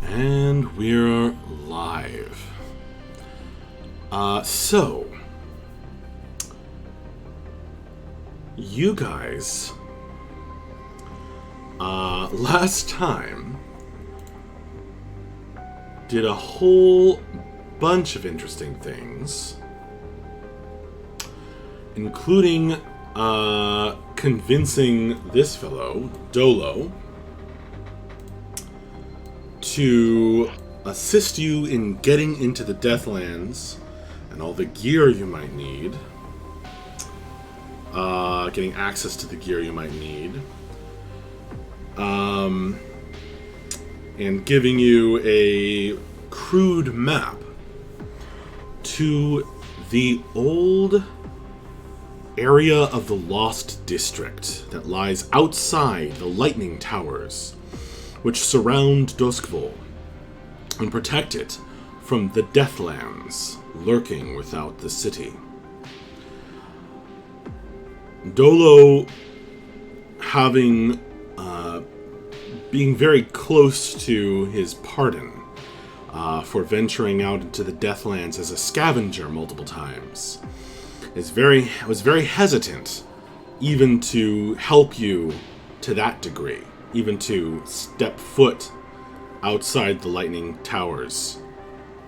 And we're live. So, you guys, last time did a whole bunch of interesting things, including convincing this fellow, Dolo, to assist you in getting into the Deathlands and all the gear you might need. Getting access to the gear you might need. And giving you a crude map to the old area of the Lost District that lies outside the Lightning Towers, which surround Duskville and protect it from the Deathlands lurking without the city. Dolo, having being very close to his pardon for venturing out into the Deathlands as a scavenger multiple times, was very hesitant even to help you to that degree, even to step foot outside the Lightning Towers.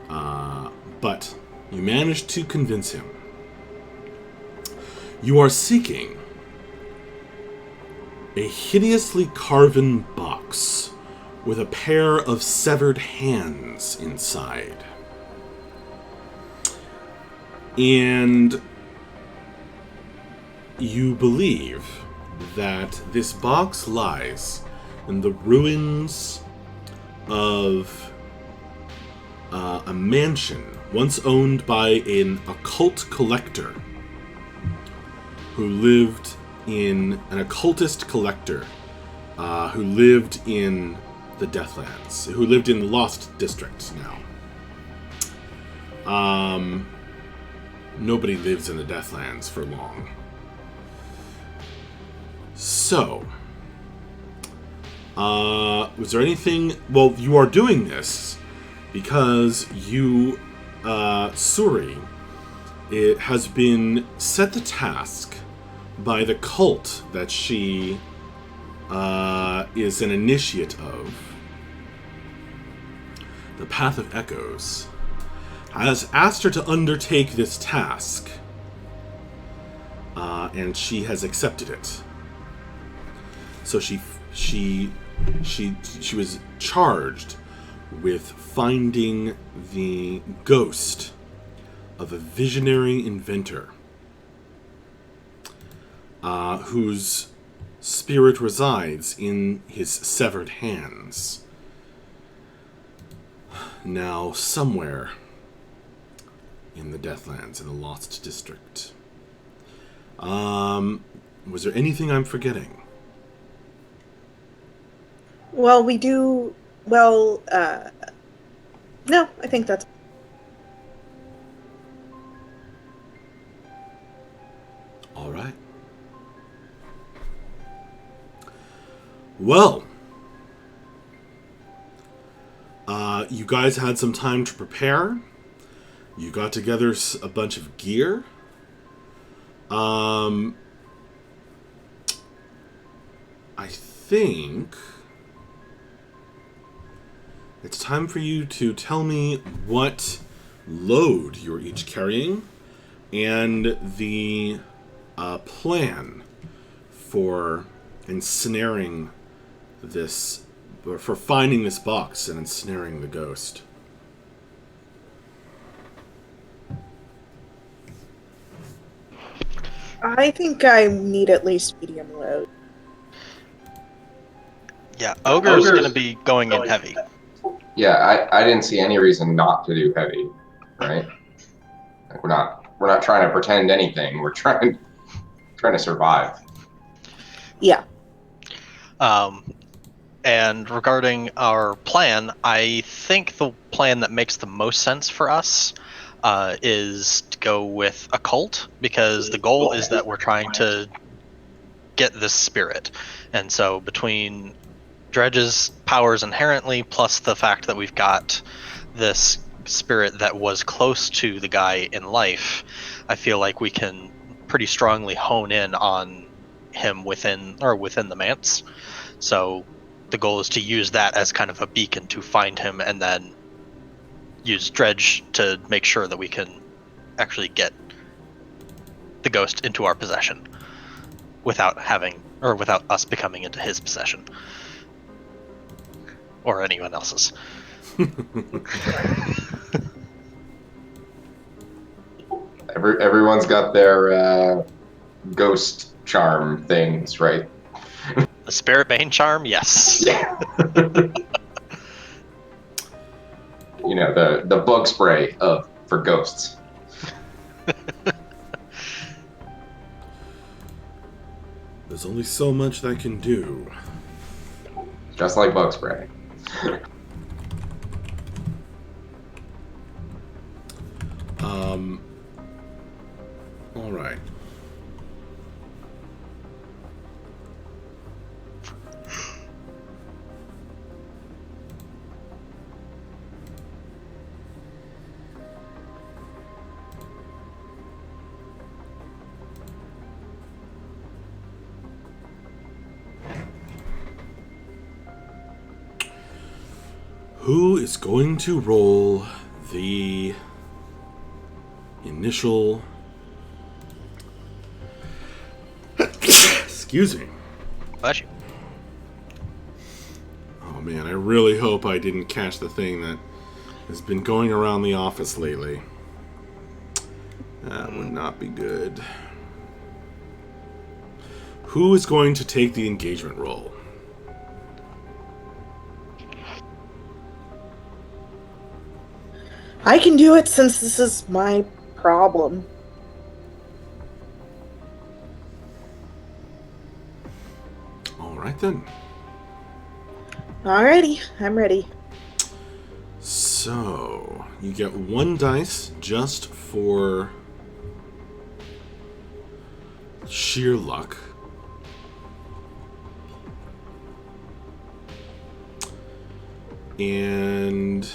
But you managed to convince him. You are seeking a hideously carven box with a pair of severed hands inside. And you believe that this box lies in the ruins of a mansion once owned by an occult collector who lived in an occultist collector who lived in the Deathlands, who lived in the Lost District now. Nobody lives in the Deathlands for long. So, was there anything... Well, you are doing this because you, Suri, it has been set the task by the cult that she is an initiate of, the Path of Echoes, has asked her to undertake this task, and she has accepted it. So she was charged with finding the ghost of a visionary inventor whose spirit resides in his severed hands. Now, somewhere in the Deathlands, in the Lost District. Was there anything I'm forgetting? Well, we do... Well, no, I think that's... All right. Well, you guys had some time to prepare. You got together a bunch of gear. I think it's time for you to tell me what load you're each carrying and the plan for ensnaring this, or for finding this box and ensnaring the ghost. I think I need at least medium load. Yeah, Ogre's going to be going in heavy. Yeah, I didn't see any reason not to do heavy, right? Like we're not trying to pretend anything. We're trying to survive. Yeah. And regarding our plan, I think the plan that makes the most sense for us is to go with occult, because the goal is that we're trying to get this spirit. And so between Dredge's powers inherently, plus the fact that we've got this spirit that was close to the guy in life, I feel like we can pretty strongly hone in on him within the manse. So the goal is to use that as kind of a beacon to find him, and then use Dredge to make sure that we can actually get the ghost into our possession without us becoming into his possession or anyone else's. Everyone's got their ghost charm things, right? The Spirit Bane charm, yes. Yeah. You know, the bug spray for ghosts. There's only so much that can do. Just like bug spray. All right. Who is going to roll the initial... Excuse me. Bless you. Oh man, I really hope I didn't catch the thing that has been going around the office lately. That would not be good. Who is going to take the engagement roll? I can do it since this is my problem. All right then. Alrighty, I'm ready. So, you get 1 dice just for sheer luck. And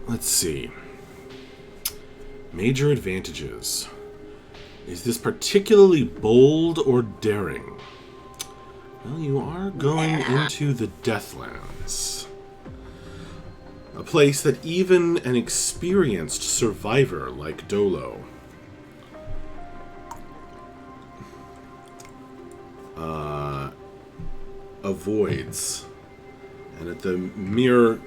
let's see. Major advantages. Is this particularly bold or daring? Well, you are going into the Deathlands. A place that even an experienced survivor like Dolo avoids. And at the mere...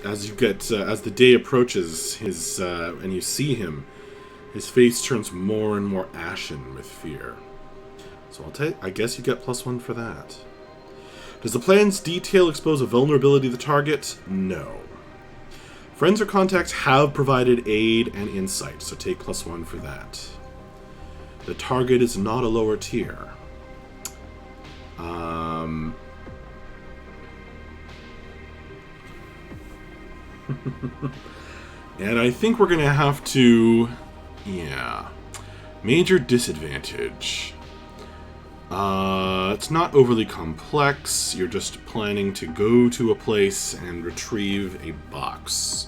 As the day approaches, and you see him, his face turns more and more ashen with fear. So I guess you get +1 for that. Does the plan's detail expose a vulnerability to the target? No. Friends or contacts have provided aid and insight, so take +1 for that. The target is not a lower tier. And I think we're going to have to... Yeah. Major disadvantage. It's not overly complex. You're just planning to go to a place and retrieve a box.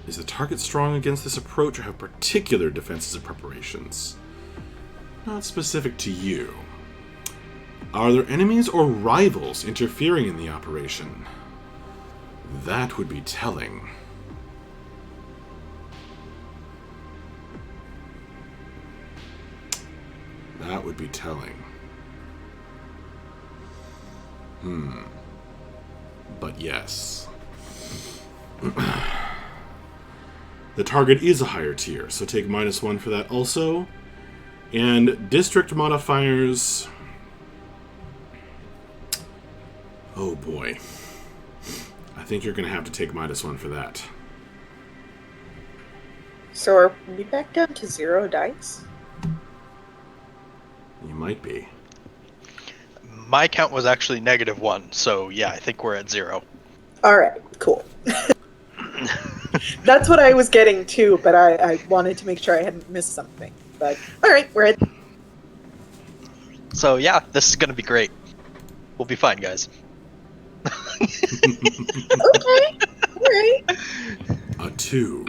Is the target strong against this approach or have particular defenses and preparations? Not specific to you. Are there enemies or rivals interfering in the operation? That would be telling. That would be telling. But yes. The target is a higher tier, so take -1 for that also. And district modifiers... Oh boy. I think you're going to have to take -1 for that. So are we back down to 0 dice? You might be. My count was actually -1, so yeah, I think we're at 0. Alright, cool. That's what I was getting to, but I wanted to make sure I hadn't missed something. But all right, we're at. So yeah, this is gonna be great. We'll be fine, guys. Okay, all right. A 2.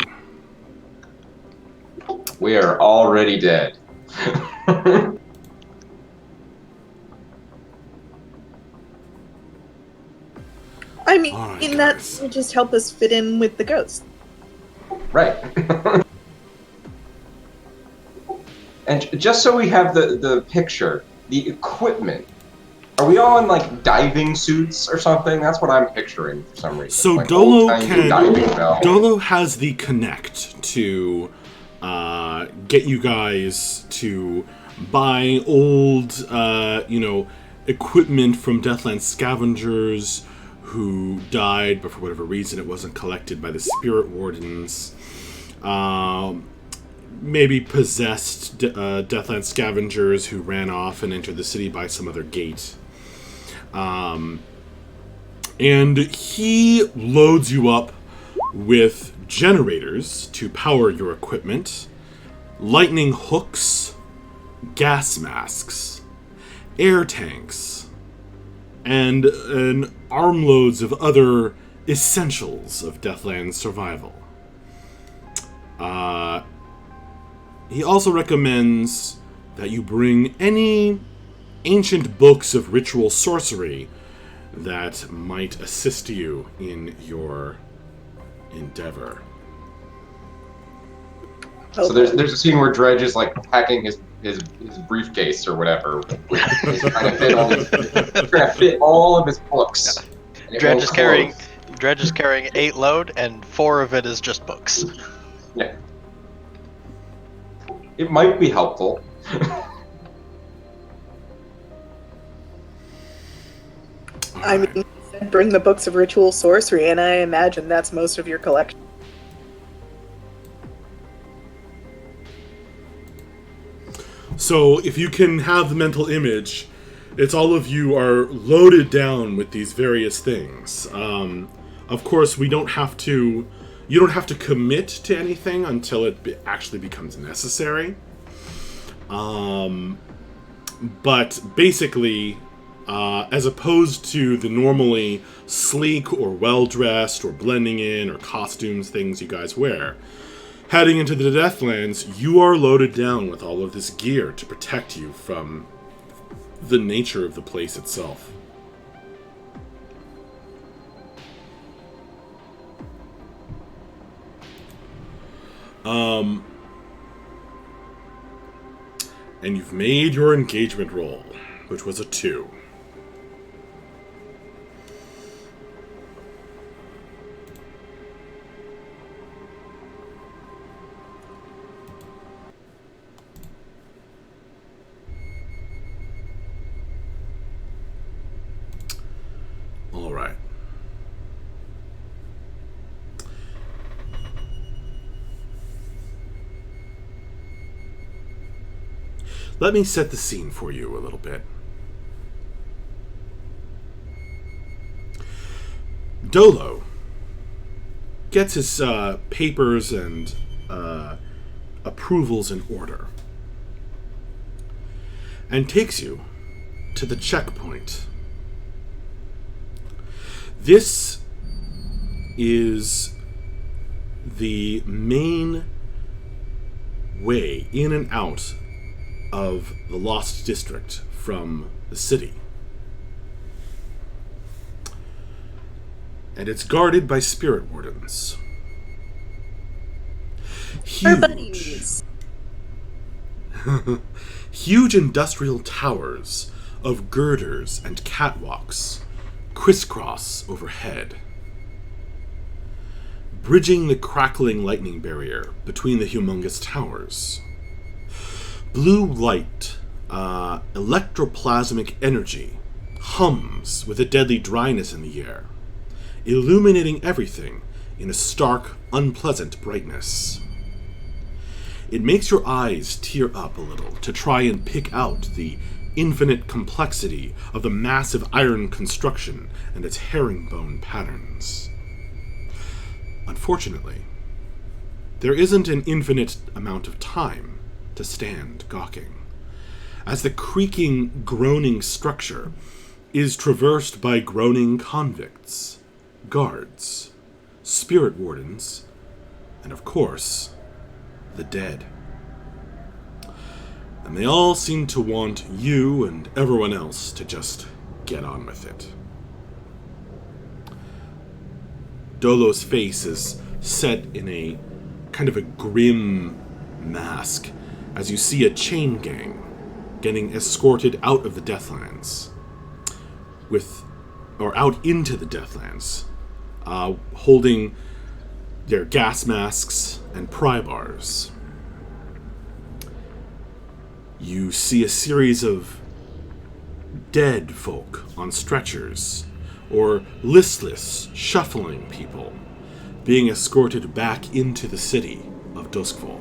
We are already dead. I mean, All right, that guys. will just help us fit in with the ghost. Right. And just so we have the picture, the equipment. Are we all in like diving suits or something? That's what I'm picturing for some reason. So like Dolo old-timey diving bell. Dolo has the connect to get you guys to buy old, equipment from Deathlands scavengers who died, but for whatever reason it wasn't collected by the spirit wardens. Maybe possessed Deathlands scavengers who ran off and entered the city by some other gate. And he loads you up with generators to power your equipment, lightning hooks, gas masks, air tanks, and armloads of other essentials of Deathland's survival. He also recommends that you bring any ancient books of ritual sorcery that might assist you in your endeavor. So there's a scene where Dredge is like packing his briefcase or whatever. He's trying to fit all of his books. And it Dredge won't is carrying close. Dredge is carrying 8 load, and 4 of it is just books. Yeah. It might be helpful. I mean, bring the books of ritual sorcery, and I imagine that's most of your collection. So if you can have the mental image, it's all of you are loaded down with these various things. Of course, you don't have to commit to anything until it actually becomes necessary. But basically, as opposed to the normally sleek or well-dressed or blending in or costumes things you guys wear, heading into the Deathlands, you are loaded down with all of this gear to protect you from the nature of the place itself. And you've made your engagement roll, which was a 2. All right. Let me set the scene for you a little bit. Dolo gets his papers and approvals in order and takes you to the checkpoint. This is the main way in and out of the Lost District from the city. And it's guarded by spirit wardens. Our Huge, buddies. huge industrial towers of girders and catwalks crisscross overhead, bridging the crackling lightning barrier between the humongous towers. Blue light, electroplasmic energy, hums with a deadly dryness in the air, illuminating everything in a stark, unpleasant brightness. It makes your eyes tear up a little to try and pick out the infinite complexity of the massive iron construction and its herringbone patterns. Unfortunately, there isn't an infinite amount of time to stand gawking, as the creaking, groaning structure is traversed by groaning convicts, guards, spirit wardens, and of course, the dead. And they all seem to want you and everyone else to just get on with it. Dolo's face is set in a kind of a grim mask as you see a chain gang getting escorted out of the Deathlands, out into the Deathlands, holding their gas masks and pry bars. You see a series of dead folk on stretchers, or listless, shuffling people being escorted back into the city of Duskfall.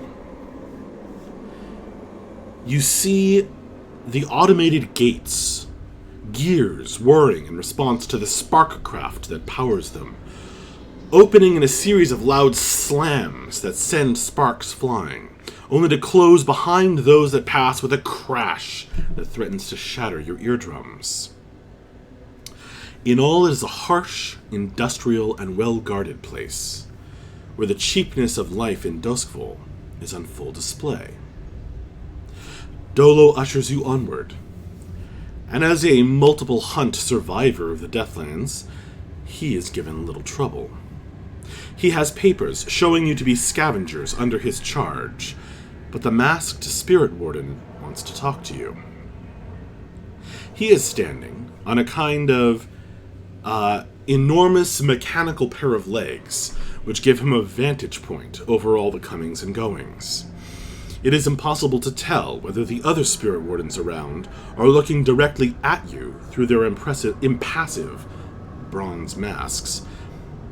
You see the automated gates, gears whirring in response to the spark craft that powers them, opening in a series of loud slams that send sparks flying, only to close behind those that pass with a crash that threatens to shatter your eardrums. In all, it is a harsh, industrial, and well-guarded place, where the cheapness of life in Duskfall is on full display. Dolo ushers you onward, and as a multiple hunt survivor of the Deathlands, he is given little trouble. He has papers showing you to be scavengers under his charge, but the masked spirit warden wants to talk to you. He is standing on a kind of enormous mechanical pair of legs, which give him a vantage point over all the comings and goings. It is impossible to tell whether the other spirit wardens around are looking directly at you through their impassive bronze masks,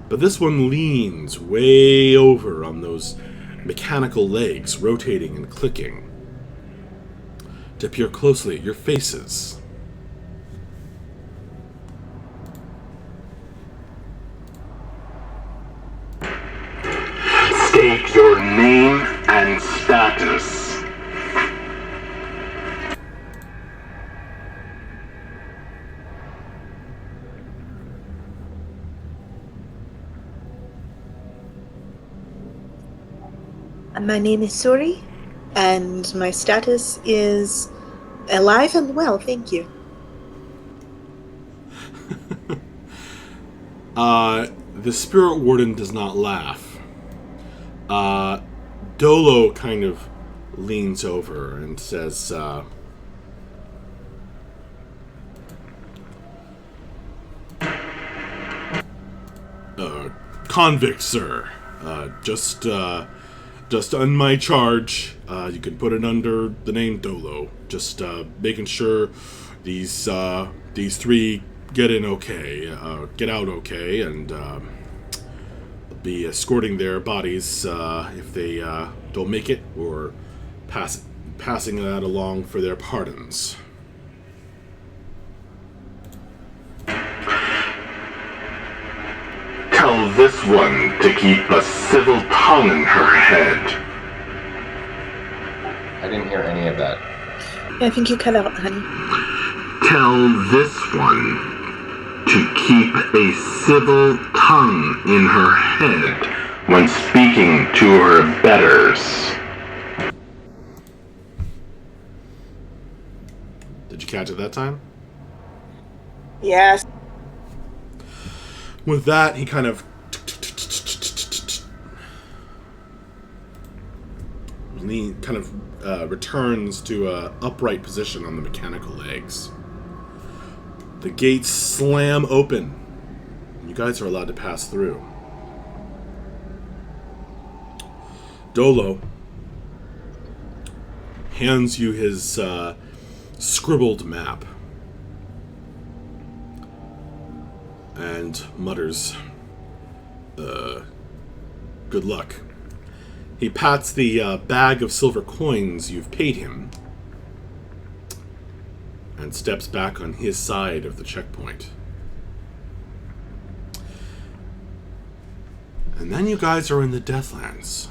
but this one leans way over on those mechanical legs, rotating and clicking, to peer closely at your faces. State your name and status. My name is Suri, and my status is alive and well, thank you. The spirit warden does not laugh. Dolo kind of leans over and says, convict, sir. Just on my charge. You can put it under the name Dolo. Just making sure these three get in okay, get out okay, and be escorting their bodies if they don't make it, or passing that along for their pardons. Tell this one to keep a civil tongue in her head. I didn't hear any of that. I think you cut out, honey. Tell this one to keep a civil tongue in her head when speaking to her betters. Did you catch it that time? Yes. With that, he kind of returns to a upright position on the mechanical legs. The gates slam open. You guys are allowed to pass through. Dolo hands you his scribbled map and mutters, good luck. He pats the bag of silver coins you've paid him and steps back on his side of the checkpoint. And then you guys are in the Deathlands.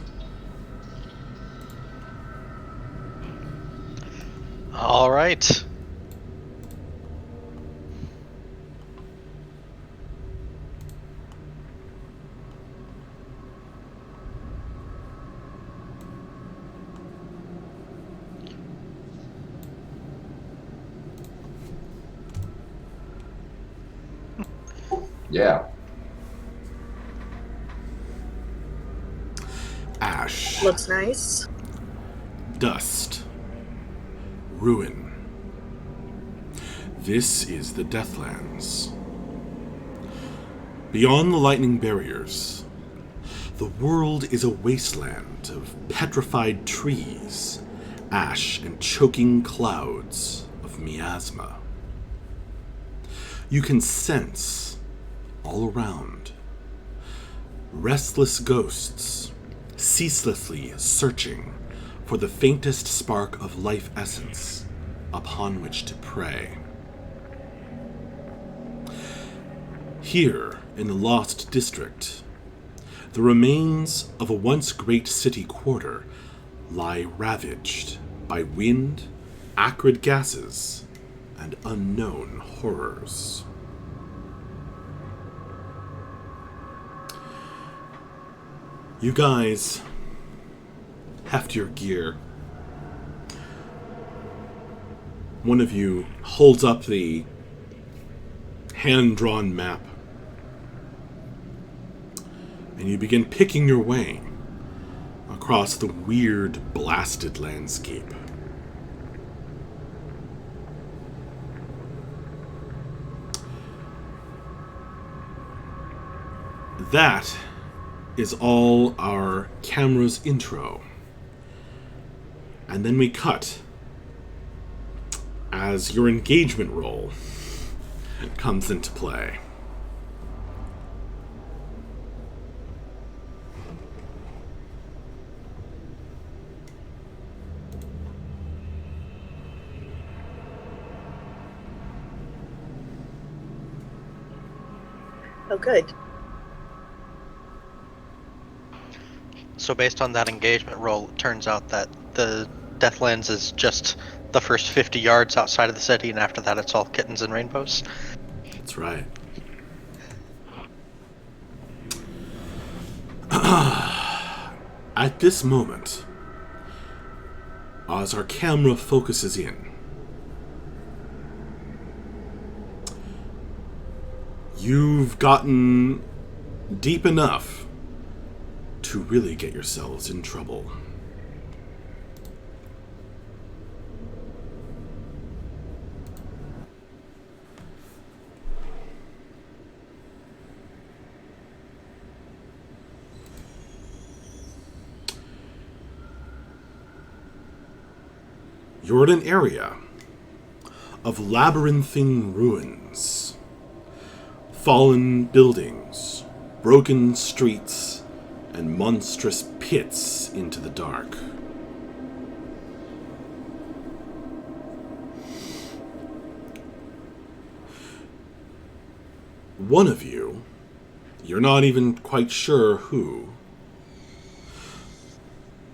All right. Yeah. Ash, Looks nice. dust, ruin. This is the Deathlands. Beyond the lightning barriers, the world is a wasteland of petrified trees, ash, and choking clouds of miasma. You can sense, all around, restless ghosts ceaselessly searching for the faintest spark of life essence upon which to prey. Here, in the Lost District, the remains of a once great city quarter lie ravaged by wind, acrid gases, and unknown horrors. You guys heft your gear. One of you holds up the hand-drawn map, and you begin picking your way across the weird, blasted landscape. That is all our camera's intro. And then we cut as your engagement roll comes into play. Oh, good. So based on that engagement roll, it turns out that the Deathlands is just the first 50 yards outside of the city, and after that it's all kittens and rainbows. That's right. At this moment, as our camera focuses in, you've gotten deep enough to really get yourselves in trouble. You're in an area of labyrinthine ruins, fallen buildings, broken streets, and monstrous pits into the dark. One of you, you're not even quite sure who,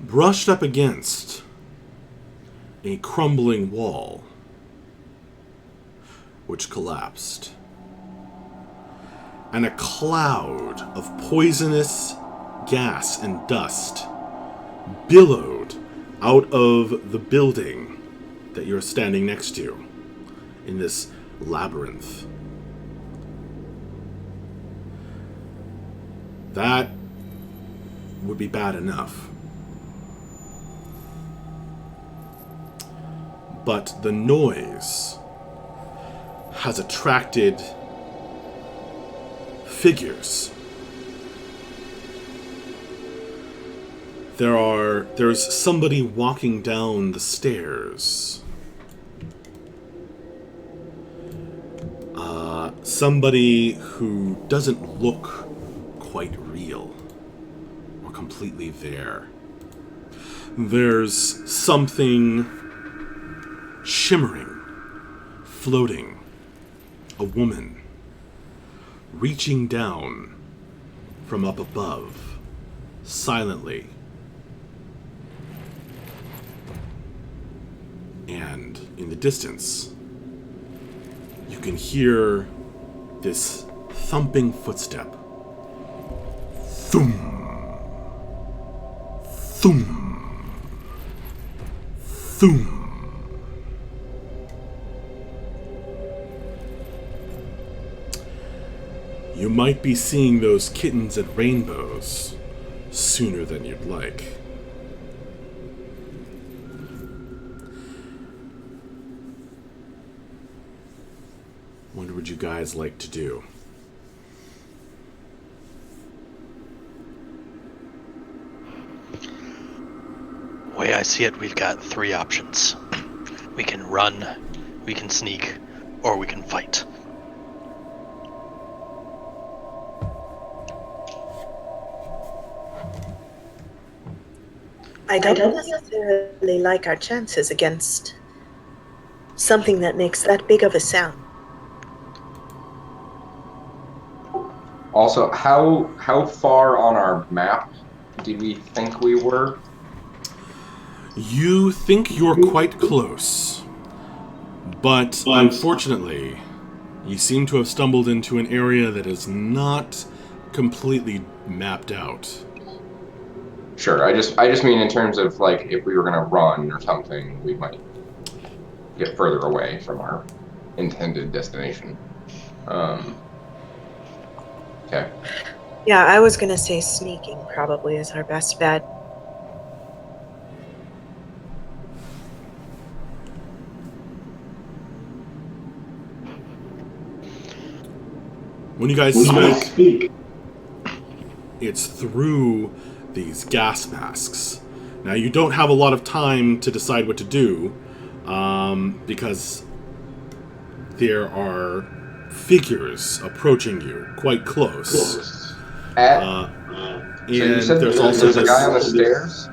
brushed up against a crumbling wall, which collapsed. And a cloud of poisonous gas and dust billowed out of the building that you're standing next to in this labyrinth. That would be bad enough. But the noise has attracted figures. There's somebody walking down the stairs. Somebody who doesn't look quite real or completely there. There's something shimmering, floating, a woman reaching down from up above, silently. And in the distance, you can hear this thumping footstep. Thum. Thum. Thum. You might be seeing those kittens and rainbows sooner than you'd like. What would you guys like to do? The way I see it, we've got 3 options. We can run, we can sneak, or we can fight. I don't necessarily like our chances against something that makes that big of a sound. Also, how far on our map do we think we were? You think you're quite close, but unfortunately, you seem to have stumbled into an area that is not completely mapped out. Sure, I just mean in terms of, like, if we were gonna run or something, we might get further away from our intended destination. Okay. Yeah, I was gonna say sneaking probably is our best bet. When you guys speak, it's through these gas masks. Now, you don't have a lot of time to decide what to do, because there are figures approaching you quite close. So you said there's also there's a guy on the stairs?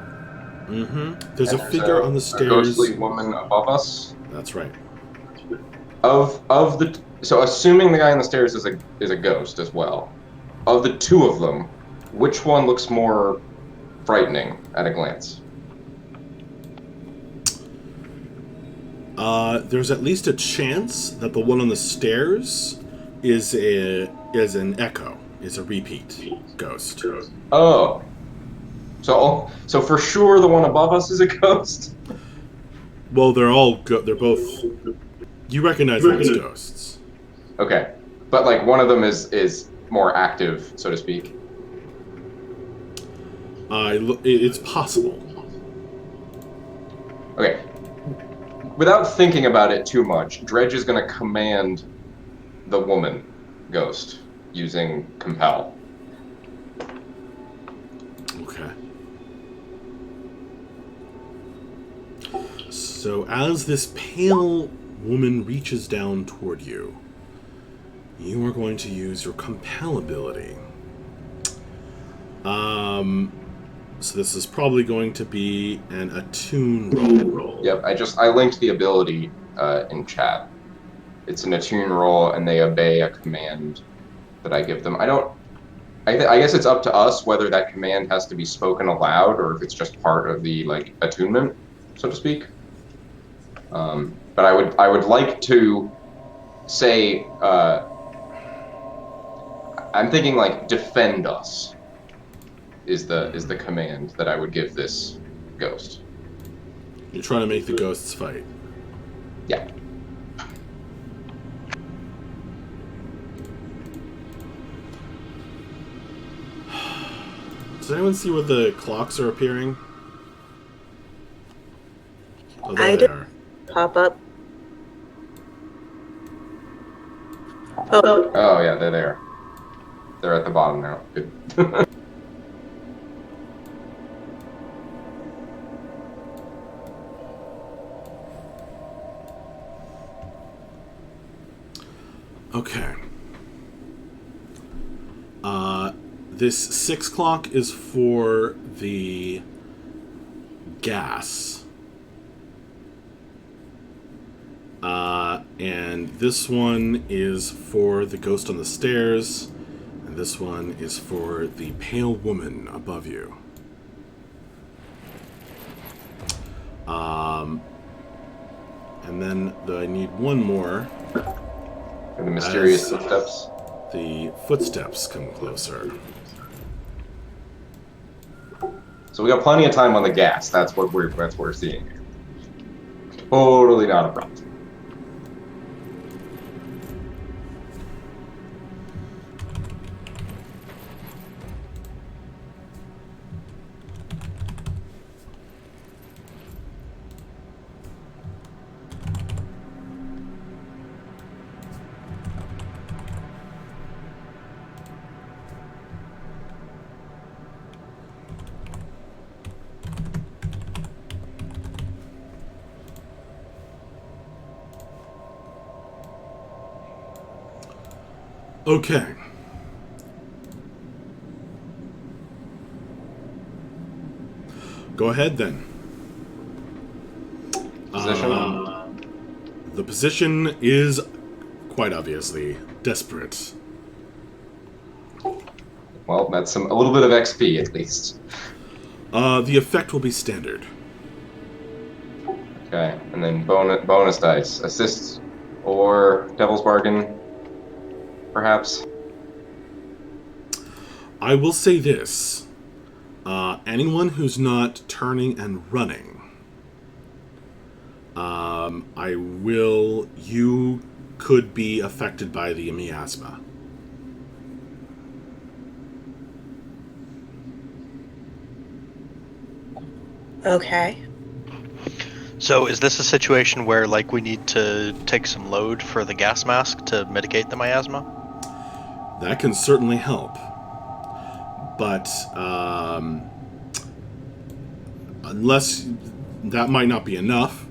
Mm-hmm. There's a And figure on the a stairs. ghostly woman above us? That's right. So assuming the guy on the stairs is a ghost as well, of the 2 of them, which one looks more frightening at a glance? There's at least a chance that the one on the stairs is an echo, is a repeat ghost. Oh. So for sure the one above us is a ghost? Well, they're both. You recognize them as ghosts. Okay. But, like, one of them is more active, so to speak. It's possible. Okay. Without thinking about it too much, Dredge is going to command the woman ghost using Compel. Okay. So as this pale woman reaches down toward you, you are going to use your Compel ability. So this is probably going to be an attune roll. Yep, I linked the ability in chat. It's an attune roll, and they obey a command that I give them. I guess it's up to us whether that command has to be spoken aloud or if it's just part of the, like, attunement, so to speak. But I would like to say, I'm thinking, like, defend us is the command that I would give this ghost. You're trying to make the ghosts fight. Yeah. Does anyone see where the clocks are appearing? Oh, there I they did. are. Pop up. Oh, Oh, yeah, they're there. They're at the bottom now. Good. Okay. This 6 clock is for the gas. And this one is for the ghost on the stairs. And this one is for the pale woman above you. And then I need one more. And the mysterious As- footsteps. The footsteps come closer. So we got plenty of time on the gas. That's what we're seeing. Totally not a problem. Okay. Go ahead then. Position. The position is quite obviously desperate. Well, that's a little bit of XP at least. The effect will be standard. Okay, and then bonus dice, assist or devil's bargain, perhaps. I will say this. Anyone who's not turning and running, you could be affected by the miasma. Okay. So is this a situation where like we need to take some load for the gas mask to mitigate the miasma? That can certainly help. But unless that might not be enough,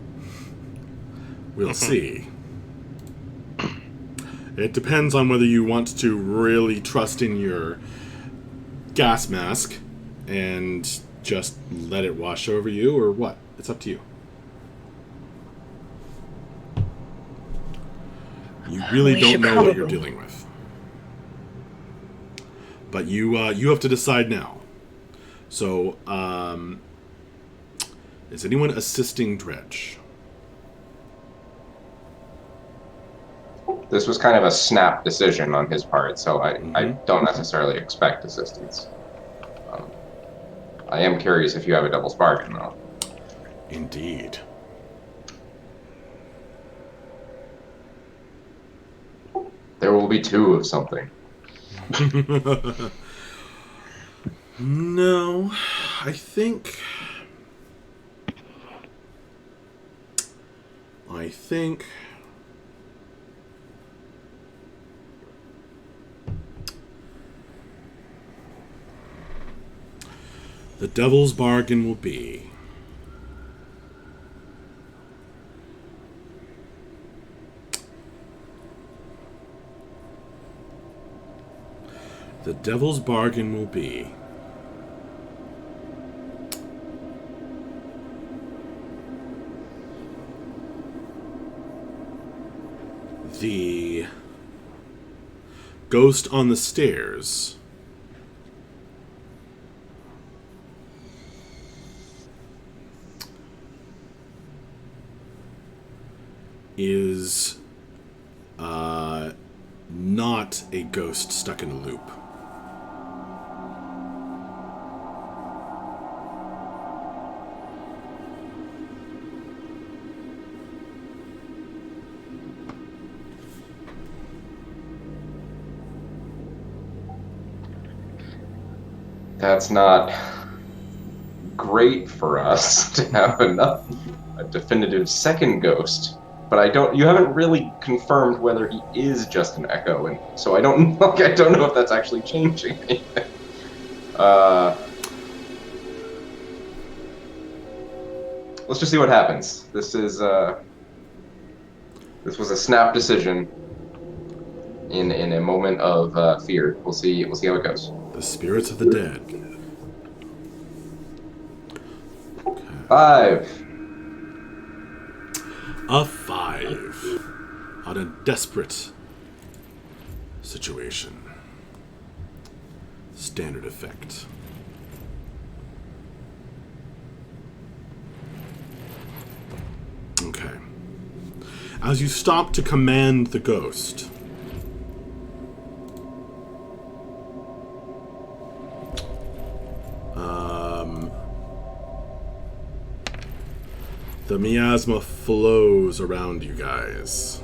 we'll see. It depends on whether you want to really trust in your gas mask and just let it wash over you, or what. It's up to you. You really We don't should know what you're probably- dealing with. But you have to decide now. So, is anyone assisting Dredge? This was kind of a snap decision on his part, so I Mhm. don't necessarily expect assistance. I am curious if you have a devil's bargain, though. Indeed. There will be two of something. No, I think the devil's bargain will be the ghost on the stairs is not a ghost stuck in a loop. That's not great for us to have a definitive second ghost. But you haven't really confirmed whether he is just an echo, and so I don't know if that's actually changing anything. Let's just see what happens. This was a snap decision in a moment of fear. We'll see how it goes. The spirits of the dead. 5. A 5 on a desperate situation. Standard effect. Okay. as you stop to command the ghost. The miasma flows around you guys.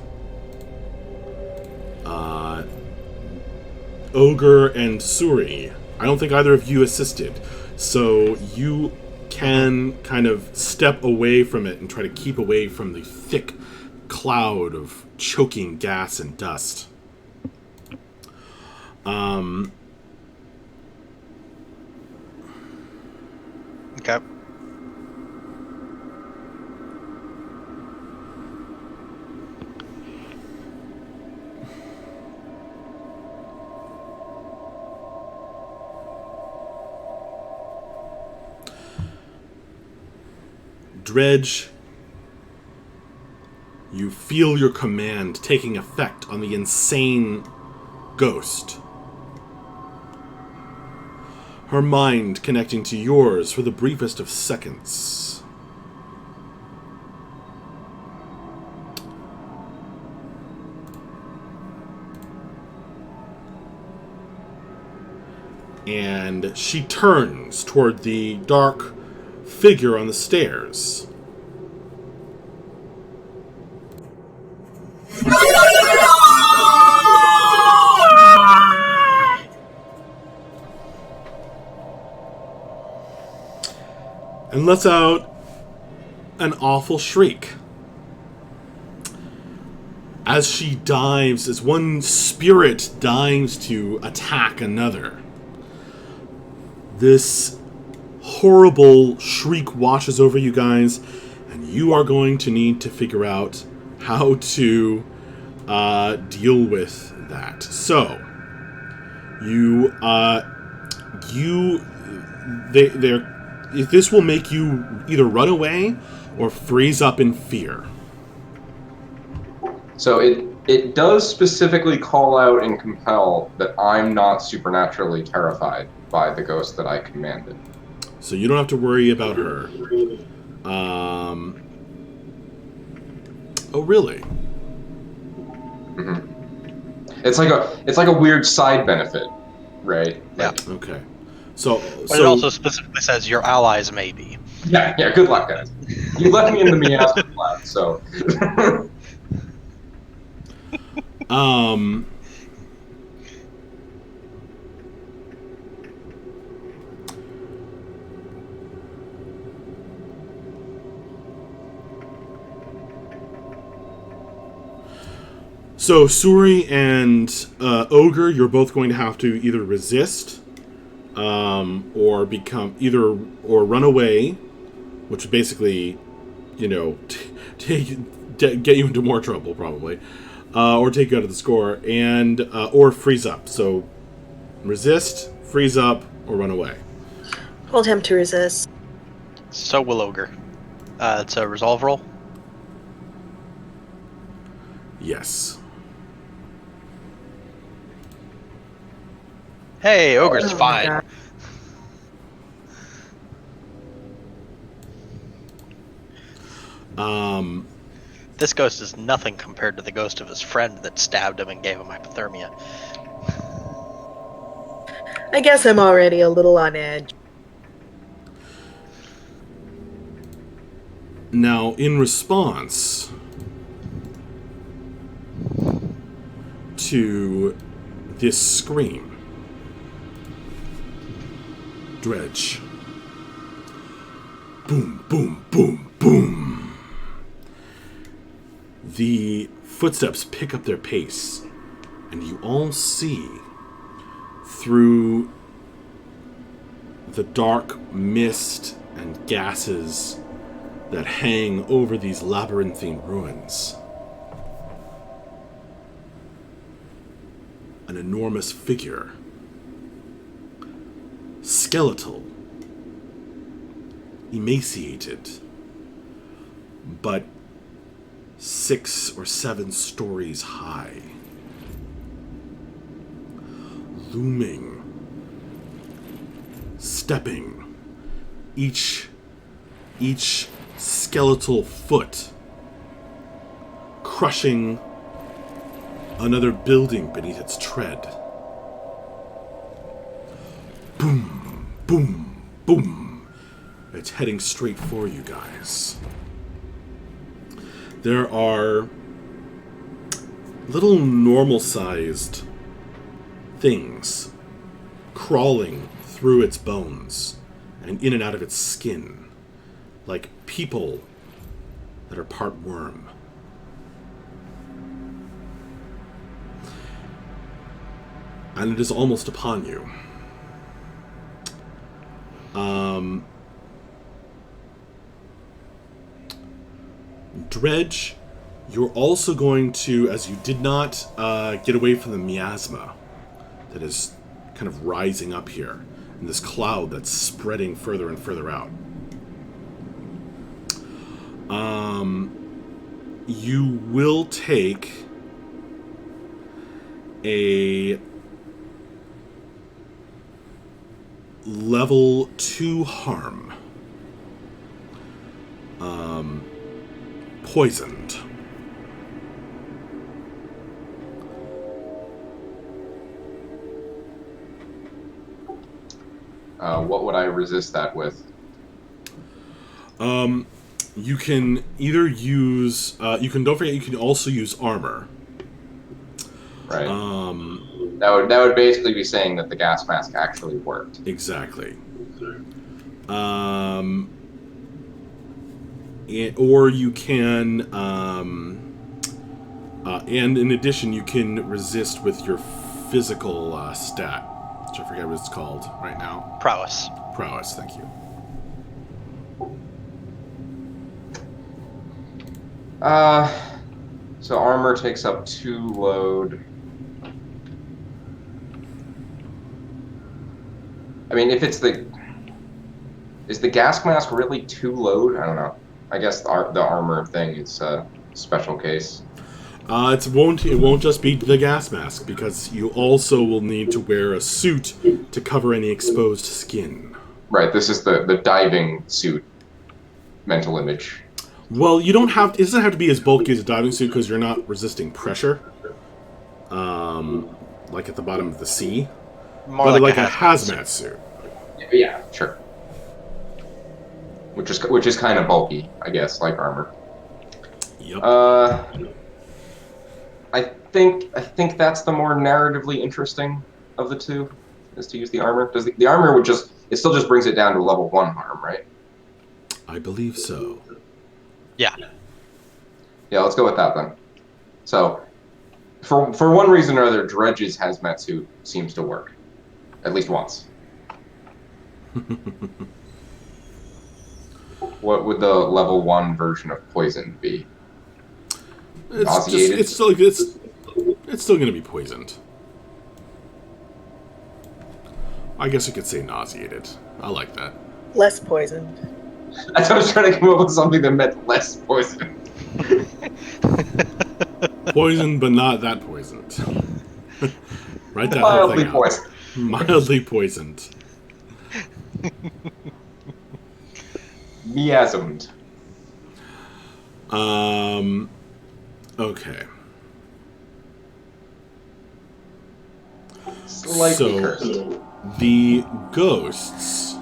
Ogre and Suri, I don't think either of you assisted, so you can kind of step away from it and try to keep away from the thick cloud of choking gas and dust. Okay. Dredge, you feel your command taking effect on the insane ghost. Her mind connecting to yours for the briefest of seconds. And she turns toward the dark figure on the stairs. And lets out an awful shriek. As she dives, as one spirit dives to attack another. This horrible shriek washes over you guys, and you are going to need to figure out how to deal with that. So, this will make you either run away or freeze up in fear. So it does specifically call out and compel that I'm not supernaturally terrified by the ghost that I commanded. So you don't have to worry about her. Oh, really? Mm-hmm. It's like a weird side benefit, right? Yeah. Okay. So But it also specifically says your allies may be. Yeah. Good luck, guys. You left me in the miasma cloud, so. So Suri and Ogre, you're both going to have to either resist, or run away, which basically, get you into more trouble probably, or take you out of the score, and or freeze up. So resist, freeze up, or run away. I'll attempt to resist. So will Ogre. It's a resolve roll. Yes. Hey, Ogre's Oh my fine. God. This ghost is nothing compared to the ghost of his friend that stabbed him and gave him hypothermia. I guess I'm already a little on edge. Now, in response to this scream, Dredge. Boom, boom, boom, boom. The footsteps pick up their pace, and you all see through the dark mist and gases that hang over these labyrinthine ruins an enormous figure, skeletal, emaciated, but 6 or 7 stories high, looming, stepping, each skeletal foot crushing another building beneath its tread. Boom, boom, boom. It's heading straight for you guys. There are little normal-sized things crawling through its bones and in and out of its skin, like people that are part worm. And it is almost upon you. Dredge, you're also going to, as you did not get away from the miasma that is kind of rising up here, and this cloud that's spreading further and further out. You will take a level 2 harm. Poisoned. What would I resist that with? You can either use... don't forget, you can also use armor. Right. That would basically be saying that the gas mask actually worked. Exactly. Or you can... and in addition, you can resist with your physical stat, which I forget what it's called right now. Prowess. Prowess, thank you. So armor takes up 2 load. I mean, if it's the... Is the gas mask really 2 load? I don't know. I guess the armor thing is a special case. It won't just be the gas mask, because you also will need to wear a suit to cover any exposed skin. Right, this is the diving suit mental image. Well, you don't have... It doesn't have to be as bulky as a diving suit, because you're not resisting pressure. Like at the bottom of the sea. More but like a hazmat suit. Yeah, sure. Which is kind of bulky, I guess, like armor. Yep. I think that's the more narratively interesting of the two, is to use the armor. Does the armor would just... It still just brings it down to level 1 harm, right? I believe so. Yeah. Yeah, let's go with that then. So, for one reason or other, Dredge's hazmat suit seems to work. At least once. What would the level 1 version of poison be? Nauseated? It's still going to be poisoned. I guess you could say nauseated. I like that. Less poisoned. I thought I was trying to come up with something that meant less poison. Poisoned, but not that poisoned. Write that Mildly whole thing poisoned. out. Mildly poisoned. Miasmed. Okay. Slightly cursed. The ghosts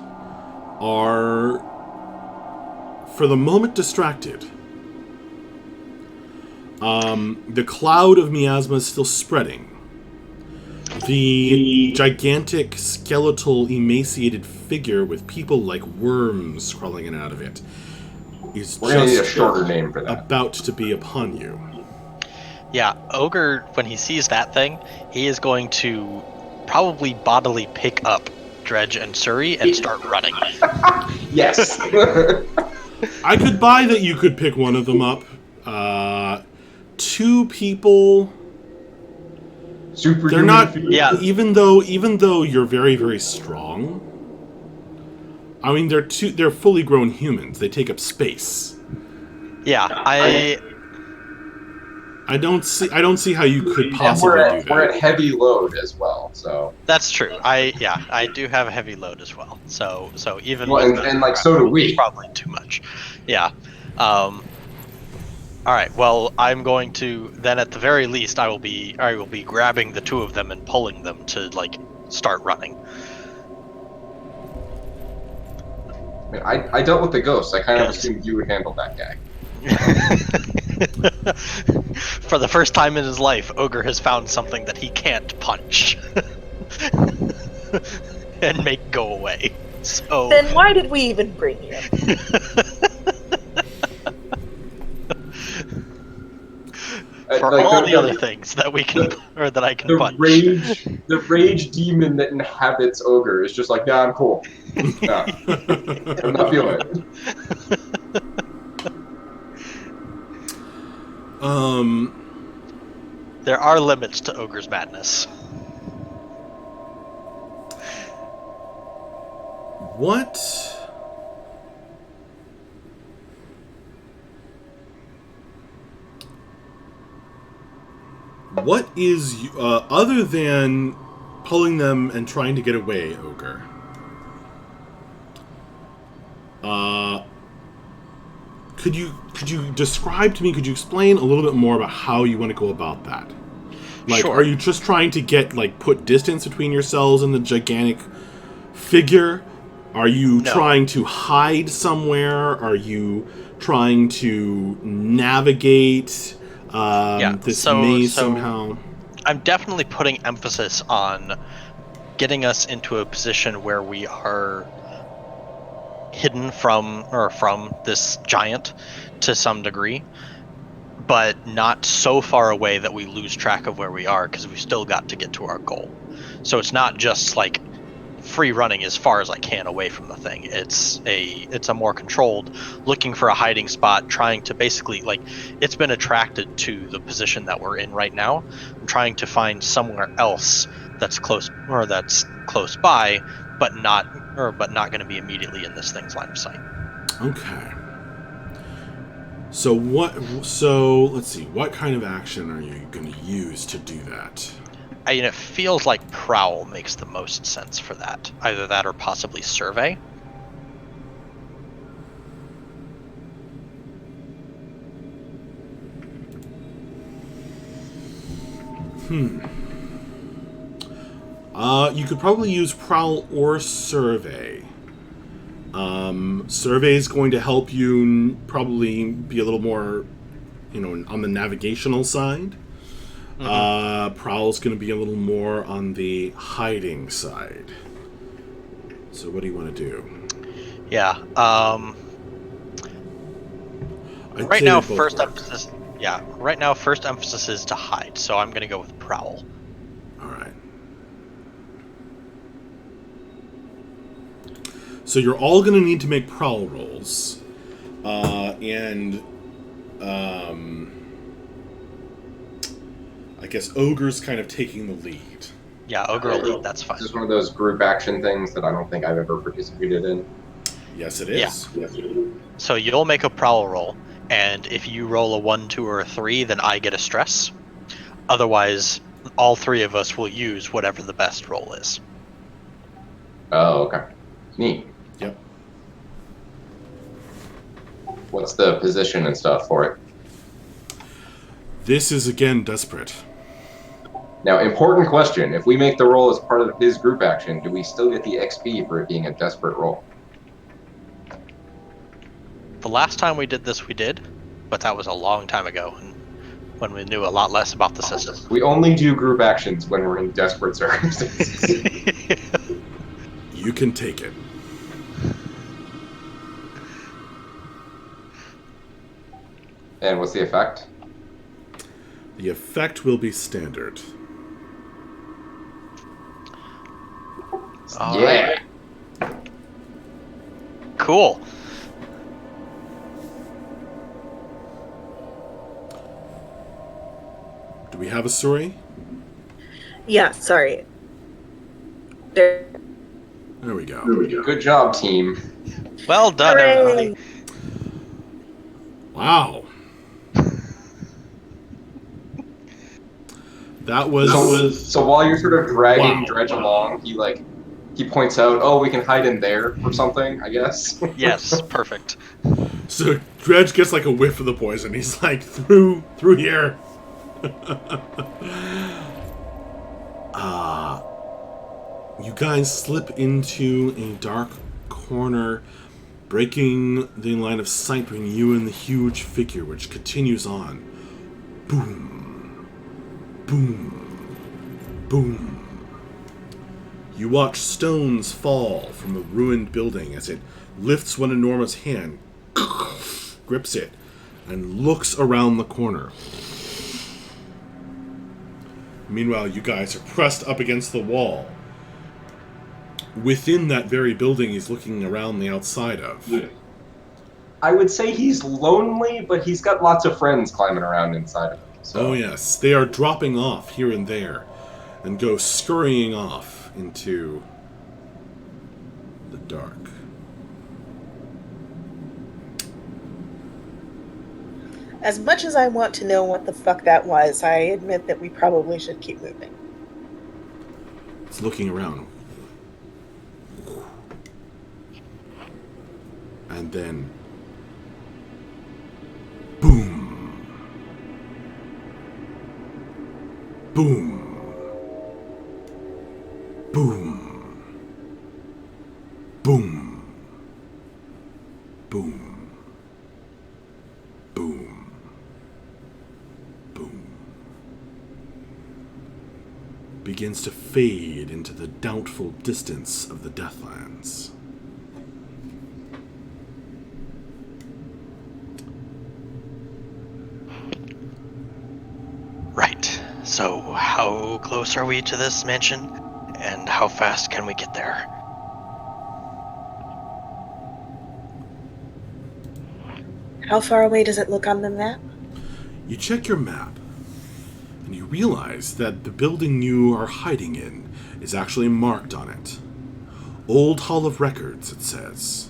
are, for the moment, distracted. The cloud of miasma is still spreading. The gigantic, skeletal, emaciated figure with people like worms crawling in and out of it is We're gonna need a just shorter name for that. about to be upon you. Yeah, Ogre, when he sees that thing, he is going to probably bodily pick up Dredge and Suri and start running. Yes. I could buy that you could pick one of them up. 2 people... Super. They're not... Yeah. Even though you're very, very strong... I mean, they're fully grown humans. They take up space. Yeah, I don't see how you could possibly do that. We're at heavy load as well, so. That's true. I do have a heavy load as well. So even Well, with and like so do we. probably too much. Yeah. All right. Well, I'm going to then, at the very least, I will be grabbing the two of them and pulling them to like start running. I mean, I dealt with the ghosts. I kind of Yes. assumed you would handle that guy. For the first time in his life, Ogre has found something that he can't punch and make go away. So Then why did we even bring you? for Like, all the other things that we can or that I can the punch. the rage demon that inhabits Ogre is just like, nah, I'm cool. Nah, I'm not feeling it. There are limits to Ogre's madness. What is other than pulling them and trying to get away, Ogre? Could you describe to me? Could you explain a little bit more about how you want to go about that? Like, Sure. Are you just trying to put distance between yourselves and the gigantic figure? Are you trying to hide somewhere? Are you trying to navigate this maze somehow? I'm definitely putting emphasis on getting us into a position where we are hidden from this giant to some degree, but not so far away that we lose track of where we are, because we've still got to get to our goal. So it's not just like free running as far as I can away from the thing. It's a more controlled, looking for a hiding spot, trying to basically, like, it's been attracted to the position that we're in right now. I'm trying to find somewhere else that's close by, but not going to be immediately in this thing's line of sight. Okay. So let's see. What kind of action are you going to use to do that? I mean, it feels like Prowl makes the most sense for that. Either that or possibly Survey. You could probably use Prowl or Survey. Survey is going to help you probably be a little more, on the navigational side. Prowl's going to be a little more on the hiding side. So what do you want to do? Yeah. Right now, first emphasis is to hide. So I'm going to go with Prowl. All right. So you're all going to need to make Prowl rolls, I guess Ogre's kind of taking the lead. Yeah, Ogre will lead. That's fine. This is one of those group action things that I don't think I've ever participated in. Yes, it is. Yeah. So you'll make a Prowl roll, and if you roll a 1, 2, or a 3, then I get a stress. Otherwise, all three of us will use whatever the best roll is. Oh, okay. Neat. Yep. What's the position and stuff for it? This is, again, desperate. Now, important question. If we make the roll as part of his group action, do we still get the XP for it being a desperate roll? The last time we did this, we did, but that was a long time ago, and when we knew a lot less about the system. We only do group actions when we're in desperate circumstances. You can take it. And what's the effect? The effect will be standard. All yeah. right. Cool. Do we have a story? Yeah, sorry. There. There we go. Good job, team. Well done, Hooray! everybody. Wow. That was... So while you're sort of dragging Wow. Dredge along, he points out, oh, we can hide in there or something, I guess. Yes, perfect. So Dredge gets like a whiff of the poison. He's like, through here. You guys slip into a dark corner, breaking the line of sight between you and the huge figure, which continues on. Boom. Boom. Boom. You watch stones fall from a ruined building as it lifts one enormous hand, grips it, and looks around the corner. Meanwhile, you guys are pressed up against the wall. Within that very building he's looking around the outside of. I would say he's lonely, but he's got lots of friends climbing around inside of him. So. Oh yes, they are dropping off here and there and go scurrying off into the dark. As much as I want to know what the fuck that was, I admit that we probably should keep moving. It's looking around. And then... boom. Boom. Boom. Boom. Boom. Boom. Boom. Begins to fade into the doubtful distance of the Deathlands. Right. So, how close are we to this mansion? And how fast can we get there? How far away does it look on the map? You check your map, and you realize that the building you are hiding in is actually marked on it. Old Hall of Records, it says.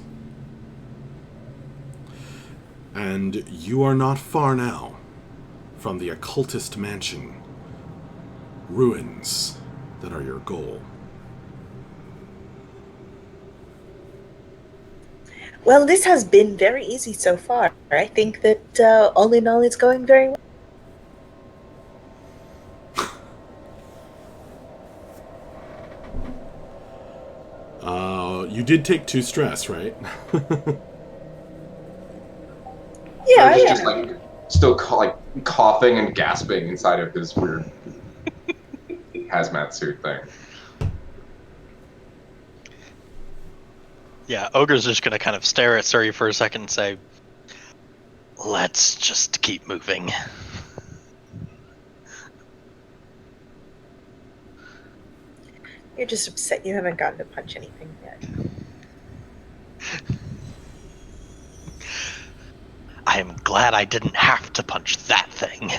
And you are not far now from the occultist mansion ruins that are your goal. Well, this has been very easy so far. I think that all in all, it's going very well. You did take 2 stress, right? Yeah, Just like still coughing and gasping inside of his weird hazmat suit thing. Yeah, Ogre's just gonna kind of stare at Suri for a second and say, let's just keep moving. You're just upset you haven't gotten to punch anything yet. I am glad I didn't have to punch that thing.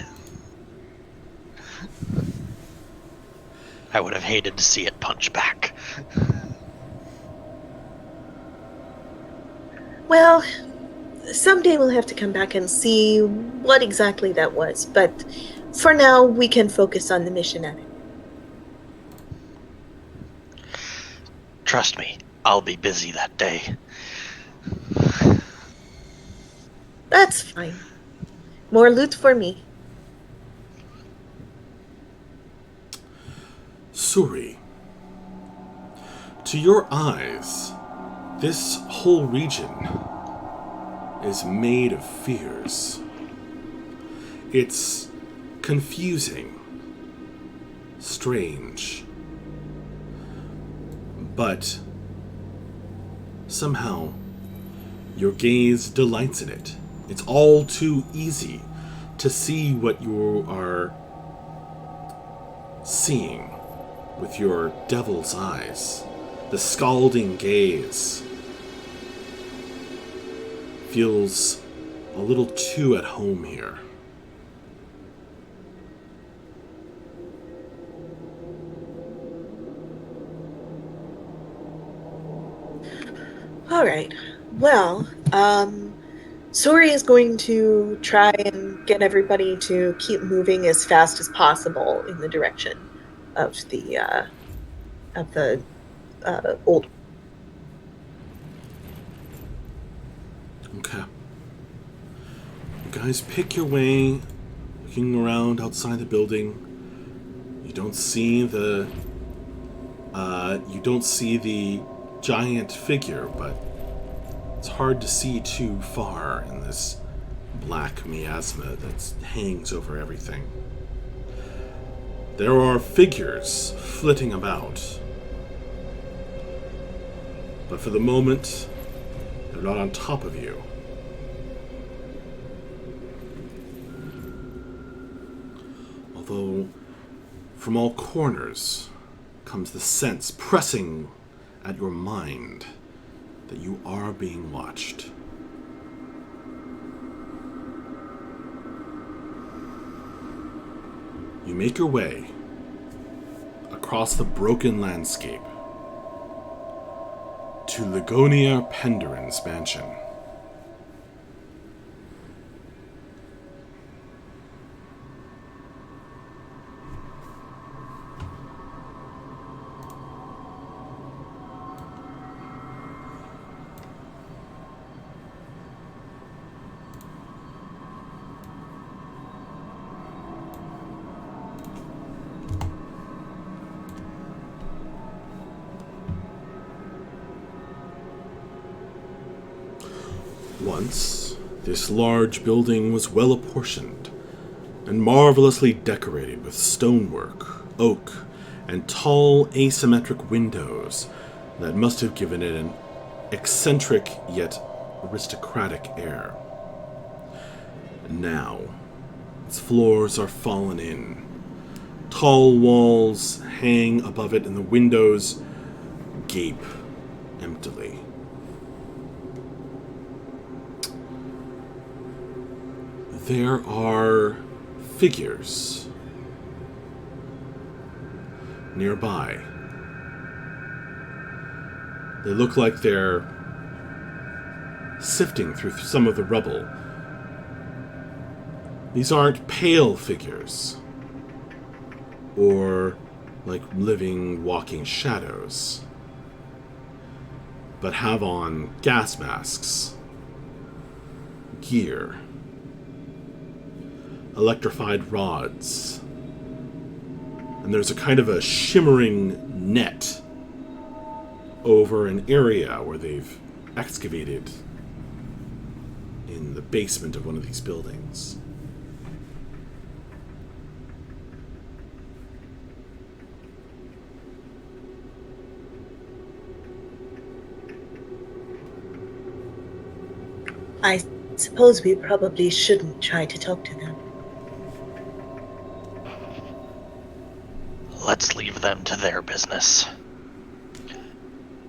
I would have hated to see it punch back. Well, someday we'll have to come back and see what exactly that was. But for now, we can focus on the mission at it. Trust me, I'll be busy that day. That's fine. More loot for me. Suri, to your eyes, this whole region is made of fears. It's confusing, strange, but somehow your gaze delights in it. It's all too easy to see what you are seeing with your devil's eyes. The scalding gaze feels a little too at home here. All right. Well, Suri is going to try and get everybody to keep moving as fast as possible in the direction of the old. Okay. guys pick your way, looking around outside the building. You don't see the giant figure, but it's hard to see too far in this black miasma that hangs over everything. There are figures flitting about, but for the moment, they're not on top of you. Although, from all corners comes the sense pressing at your mind that you are being watched. You make your way across the broken landscape to Ligonia Penderen's mansion. Once, this large building was well apportioned and marvelously decorated with stonework, oak, and tall asymmetric windows that must have given it an eccentric yet aristocratic air. Now, its floors are fallen in. Tall walls hang above it and the windows gape emptily. There are figures nearby. They look like they're sifting through some of the rubble. These aren't pale figures, or like living, walking shadows, but have on gas masks, gear, electrified rods, and there's a kind of a shimmering net over an area where they've excavated in the basement of one of these buildings. I suppose we probably shouldn't try to talk to them. Let's leave them to their business.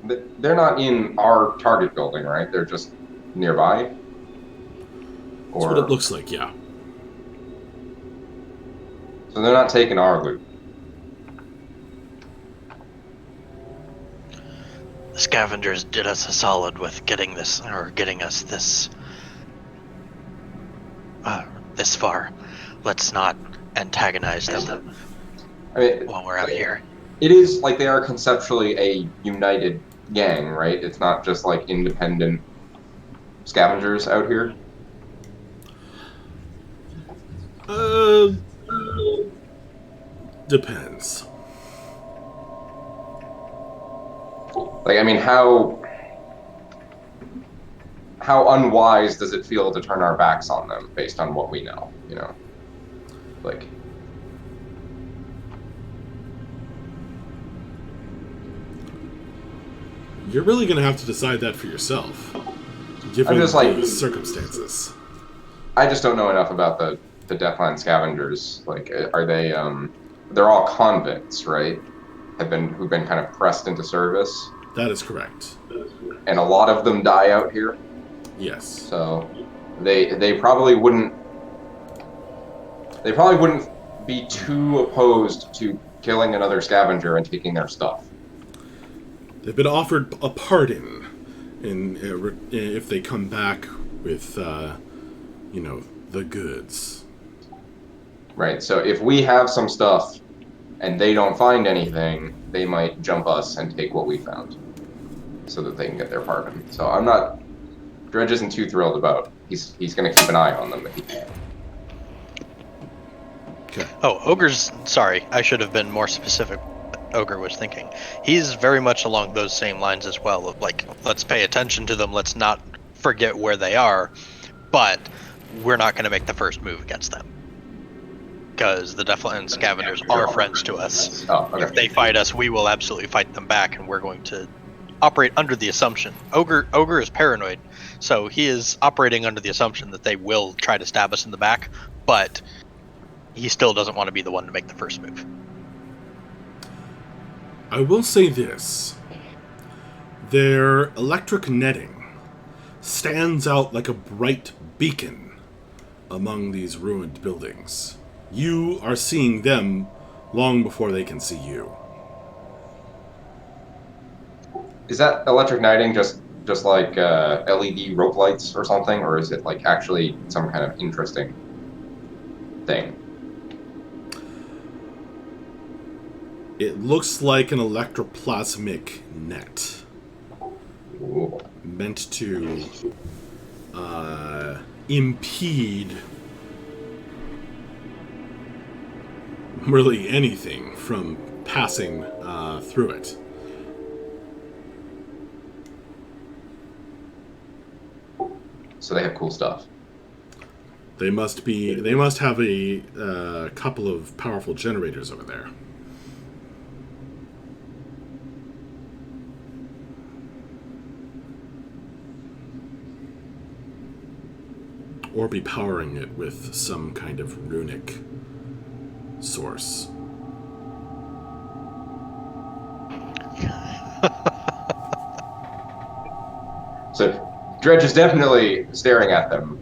They're not in our target building, right? They're just nearby? That's what it looks like, yeah. So they're not taking our loot. The scavengers did us a solid with getting us this far. Let's not antagonize them while we're out here. It is like they are conceptually a united gang, right? It's not just like independent scavengers out here. Depends. Like, I mean, how unwise does it feel to turn our backs on them based on what we know, you know? Like, you're really going to have to decide that for yourself, given the circumstances. I just don't know enough about the Deathlands scavengers. Like, are they, they're all convicts, right? Who've been kind of pressed into service. That is correct. And a lot of them die out here. Yes. So they probably wouldn't be too opposed to killing another scavenger and taking their stuff. They've been offered a pardon if they come back with the goods. Right. So if we have some stuff and they don't find anything, they might jump us and take what we found so that they can get their pardon. So Dredge isn't too thrilled about he's going to keep an eye on them if he can. Okay. Oh, Ogre's... Sorry, I should have been more specific. Ogre was thinking. He's very much along those same lines as well. Of like, let's pay attention to them. Let's not forget where they are. But we're not going to make the first move against them. Because the Deathlands scavengers are friends to us. Oh, okay. If they fight us, we will absolutely fight them back, and we're going to operate under the assumption. Ogre is paranoid, so he is operating under the assumption that they will try to stab us in the back, but he still doesn't want to be the one to make the first move. I will say this. Their electric netting stands out like a bright beacon among these ruined buildings. You are seeing them long before they can see you. Is that electric lighting just like LED rope lights or something, or is it like actually some kind of interesting thing? It looks like an electroplasmic net. Ooh. Meant to impede really anything from passing through it. So they have cool stuff. They must have a couple of powerful generators over there. Or be powering it with some kind of runic source. So Dredge is definitely staring at them,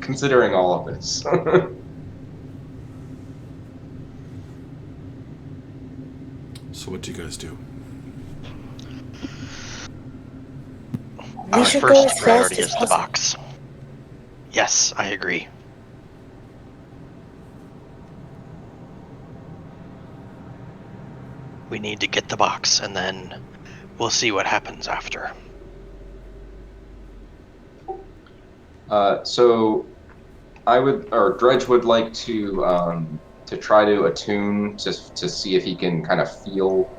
considering all of this. So what do you guys do? We Our should go first as fast priority as is the possible. box. Yes, I agree. We need to get the box, and then we'll see what happens after. So Dredge would like to try to attune to see if he can kind of feel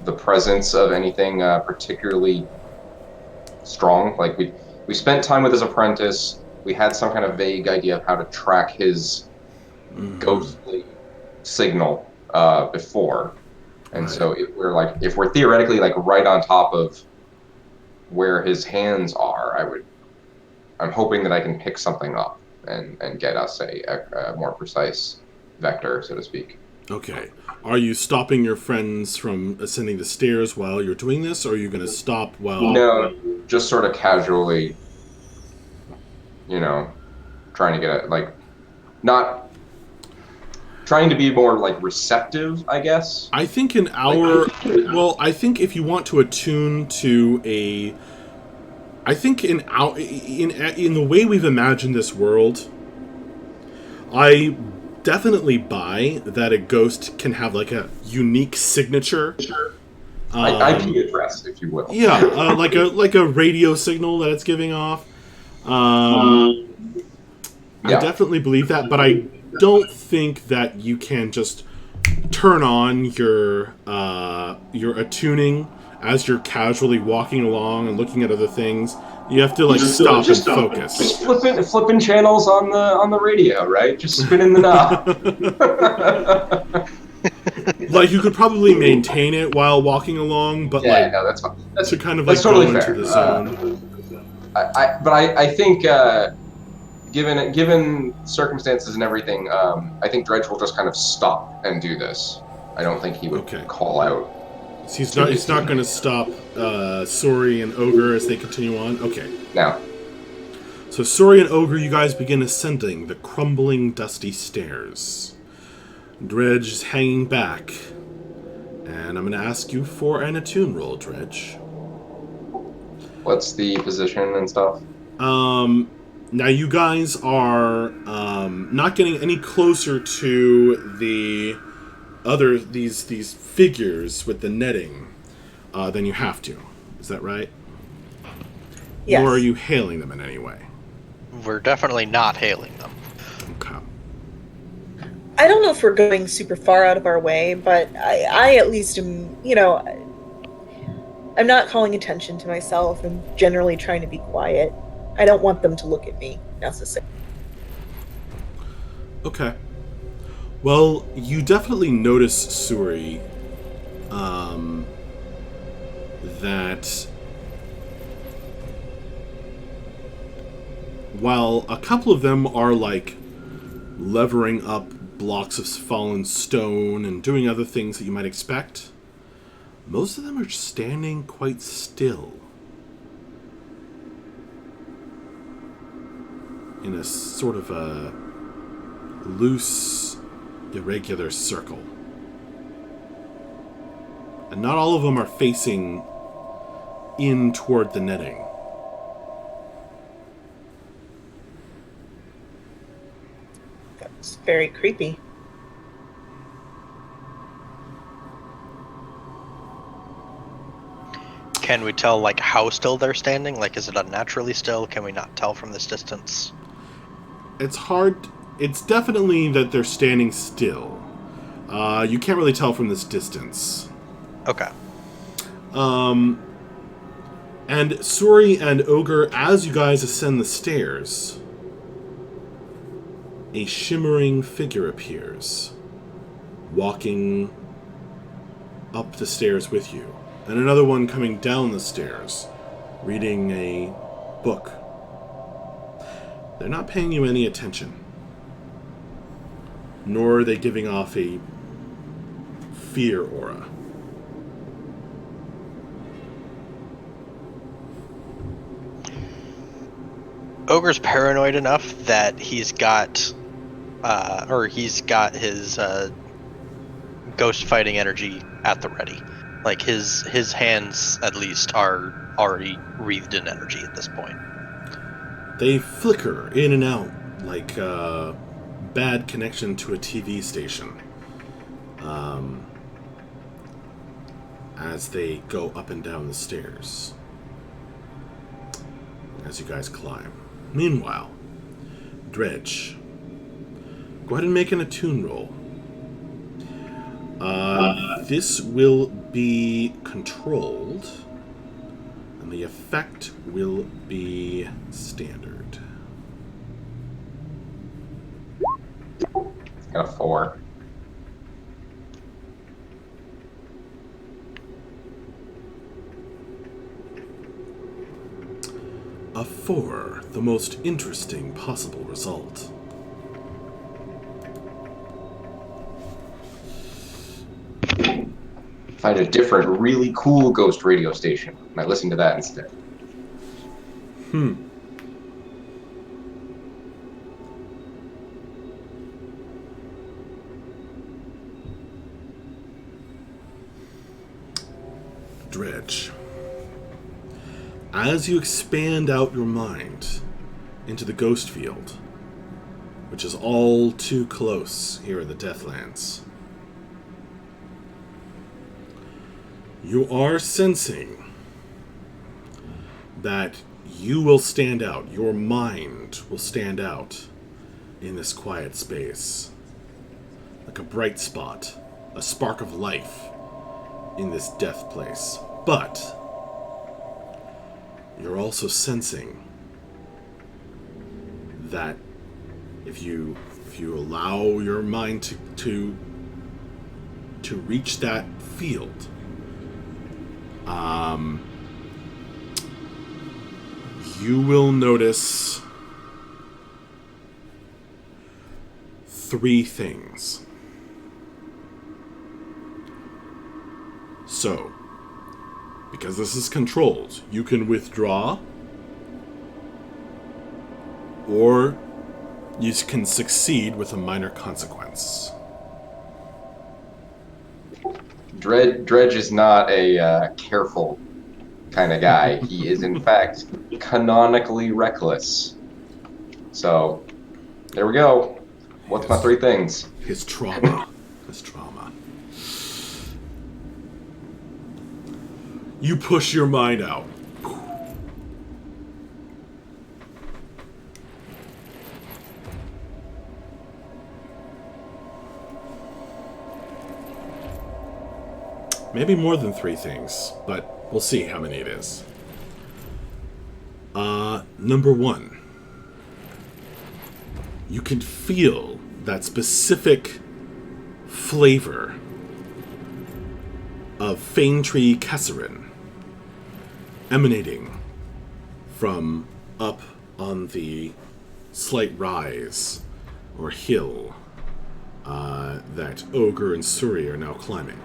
the presence of anything particularly strong. Like we spent time with his apprentice. We had some kind of vague idea of how to track his ghostly signal before, and Right. so if we're theoretically like right on top of where his hands are, I'm hoping that I can pick something up and get us a more precise vector, so to speak. Okay. Are you stopping your friends from ascending the stairs while you're doing this, or are you going to stop while... No, just sort of casually, trying to get not trying to be more like receptive, I guess. I think I think if you want to attune to a... I think in the way we've imagined this world, I definitely buy that a ghost can have like a unique signature. IP address, if you will. Yeah, like a radio signal that it's giving off. I definitely believe that, but I don't think that you can just turn on your attuning as you're casually walking along and looking at other things. You have to stop and focus. Just flipping channels on the radio, right? Just spinning the knob. Like you could probably maintain it while walking along, but that's fine. To kind of that's go totally into fair. the zone. I think given circumstances and everything, I think Dredge will just kind of stop and do this. I don't think he would call out. So he's not going to stop Sori and Ogre as they continue on? Okay. Now. So Sori and Ogre, you guys begin ascending the crumbling, dusty stairs. Dredge is hanging back. And I'm going to ask you for an attune roll, Dredge. What's the position and stuff? Now you guys are not getting any closer to the these figures with the netting than you have to. Is that right? Yes. Nor are you hailing them in any way. We're definitely not hailing them. Okay. I don't know if we're going super far out of our way, but I at least am, I'm not calling attention to myself. I'm generally trying to be quiet. I don't want them to look at me necessarily. Okay. Well, you definitely notice, Suri, that while a couple of them are like levering up blocks of fallen stone and doing other things that you might expect, most of them are standing quite still in a sort of a loose, irregular circle. And not all of them are facing in toward the netting. That's very creepy. Can we tell, like, how still they're standing? Like, is it unnaturally still? Can we not tell from this distance? It's hard. It's definitely that they're standing still. You can't really tell from this distance. Okay. And Suri and Ogre, as you guys ascend the stairs, a shimmering figure appears, walking up the stairs with you. And another one coming down the stairs, reading a book. They're not paying you any attention. Nor are they giving off a fear aura. Ogre's paranoid enough that he's got his ghost fighting energy at the ready. Like his hands at least are already wreathed in energy at this point. They flicker in and out like a bad connection to a TV station. As they go up and down the stairs. As you guys climb. Meanwhile, Dredge, go ahead and make an attune roll. This will be controlled, and the effect will be standard. Got a 4. A 4, the most interesting possible result. Find a different, really cool ghost radio station. I might listen to that instead. Dredge. As you expand out your mind into the ghost field, which is all too close here in the Deathlands, you are sensing that you will stand out, your mind will stand out in this quiet space. Like a bright spot, a spark of life in this death place. But you're also sensing that if you allow your mind to reach that field, you will notice 3 things. So, because this is controlled, you can withdraw, or you can succeed with a minor consequence. Dredge is not a careful kind of guy. He is, in fact, canonically reckless. So, there we go. What's my 3 things? His trauma. You push your mind out. Maybe more than 3 things, but we'll see how many it is. Number 1. You can feel that specific flavor of Faintree Kesserin emanating from up on the slight rise or hill that Ogre and Suri are now climbing.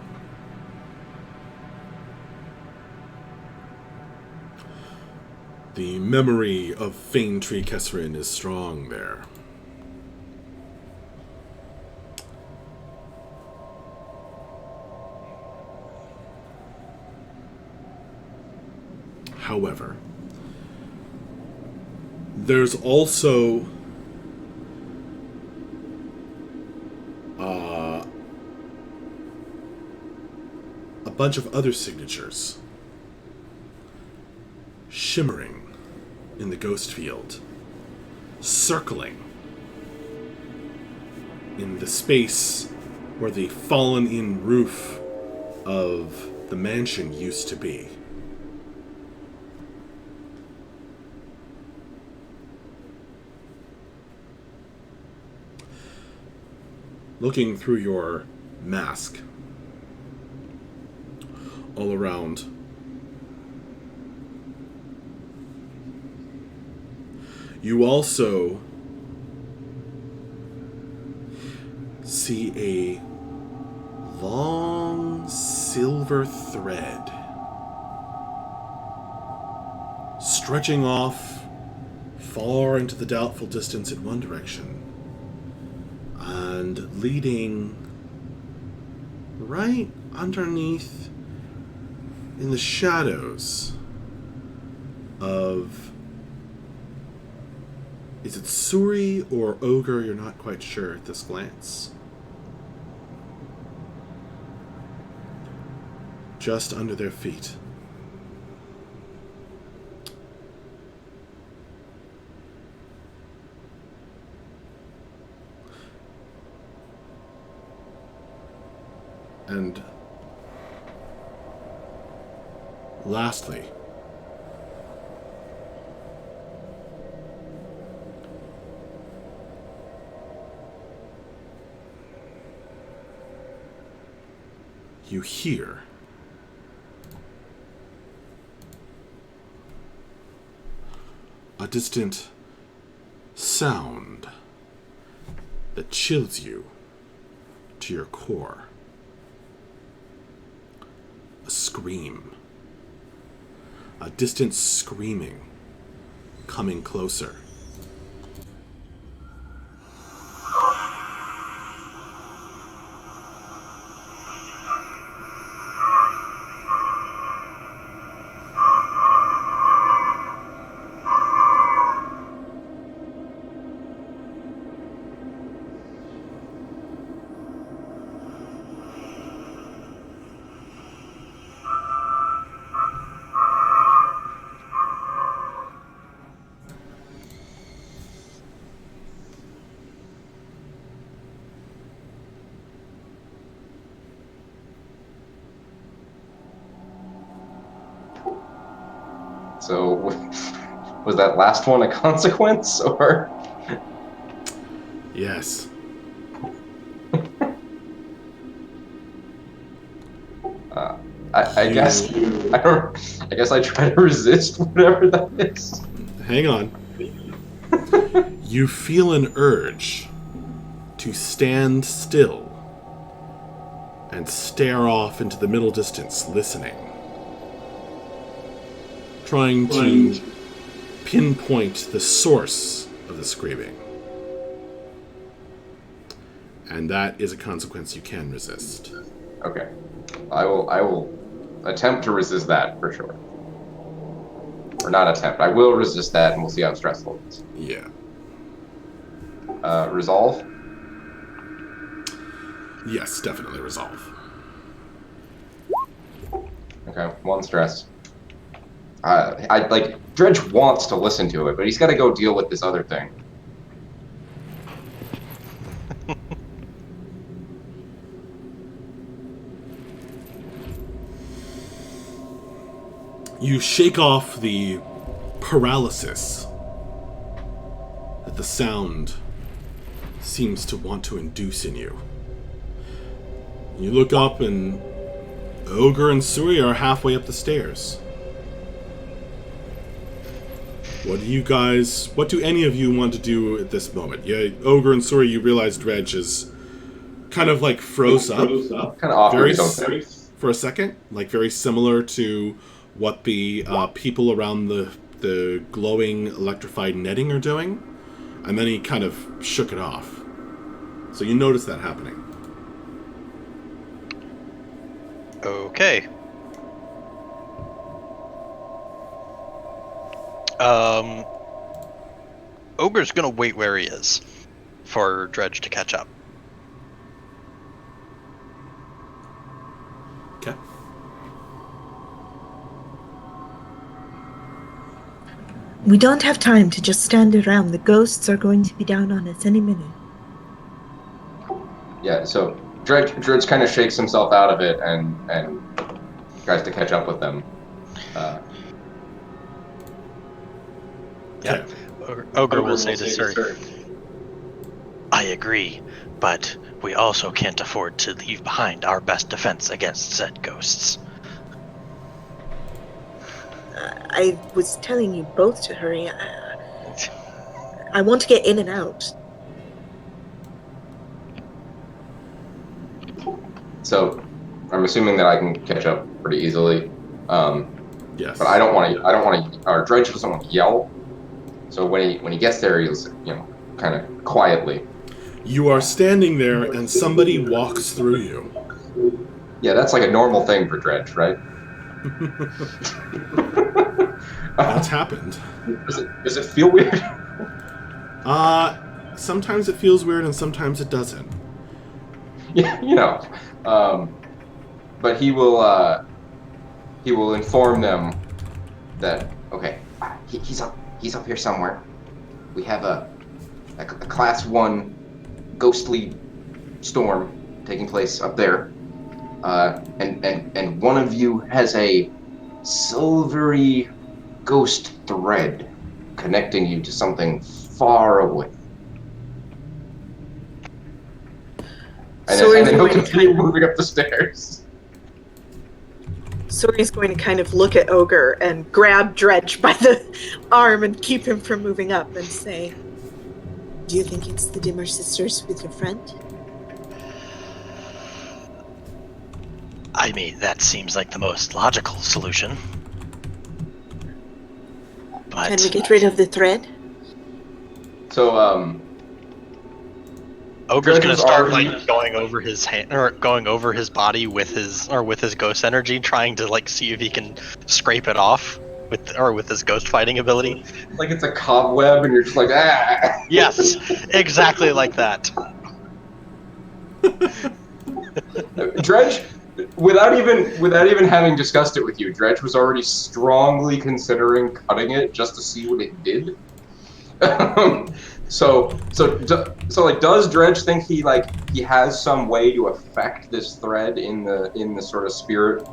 The memory of Faintree Kesserin is strong there. However, there's also a bunch of other signatures shimmering in the ghost field, circling in the space where the fallen-in roof of the mansion used to be. Looking through your mask, all around, you also see a long silver thread stretching off far into the doubtful distance in one direction and leading right underneath in the shadows of, is it Suri or Ogre? You're not quite sure at this glance. Just under their feet. And lastly, you hear a distant sound that chills you to your core. A scream. A distant screaming coming closer. So, was that last one a consequence, or? Yes. I guess I guess I try to resist whatever that is. Hang on. You feel an urge to stand still and stare off into the middle distance, listening. Trying to pinpoint the source of the screaming. And that is a consequence you can resist. Okay. I will attempt to resist that for sure. Or not attempt. I will resist that, and we'll see how stressful it is. Yeah. Resolve? Yes, definitely resolve. Okay, 1 stress. Dredge wants to listen to it, but he's got to go deal with this other thing. You shake off the paralysis that the sound seems to want to induce in you. You look up and Ogre and Suri are halfway up the stairs. What do any of you want to do at this moment? Yeah, Ogre and Suri, you realize Dredge is kind of like froze up. Kind of awkward, Very don't they? for a second, like very similar to what the people around the glowing electrified netting are doing, and then he kind of shook it off. So you notice that happening. Okay. Ogre's gonna wait where he is for Dredge to catch up. Okay. We don't have time to just stand around. The ghosts are going to be down on us any minute. Yeah, so Dredge kind of shakes himself out of it and tries to catch up with them. Yeah. Ogre will say to Suri, I agree, but we also can't afford to leave behind our best defense against said ghosts. I was telling you both to hurry. I want to get in and out. So I'm assuming that I can catch up pretty easily. Yes. But I don't want to. Or Dredge doesn't want to yell. So when he gets there, he'll kind of quietly. You are standing there, and somebody walks through you. Yeah, that's like a normal thing for Dredge, right? That's happened. Does it feel weird? Sometimes it feels weird, and sometimes it doesn't. Yeah, but he will inform them that he's up here somewhere. We have a class 1 ghostly storm taking place up there, and one of you has a silvery ghost thread connecting you to something far away. And then he'll continue moving up the stairs. Sori's going to kind of look at Ogre and grab Dredge by the arm and keep him from moving up and say, do you think it's the Dimmer sisters with your friend? I mean, that seems like the most logical solution. But Can we get rid of the thread? So, Ogre's gonna Dredge's start already- like going over his hand or going over his body with his ghost energy, trying to like see if he can scrape it off with his ghost fighting ability. like it's a cobweb, and you're just like, ah. Yes, exactly like that. Dredge, without even having discussed it with you, Dredge was already strongly considering cutting it just to see what it did. So does Dredge think he has some way to affect this thread in the sort of spirit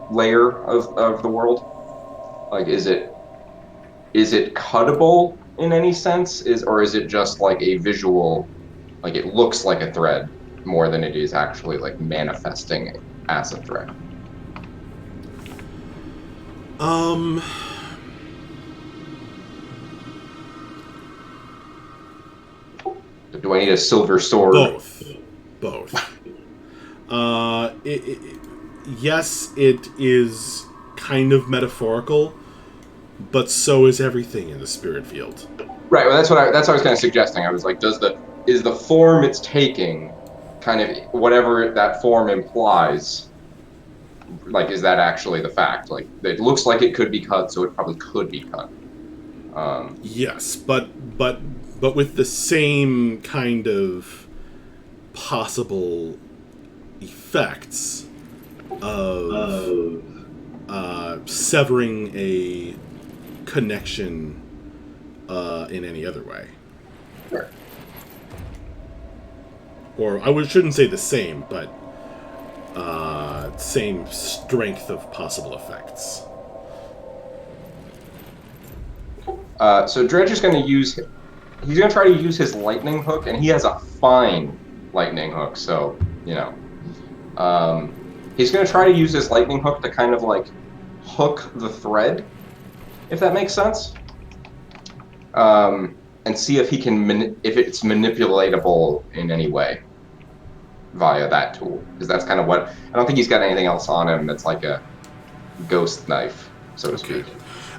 layer of the world? Like, is it cuttable in any sense? Or is it just like a visual, like it looks like a thread more than it is actually like manifesting as a thread? Do I need a silver sword? Both. Yes, it is kind of metaphorical, but so is everything in the spirit field. Right. Well, that's what I was kind of suggesting. I was like, is the form it's taking, kind of whatever that form implies, like, is that actually the fact? Like, it looks like it could be cut, so it probably could be cut. Yes, but with the same kind of possible effects of severing a connection in any other way. Sure. Or I shouldn't say the same, but same strength of possible effects. So Dredge is going to use. He's going to try to use his lightning hook, and he has a fine lightning hook. So he's going to try to use his lightning hook to kind of like hook the thread, if that makes sense. And see if he can if it's manipulatable in any way via that tool, because that's kind of what I don't think he's got anything else on him that's like a ghost knife, so to speak.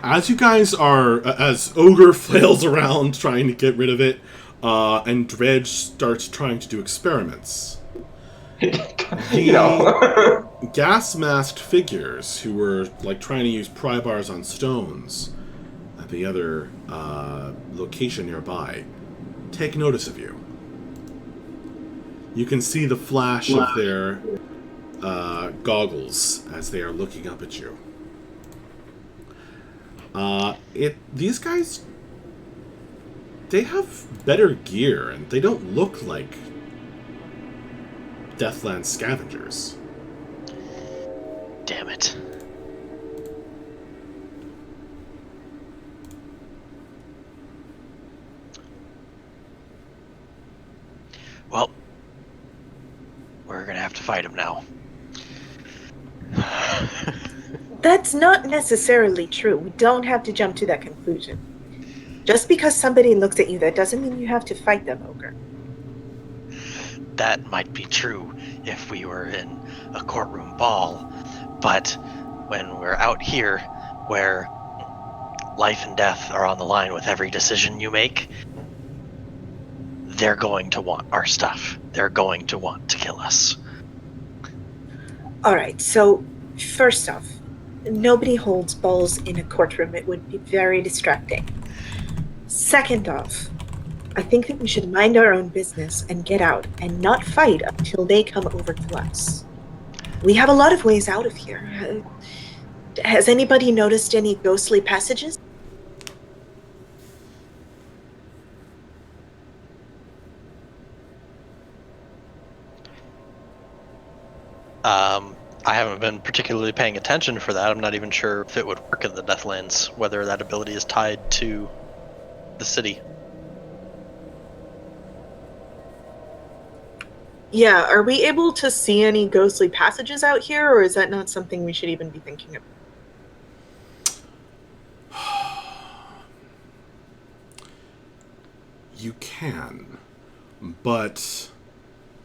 As you guys are, as Ogre flails around trying to get rid of it, and Dredge starts trying to do experiments. Gas masked figures who were like trying to use pry bars on stones at the other location nearby take notice of you. You can see the flash of their goggles as they are looking up at you. These guys, they have better gear and they don't look like Deathlands scavengers. Damn it. Well, we're gonna have to fight him now. That's not necessarily true. We don't have to jump to that conclusion. Just because somebody looks at you, that doesn't mean you have to fight them, Ogre. That might be true if we were in a courtroom ball, but when we're out here, where life and death are on the line with every decision you make, they're going to want our stuff. They're going to want to kill us. All right, so first off, nobody holds balls in a courtroom. It would be very distracting. Second off, I think that we should mind our own business and get out and not fight until they come over to us. We have a lot of ways out of here. Has anybody noticed any ghostly passages? I haven't been particularly paying attention for that. I'm not even sure if it would work in the Deathlands, whether that ability is tied to the city. Yeah, are we able to see any ghostly passages out here, or is that not something we should even be thinking of? You can, but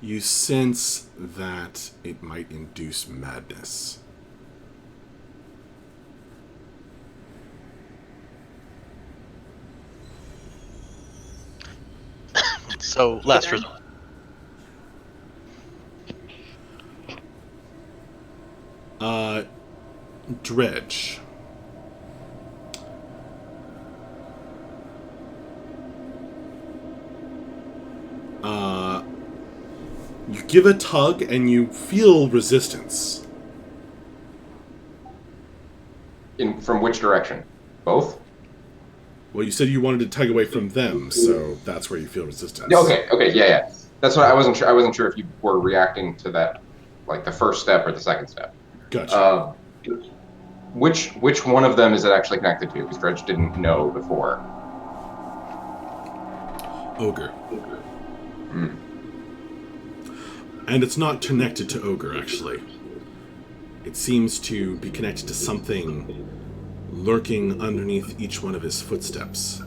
you sense that it might induce madness. So, last resort. Dredge. You give a tug and you feel resistance. From which direction? Both? Well, you said you wanted to tug away from them, so that's where you feel resistance. Okay, yeah. That's what I wasn't sure. I wasn't sure if you were reacting to that, like the first step or the second step. Gotcha. Which one of them is it actually connected to? Because Dredge didn't know before. Ogre. Mm. And it's not connected to Ogre, actually. It seems to be connected to something lurking underneath each one of his footsteps.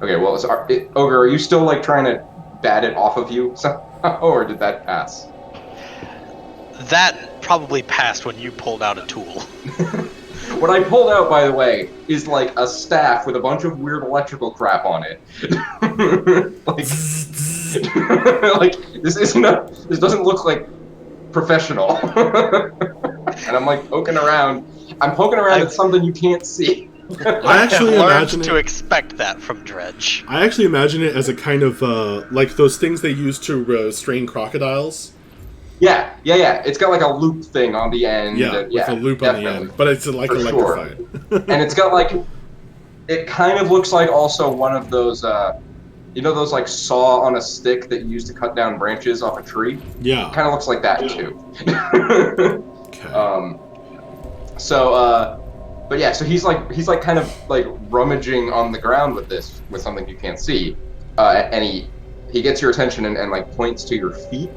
Okay, well, Ogre, are you still like trying to bat it off of you somehow, or did that pass? That probably passed when you pulled out a tool. What I pulled out, by the way, is like a staff with a bunch of weird electrical crap on it. like this doesn't look like professional. And I'm like poking around. I'm poking around at something you can't see. I actually imagine to expect that from Dredge. I actually imagine it as a kind of like those things they use to restrain crocodiles. Yeah. It's got like a loop thing on the end. With a loop definitely. On the end, but it's like for electrified. Sure. And it's got like, it kind of looks like also one of those, those like saw on a stick that you use to cut down branches off a tree. Yeah, kind of looks like that too. Okay. But yeah, so he's like kind of like rummaging on the ground with something you can't see, and he gets your attention and like points to your feet,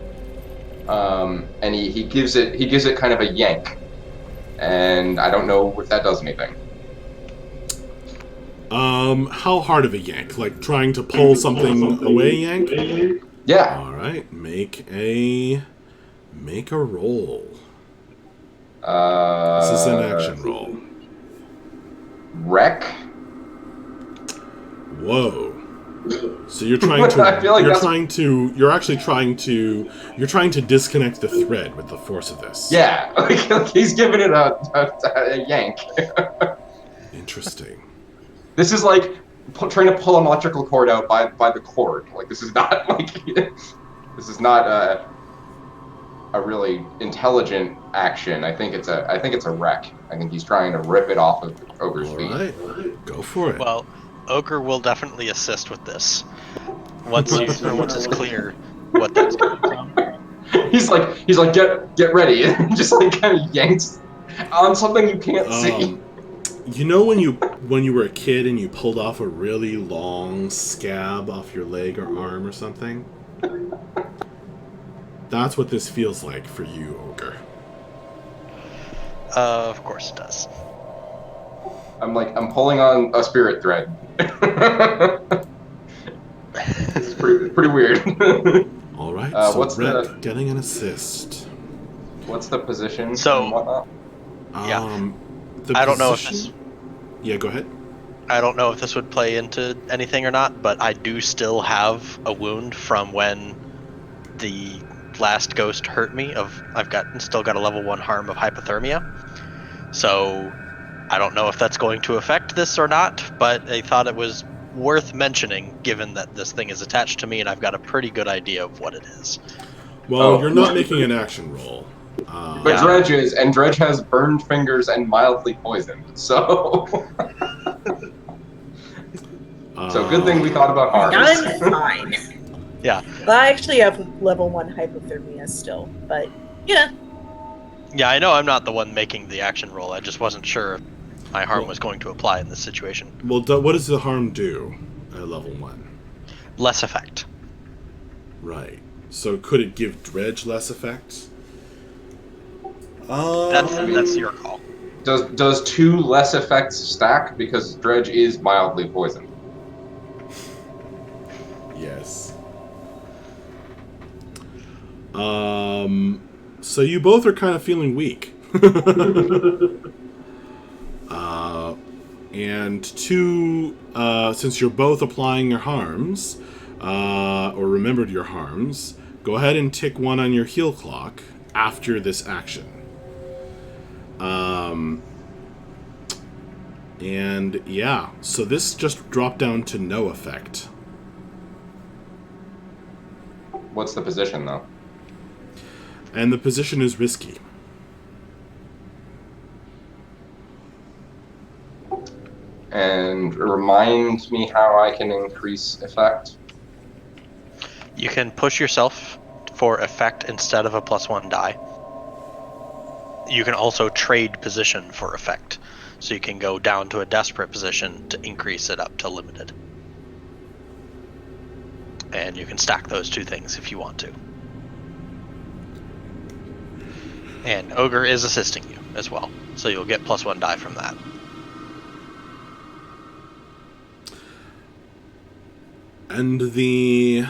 and he gives it kind of a yank, and I don't know if that does anything. How hard of a yank? Like trying to pull something away yank? Yeah. All right, make a roll. This is an action roll. Wreck. Whoa. So you're trying to I feel like you're trying to disconnect the thread with the force of this. Yeah, like he's giving it a yank. Interesting. This is like trying to pull an electrical cord out by the cord. Like this is not a really intelligent action. I think it's a wreck. I think he's trying to rip it off of Ogre's feet. All right, go for it. Well, Ogre will definitely assist with this once it's clear what that's coming from. He's like get ready, and just like kind of yanks on something you can't see. You know when you were a kid and you pulled off a really long scab off your leg or arm or something? That's what this feels like for you, Ogre. Of course it does. I'm pulling on a spirit thread. It's pretty weird. All right, so what's Red getting an assist. What's the position? So, and whatnot? Yeah. I don't know if this. Yeah, go ahead. I don't know if this would play into anything or not, but I do still have a wound from when the last ghost hurt me. I've still got a level 1 harm of hypothermia. So I don't know if that's going to affect this or not, but I thought it was worth mentioning given that this thing is attached to me and I've got a pretty good idea of what it is. Well, you're not making an action roll. But yeah. Dredge is, and Dredge has burned fingers and mildly poisoned, so... So good thing we thought about harms. I'm fine. Yeah. Well, I actually have level 1 hypothermia still, but yeah. Yeah, I know I'm not the one making the action roll. I just wasn't sure if my harm was going to apply in this situation. Well, what does the harm do at level 1? Less effect. Right. So could it give Dredge less effect? That's your call. Does 2 less effects stack? Because Dredge is mildly poisoned. Yes. So you both are kind of feeling weak. And since you're both applying your harms, or remembered your harms, go ahead and tick 1 on your heal clock after this action. And yeah, so this just dropped down to no effect. What's the position, though? And the position is risky. And remind me how I can increase effect. You can push yourself for effect instead of a +1 die. You can also trade position for effect. So you can go down to a desperate position to increase it up to limited. And you can stack those 2 things if you want to. And Ogre is assisting you as well. So you'll get +1 die from that. And the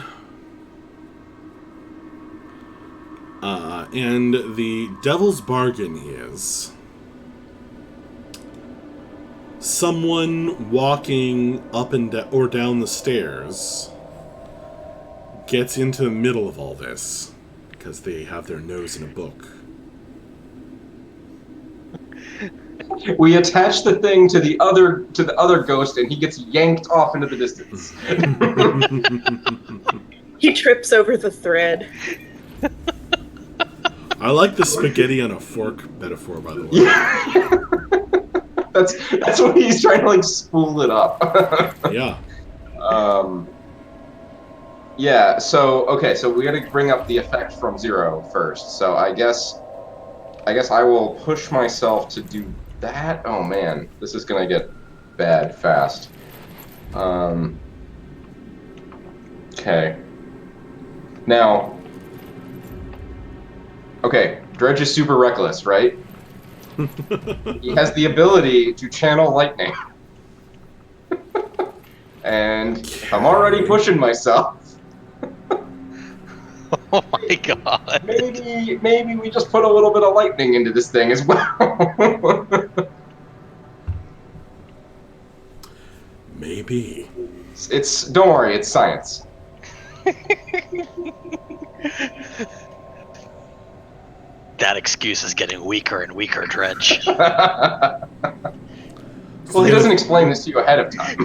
devil's bargain is someone walking up and or down the stairs gets into the middle of all this because they have their nose in a book. We attach the thing to the other ghost, and he gets yanked off into the distance. He trips over the thread. I like the spaghetti on a fork metaphor, by the way. Yeah. That's what he's trying to like spool it up. Yeah. Yeah. So we got to bring up the effect from 0 first. So I guess I will push myself to do That, oh man, this is gonna get bad fast. Okay. Now, okay, Dredge is super reckless, right? He has the ability to channel lightning. And if I'm already pushing myself, Oh my god. maybe we just put a little bit of lightning into this thing as well. Maybe. It's don't worry, it's science. That excuse is getting weaker and weaker, Dredge. Well, he doesn't explain this to you ahead of time.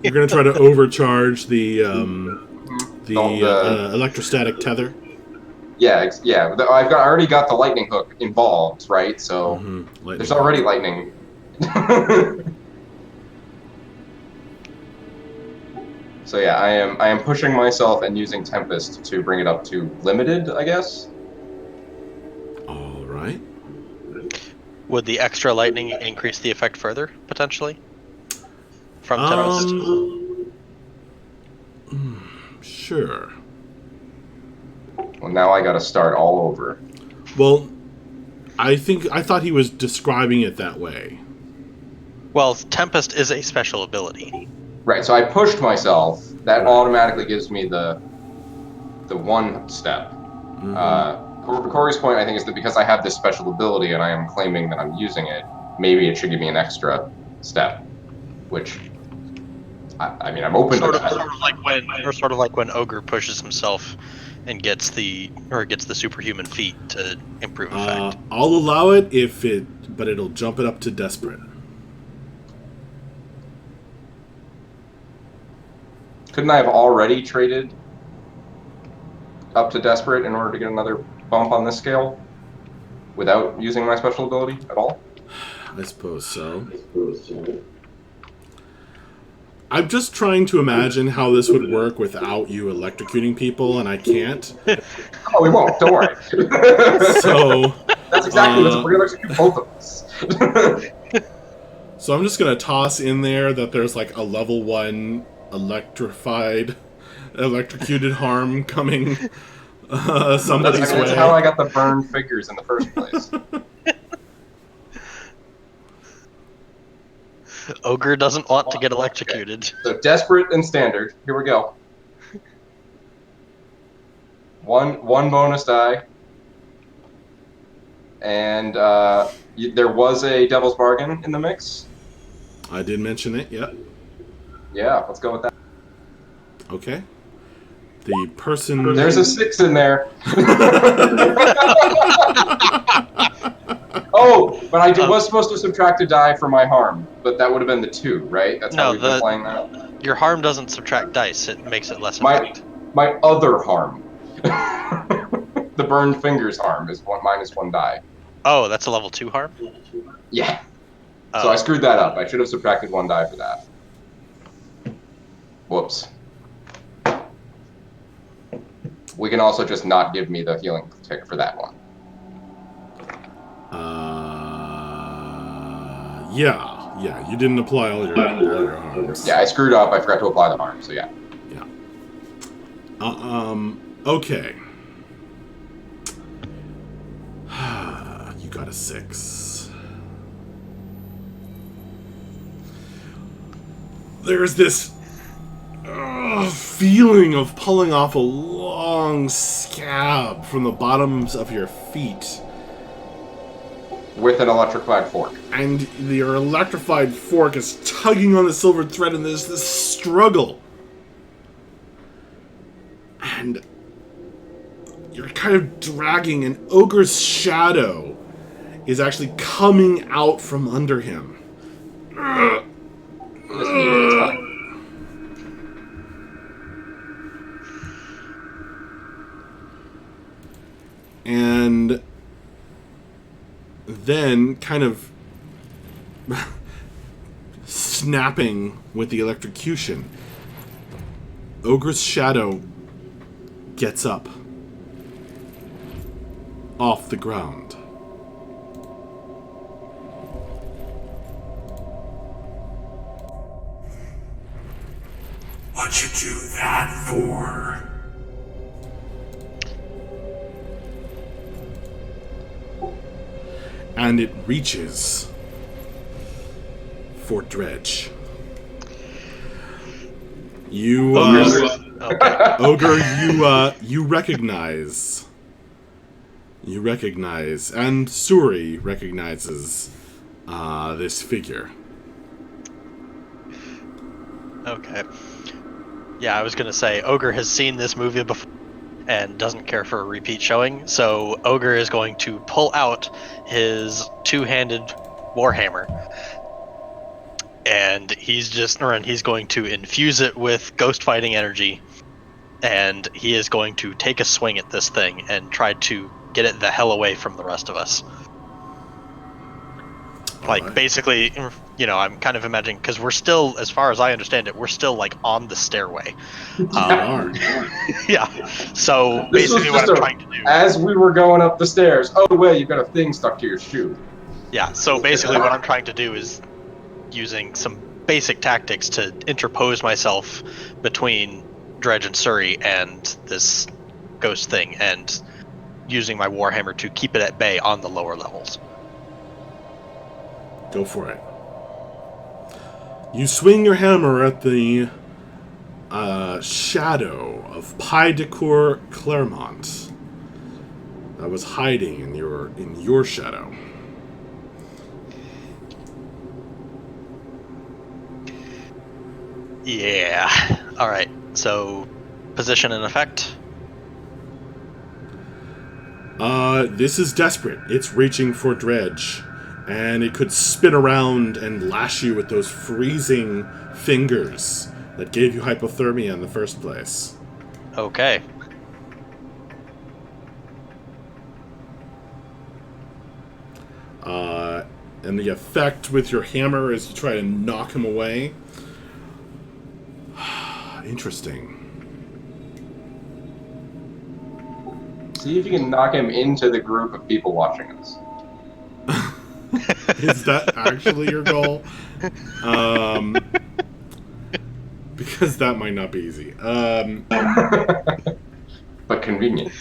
You're going to try to overcharge the The- electrostatic tether. Yeah, yeah. I already got the lightning hook involved, right? So there's already lightning. So yeah, I am pushing myself and using Tempest to bring it up to limited, I guess. All right. Would the extra lightning increase the effect further, potentially? From Tempest? Sure. Well, now I got to start all over. Well, I thought he was describing it that way. Well, Tempest is a special ability. Right. So I pushed myself. That automatically gives me the one step. Corey's point, I think, is that because I have this special ability and I am claiming that I'm using it, maybe it should give me an extra step, which I mean, I'm open to that. Sort of like when Ogre pushes himself and gets the superhuman feat to improve effect. I'll allow it but it'll jump it up to desperate. Couldn't I have already traded up to desperate in order to get another bump on this scale without using my special ability at all? I suppose so. I'm just trying to imagine how this would work without you electrocuting people, and I can't. Oh, we won't. Don't worry. So that's exactly what we're going to electrocute both of us. So I'm just going to toss in there that there's like a level 1 electrocuted harm coming somebody's way. That's how I got the burned figures in the first place. Ogre doesn't want to get electrocuted. Okay. So desperate and standard. Here we go. One bonus die. And there was a Devil's Bargain in the mix. I did mention it, yeah. Yeah, let's go with that. Okay. The person... There's a 6 in there. Oh, but I was supposed to subtract a die for my harm, but that would have been the 2, right? That's how we've been playing that? Your harm doesn't subtract dice, it makes it less effect. My other harm. The burned fingers harm is -1 die. Oh, that's a level 2 harm? Yeah. So I screwed that up. I should have subtracted 1 die for that. Whoops. We can also just not give me the healing tick for that one. Yeah, you didn't apply all your harms. Yeah, I screwed up. I forgot to apply the harm, so yeah. Yeah. Okay. You got a 6. There's this feeling of pulling off a long scab from the bottoms of your feet. With an electrified fork. And your electrified fork is tugging on the silver thread, and there's this struggle. And you're kind of dragging, and Ogre's shadow is actually coming out from under him. And then kind of snapping with the electrocution, Ogre's shadow gets up off the ground. What'd you do that for? And it reaches for Dredge. You, Okay. Ogre, you recognize. You recognize, and Suri recognizes this figure. Okay. Yeah, I was gonna say Ogre has seen this movie before and doesn't care for a repeat showing, so Ogre is going to pull out his two-handed warhammer, and he's going to infuse it with ghost fighting energy, and he is going to take a swing at this thing and try to get it the hell away from the rest of us. Like, Alright. basically, I'm kind of imagining, because we're still, as far as I understand it, we're still like on the stairway. You are. Yeah. So This was basically, what just I'm trying to do. as we were going up the stairs. Oh wait, you've got a thing stuck to your shoe. Yeah. So basically, what I'm trying to do is using some basic tactics to interpose myself between Dredge and Suri and this ghost thing, and using my warhammer to keep it at bay on the lower levels. Go for it. You swing your hammer at the shadow of Pidecourt Claremont that was hiding in your shadow. Yeah. All right. So, position and effect. This is desperate. It's reaching for Dredge, and it could spin around and lash you with those freezing fingers that gave you hypothermia in the first place. Okay. And the effect with your hammer is you try to knock him away. Interesting. See if you can knock him into the group of people watching us. Is that actually your goal? Because that might not be easy. But convenient.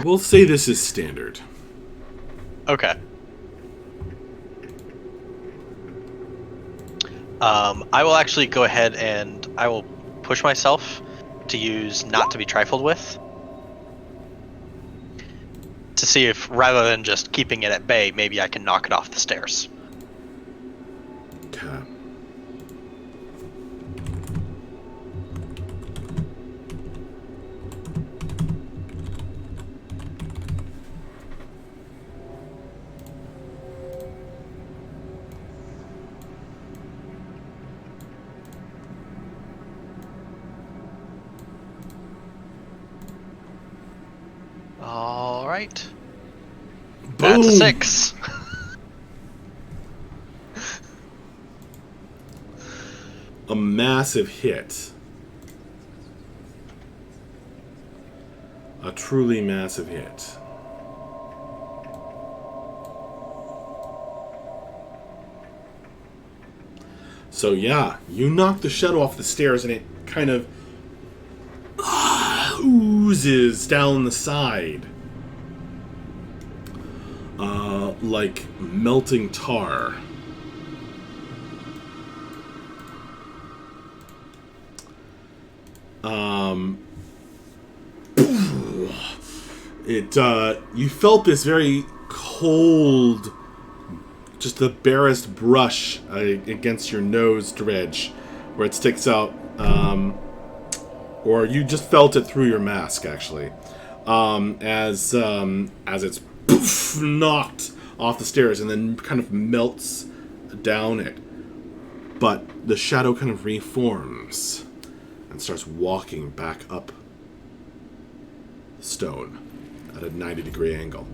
We'll say this is standard. Okay. I will actually go ahead and I will push myself to use Not to be Trifled with, to see if, rather than just keeping it at bay, maybe I can knock it off the stairs. Okay. All right. Boom! That's a 6. A massive hit. A truly massive hit. So yeah, you knock the shadow off the stairs and it kind of oozes down the side. Like melting tar. You felt this very cold, just the barest brush against your nose, Dredge, where it sticks out, or you just felt it through your mask, actually, as it's poof, knocked off the stairs and then kind of melts down it. But the shadow kind of reforms and starts walking back up the stone at a 90-degree angle.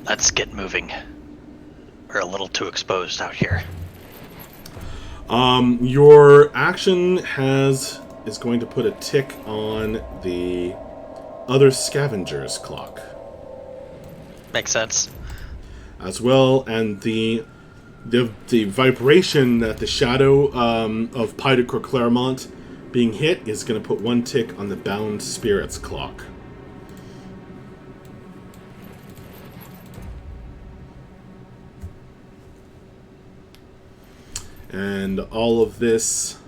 Let's get moving. We're a little too exposed out here. Your action is going to put a tick on the other scavenger's clock. Makes sense. As well, and the The vibration that the shadow of Pydocor Claremont being hit is going to put 1 tick on the bound spirits clock. And all of this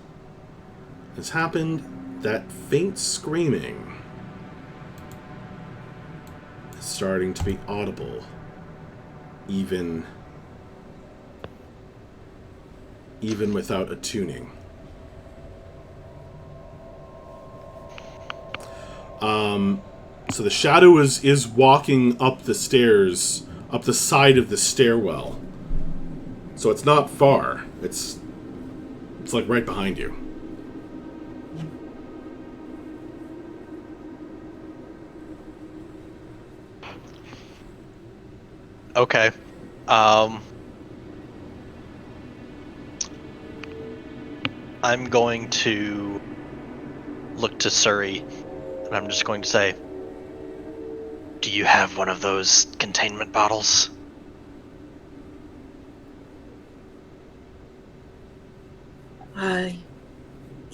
has happened. That faint screaming is starting to be audible, even without attuning. So the shadow is walking up the stairs, up the side of the stairwell. So it's not far. It's like right behind you. Okay. I'm going to look to Surrey, and I'm just going to say, do you have one of those containment bottles?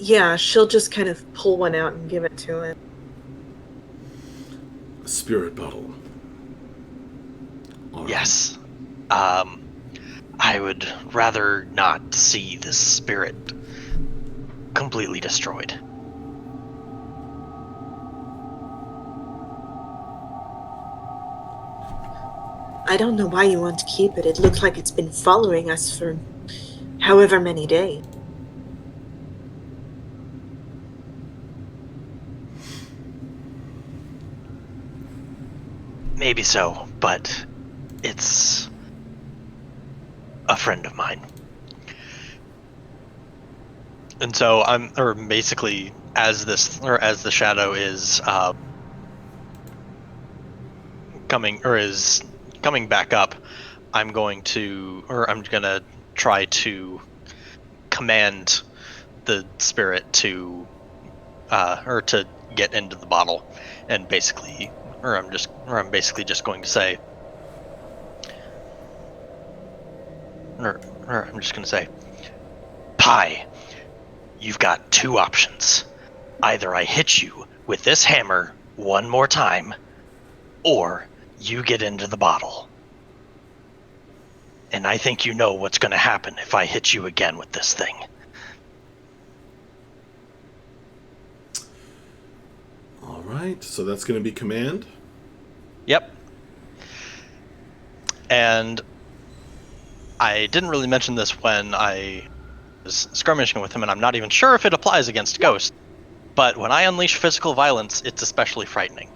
Yeah, she'll just kind of pull one out and give it to him. A spirit bottle. All right. Yes. I would rather not see this spirit completely destroyed. I don't know why you want to keep it. It looks like it's been following us for however many days. Maybe so, but it's a friend of mine. And so basically, as the shadow is coming back up, I'm gonna try to command the spirit to get into the bottle, and I'm basically just going to say, I'm just going to say, Pie, you've got 2 options. Either I hit you with this hammer one more time, or you get into the bottle. And I think you know what's going to happen if I hit you again with this thing. All right, so that's going to be command. Yep. And I didn't really mention this when I was skirmishing with him, and I'm not even sure if it applies against ghosts. But when I unleash physical violence, it's especially frightening.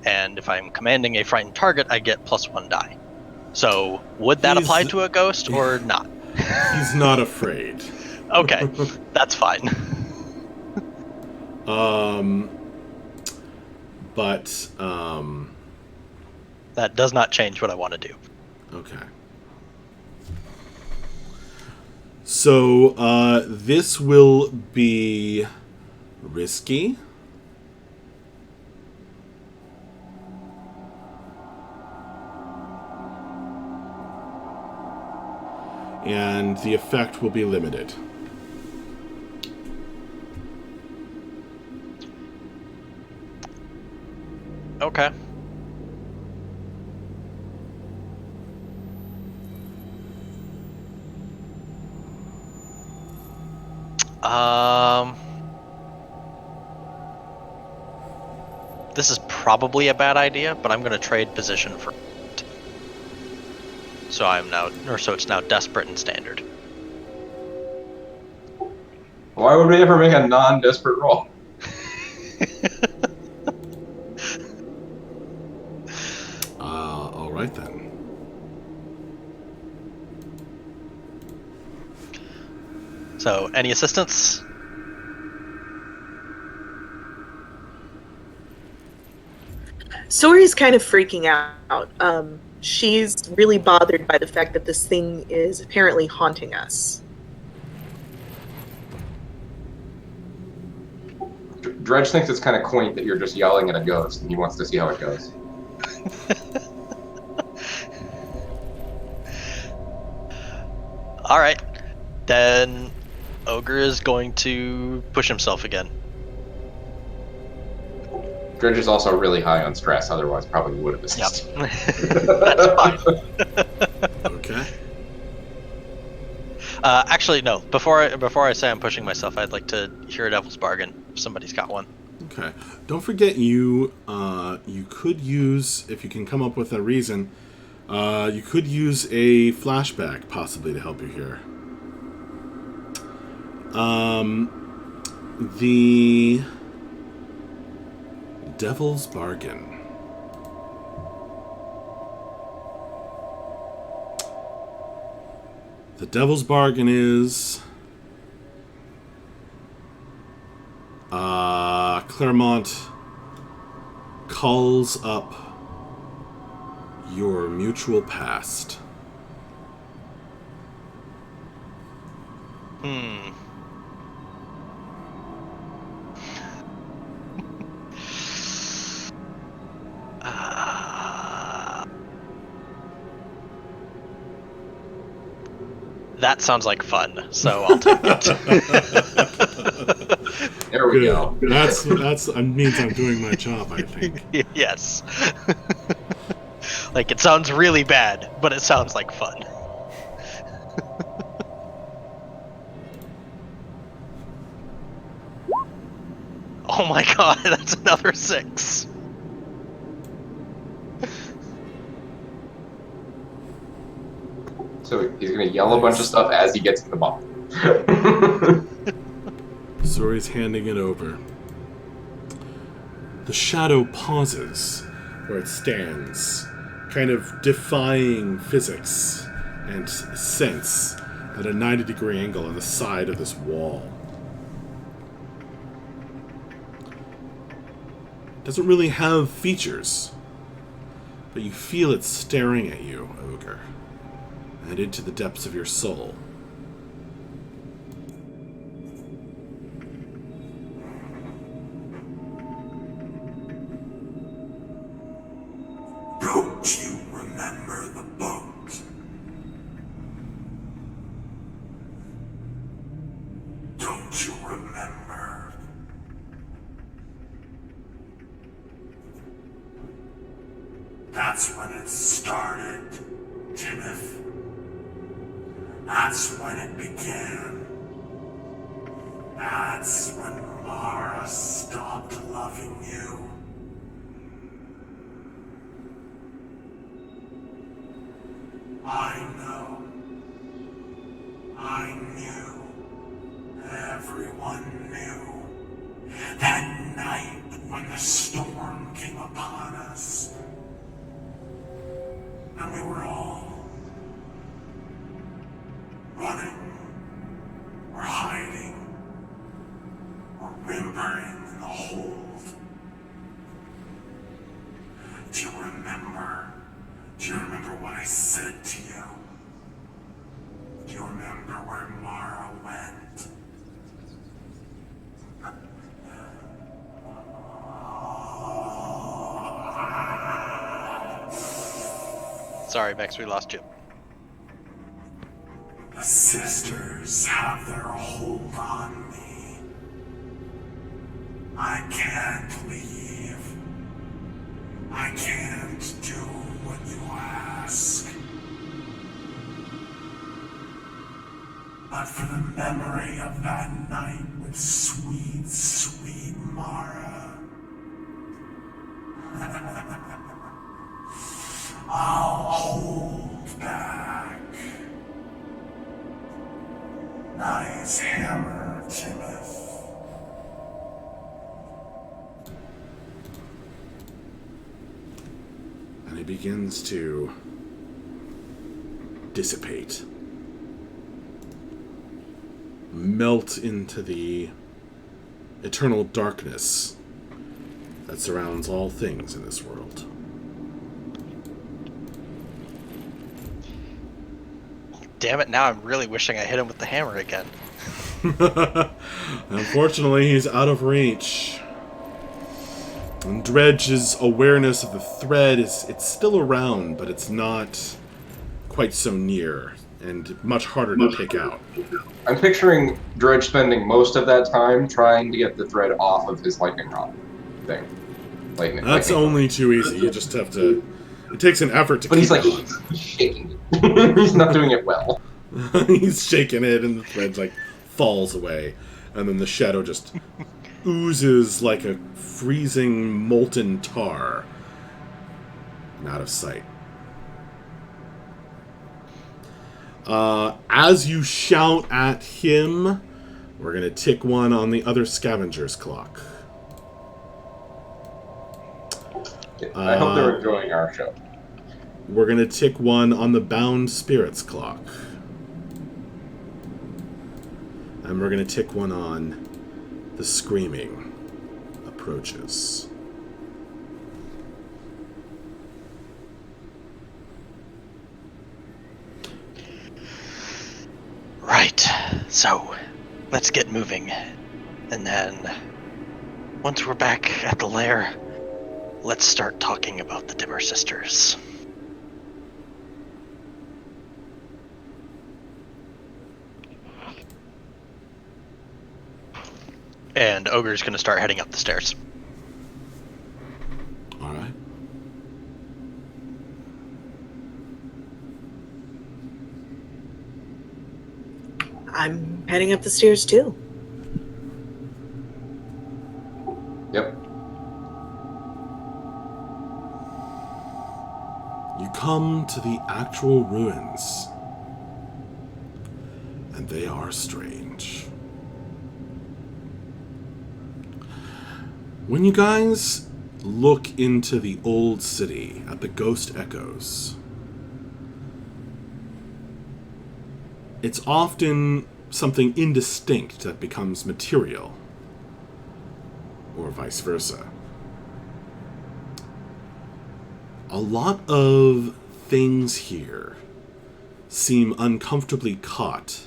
And if I'm commanding a frightened target, I get +1 die. So would that apply to a ghost or not? He's not afraid. Okay, that's fine. But that does not change what I want to do. Okay. So this will be risky. And the effect will be limited. Okay. This is probably a bad idea, but I'm going to trade position for it. So it's now desperate and standard. Why would we ever make a non-desperate roll? All right then. So, any assistance? Sori's kind of freaking out. She's really bothered by the fact that this thing is apparently haunting us. Dredge thinks it's kind of quaint that you're just yelling at a ghost, and he wants to see how it goes. All right, then Ogre is going to push himself again. Dredge is also really high on stress, otherwise probably would have assisted. That's fine. Okay. Actually, no. Before I say I'm pushing myself, I'd like to hear a devil's bargain if somebody's got one. Okay. Don't forget you could use, if you can come up with a reason, you could use a flashback possibly to help you here. The Devil's Bargain. The Devil's Bargain is Claremont calls up your mutual past. That sounds like fun, so I'll take it. There we Good. go. That means I'm doing my job, I think. Yes. Like, it sounds really bad, but it sounds like fun. Oh my god, that's another 6. So he's gonna yell a bunch of stuff as he gets to the bottom. Sori's handing it over. The shadow pauses where it stands, kind of defying physics and sense at a 90-degree angle on the side of this wall. Doesn't really have features, but you feel it staring at you, Ogre, and into the depths of your soul. Don't you remember the boat? Don't you remember? That's when it started, Timothy. That's when it began. That's when Mara stopped loving you. I know. I knew. Everyone knew. That night when the storm came upon us. And we were all running, or hiding, or whimpering in the hold. Do you remember? Do you remember what I said to you? Do you remember where Mara went? Sorry, Max, we lost you. The sisters have their hold on me. I can't leave. I can't do what you ask. But for the memory of that night with sweet, sweet Mara, I'll hold back. Nice hammer, Timothy. And it begins to dissipate, melt into the eternal darkness that surrounds all things in this world. Damn it, now I'm really wishing I hit him with the hammer again. Unfortunately, he's out of reach. And Dredge's awareness of the thread it's still around, but it's not quite so near and much harder to pick out. I'm picturing Dredge spending most of that time trying to get the thread off of his lightning rod thing. That's only too easy. You just have to... It takes an effort to But keep he's like, it on. he's shaking it. He's not doing it well. He's shaking it, and the thread, like, falls away. And then the shadow just oozes like a freezing molten tar. And out of sight. As you shout at him, we're going to tick one on the other scavenger's clock. I hope they're enjoying our show. We're going to tick one on the bound spirits clock. And we're going to tick one on the screaming approaches. Right, so let's get moving. And then, once we're back at the lair, let's start talking about the Dimmer Sisters. And Ogre's gonna start heading up the stairs. Alright. I'm heading up the stairs too. Yep. You come to the actual ruins. And they are strange. When you guys look into the old city at the Ghost Echoes, it's often something indistinct that becomes material, or vice versa. A lot of things here seem uncomfortably caught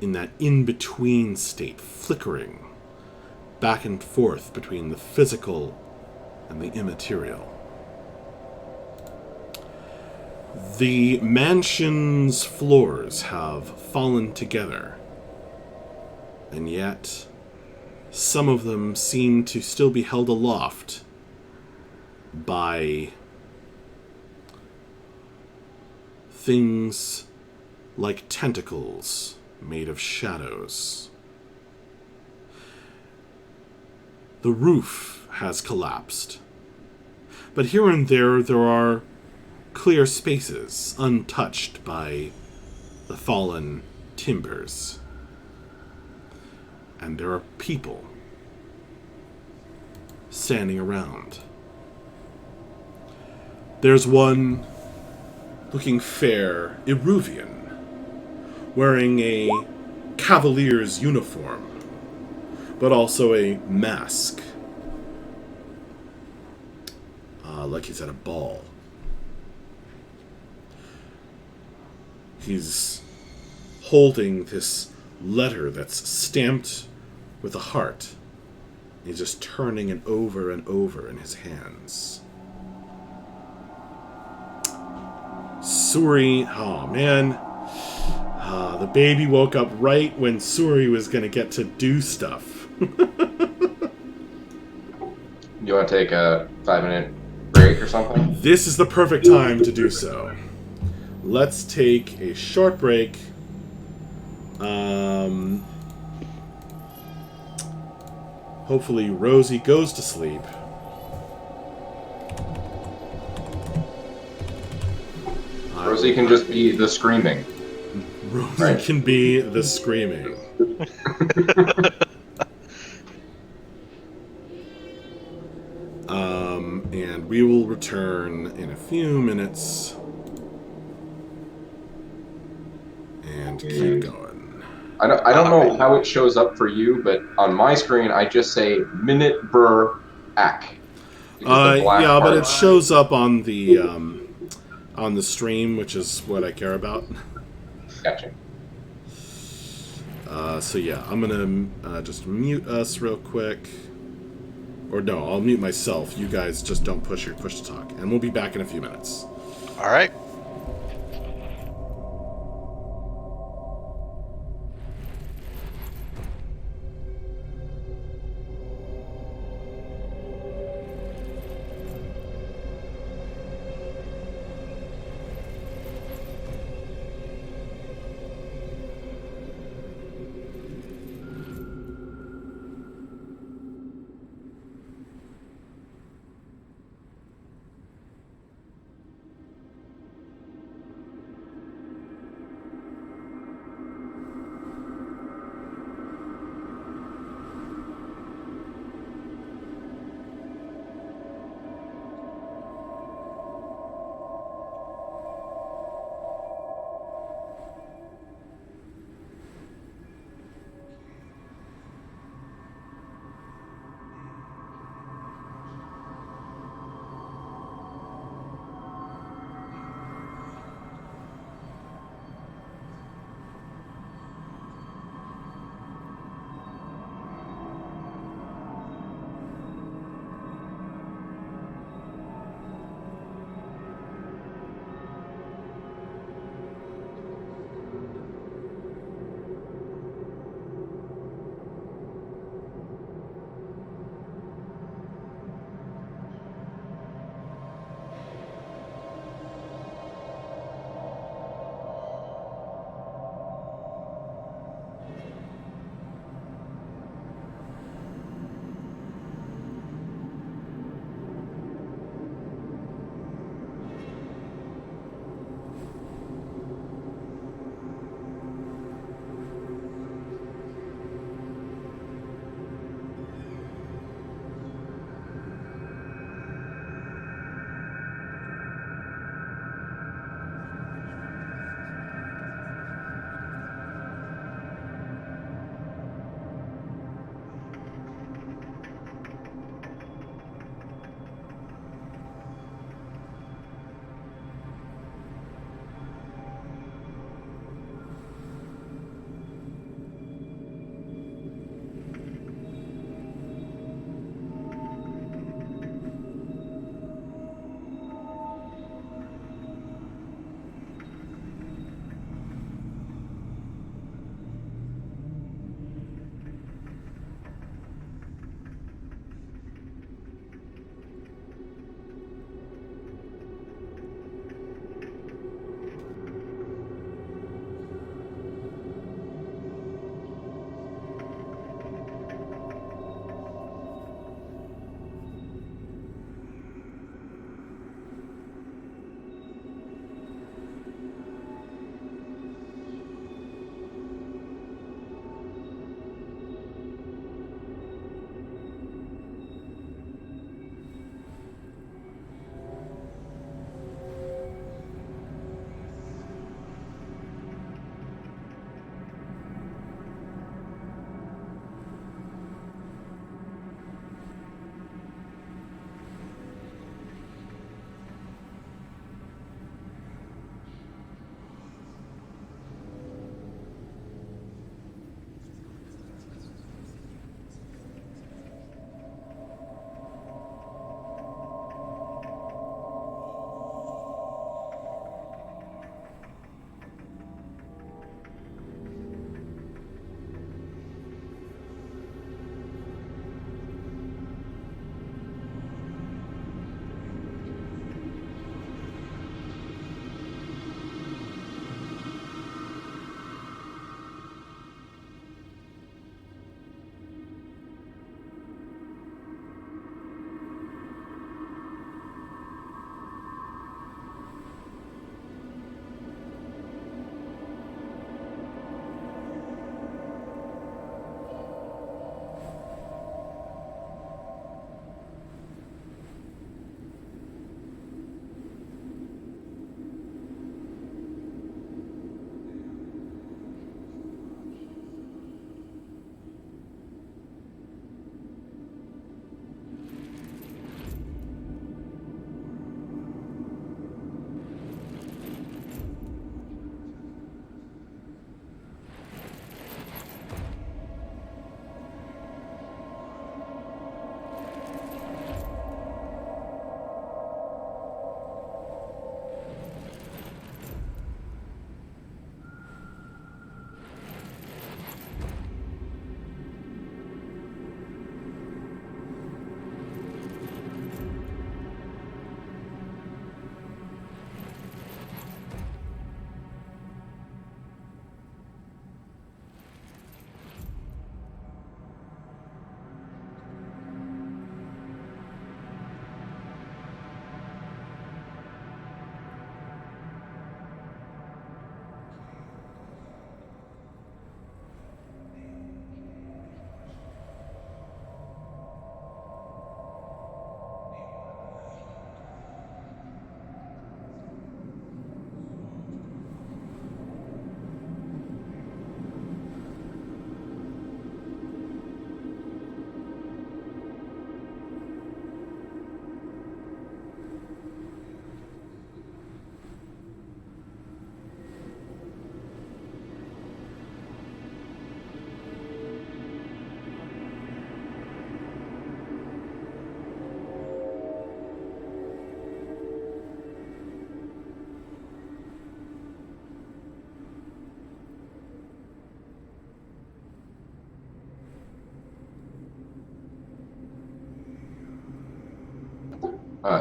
in that in-between state, flickering back and forth between the physical and the immaterial. The mansion's floors have fallen together, and yet some of them seem to still be held aloft by things like tentacles made of shadows. The roof has collapsed, but here and there are clear spaces untouched by the fallen timbers. And there are people standing around. There's one looking fair Eruvian, wearing a cavalier's uniform, but also a mask, like he's at a ball. He's holding this letter that's stamped with a heart. He's just turning it over and over in his hands. Suri, oh man. The baby woke up right when Suri was going to get to do stuff. You want to take a 5-minute break or something? This is the perfect time to do so. Let's take a short break. Hopefully Rosie goes to sleep. Rosie can just be the screaming. Rosie can be the screaming. And we will return in a few minutes. And keep going. I don't know how it shows up for you, but on my screen I just say minute ber ack. Yeah, but it shows up on the stream, which is what I care about. Gotcha. So yeah, I'm gonna just mute us real quick. Or no, I'll mute myself. You guys just don't push to talk. And we'll be back in a few minutes. All right.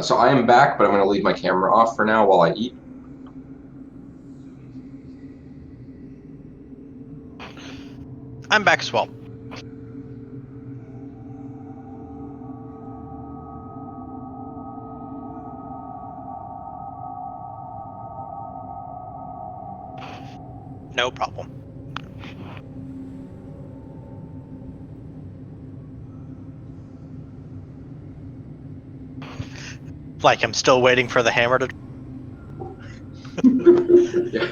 So I am back, but I'm going to leave my camera off for now while I eat. I'm back as well. No problem. Like I'm still waiting for the hammer to. Yeah.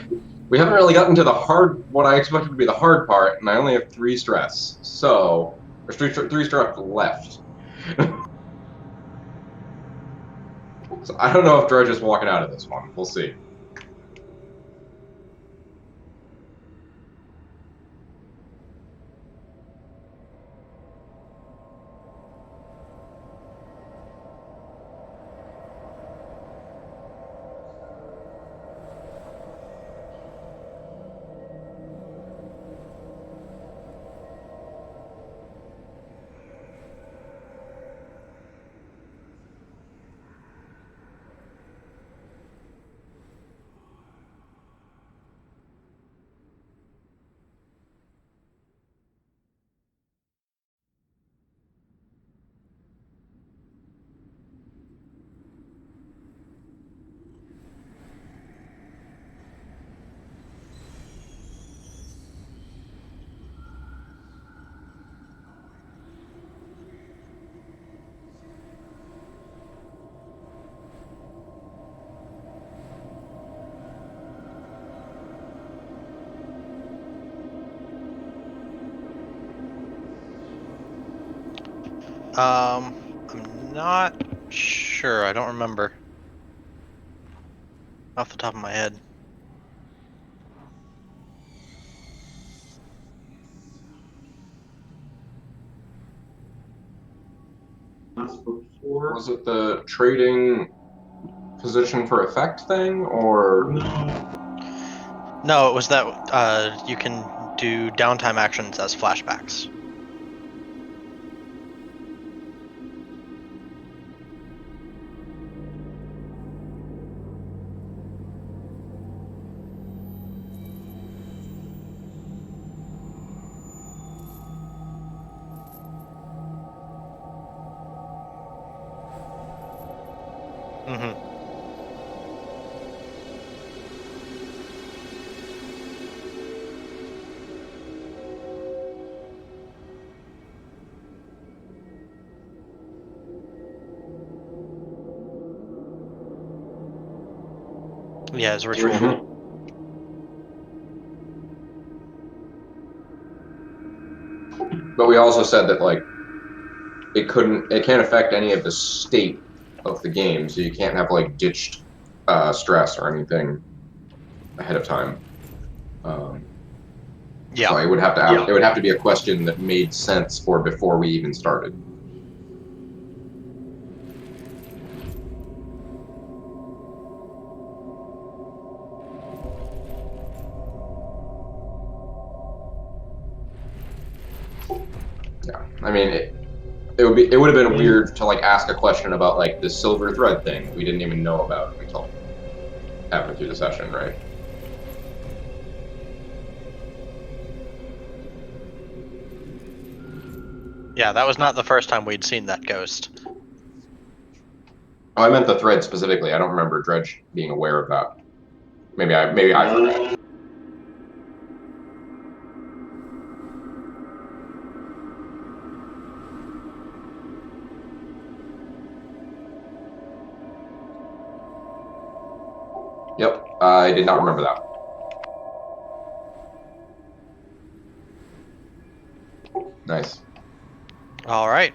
We haven't really gotten to what I expected to be the hard part, and I only have 3 stress. So, there's three stress left. So I don't know if Dredge is walking out of this one. We'll see. I'm not sure. I don't remember off the top of my head. Was it the trading position for effect thing, or No, it was that you can do downtime actions as flashbacks. Mm-hmm. Yeah, it's ritual. Mhm. But we also said that like it can't affect any of the state of the game, so you can't have like ditched stress or anything ahead of time. So Yeah. it would have to be a question that made sense for before we even started. Yeah, I mean it would have been weird to like ask a question about like the silver thread thing that we didn't even know about until halfway through the session, right? Yeah, that was not the first time we'd seen that ghost. Oh, I meant the thread specifically. I don't remember Dredge being aware of that. Maybe I forgot. Yep, I did not remember that. Nice. All right.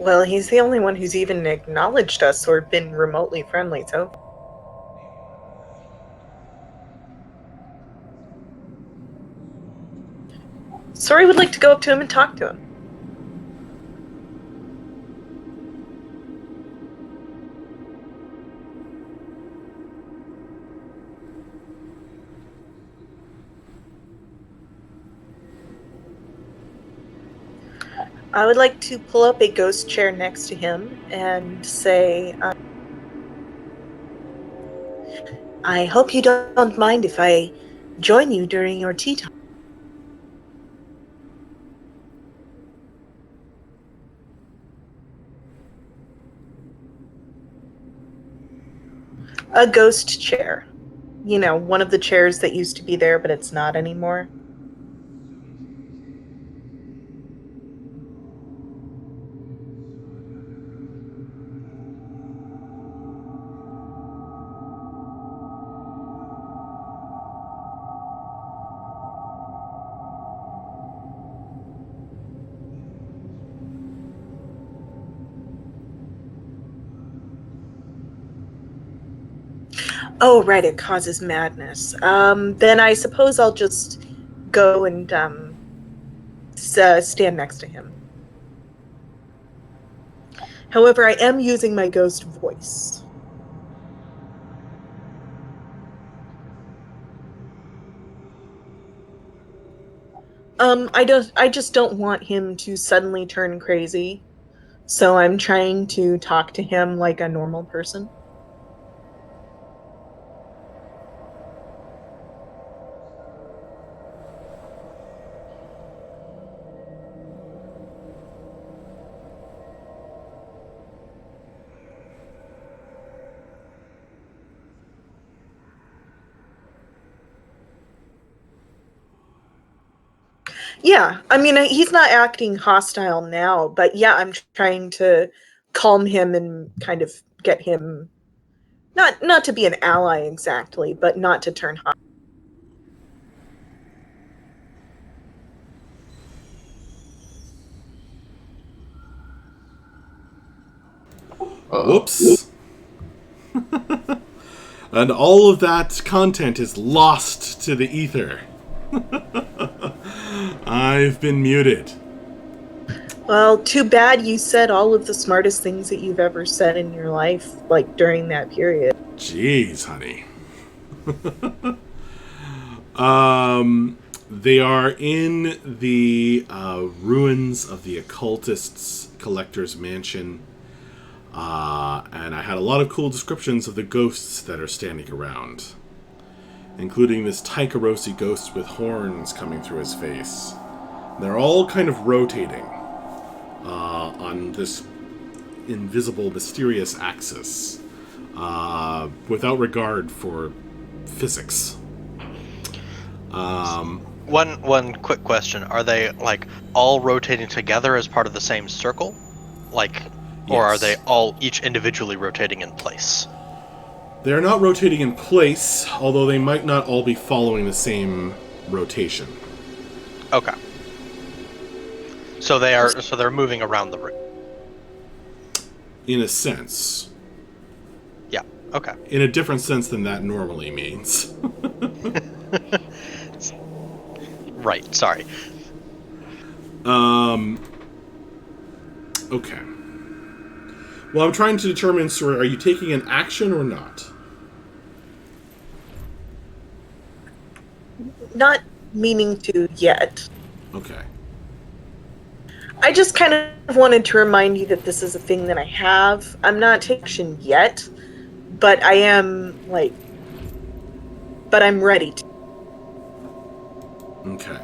Well, he's the only one who's even acknowledged us or been remotely friendly, so. Sori would like to go up to him and talk to him. I would like to pull up a ghost chair next to him and say, I hope you don't mind if I join you during your tea time. A ghost chair. You know, one of the chairs that used to be there, but it's not anymore. Oh, right, it causes madness. Then I suppose I'll just go and stand next to him. However, I am using my ghost voice. I just don't want him to suddenly turn crazy. So I'm trying to talk to him like a normal person. Yeah, I mean, he's not acting hostile now, but yeah, I'm trying to calm him and kind of get him not to be an ally exactly, but not to turn hostile. Whoops. And all of that content is lost to the ether. I've been muted. Well, too bad you said all of the smartest things that you've ever said in your life, like during that period. Jeez, honey. They are in the ruins of the occultist's collector's mansion. And I had a lot of cool descriptions of the ghosts that are standing around, including this Taikarosi ghost with horns coming through his face. They're all kind of rotating on this invisible, mysterious axis, without regard for physics. One quick question: are they like all rotating together as part of the same circle, like, or are Yes. they all each individually rotating in place? They're not rotating in place, although they might not all be following the same rotation. Okay. So they're moving around the room. In a sense. Yeah. Okay. In a different sense than that normally means. Right. Sorry. Okay. Well, I'm trying to determine, sir, are you taking an action or not? Not meaning to yet. Okay. I just kind of wanted to remind you that this is a thing that I have. I'm not taking action yet, but I am, but I'm ready to. Okay.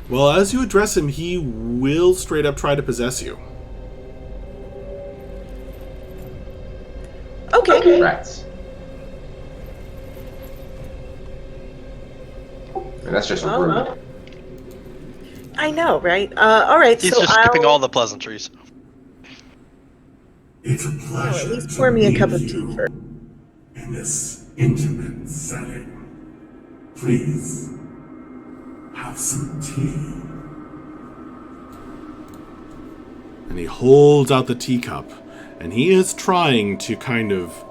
Well, as you address him, he will straight up try to possess you. Okay. Rats. And that's just rude. I know, right? All right, He's so just skipping all the pleasantries. It's a pleasure at least pour me a cup of tea you first. in this intimate setting. Please, have some tea? And he holds out the teacup, and he is trying to kind of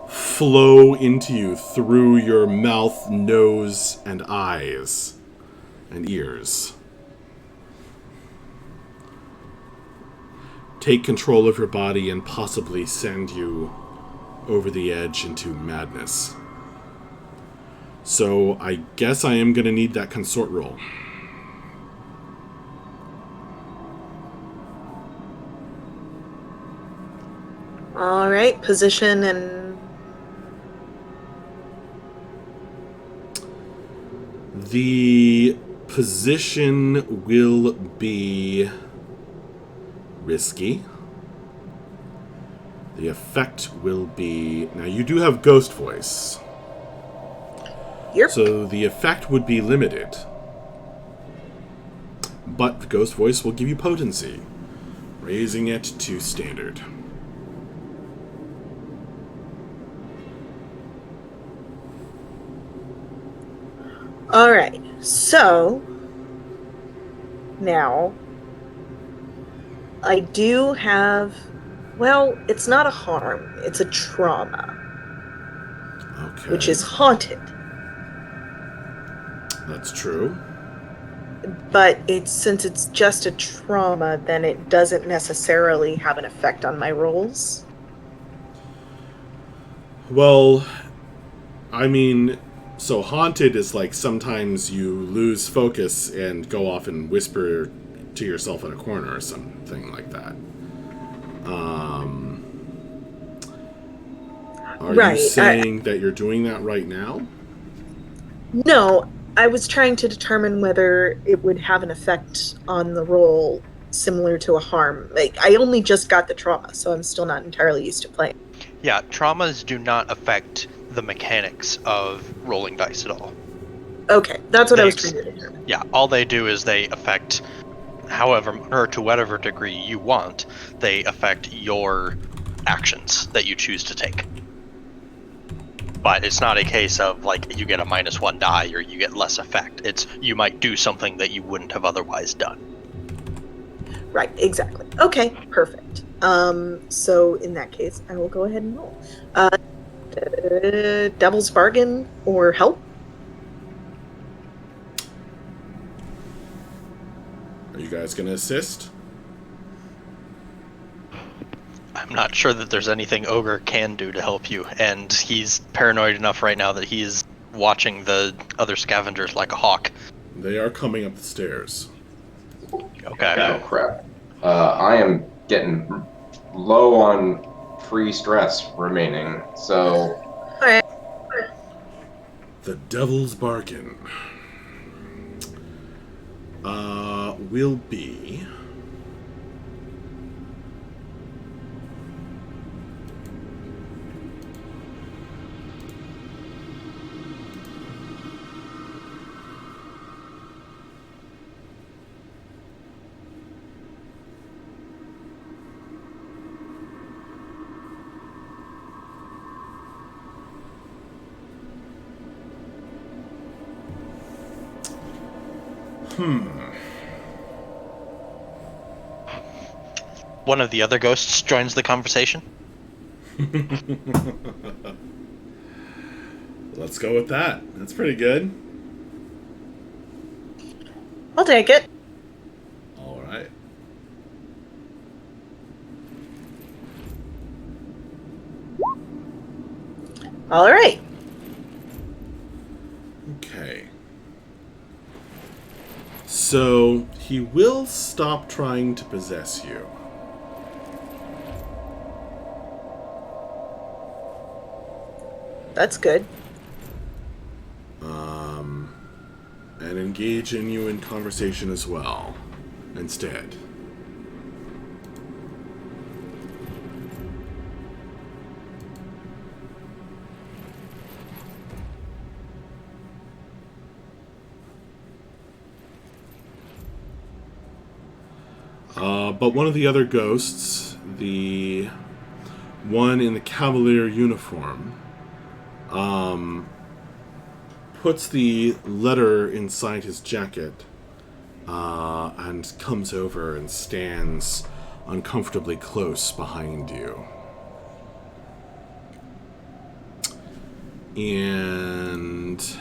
flow into you through your mouth, nose, and eyes, and ears. Take control of your body and possibly send you over the edge into madness. So I guess I am going to need that consort roll. All right, position and The position will be risky. The effect will be... Now, you do have ghost voice. Yep. So the effect would be limited. But the ghost voice will give you potency, raising it to standard. All right. So now I do have, well, it's not a harm, it's a trauma, Okay. which is haunted. That's true. But since it's just a trauma, then it doesn't necessarily have an effect on my rolls. Well, I mean, so haunted is like sometimes you lose focus and go off and whisper to yourself in a corner or something like that. Are Right, you saying that you're doing that right now? No, I was trying to determine whether it would have an effect on the roll similar to a harm. Like, I only just got the trauma, so I'm still not entirely used to playing. Yeah, traumas do not affect the mechanics of rolling dice at all. Okay, that's what I was Thanks. trying to determine. Yeah, all they do is they affect, however, or to whatever degree you want, they affect your actions that you choose to take. But it's not a case of, like, you get a -1 die or you get less effect. It's you might do something that you wouldn't have otherwise done. Right, exactly. Okay, perfect. So in that case, I will go ahead and roll. Devil's Bargain or Help? Are you guys going to assist? I'm not sure that there's anything Ogre can do to help you, and he's paranoid enough right now that he's watching the other scavengers like a hawk. They are coming up the stairs. Okay. Oh crap! I am getting low on free stress remaining, so All right. The Devil's Bargain will be... One of the other ghosts joins the conversation. Let's go with that. That's pretty good. I'll take it. All right. All right. Okay. So he will stop trying to possess you. That's good. And engage in you in conversation as well, instead. But one of the other ghosts, the one in the cavalier uniform, puts the letter inside his jacket and comes over and stands uncomfortably close behind you. And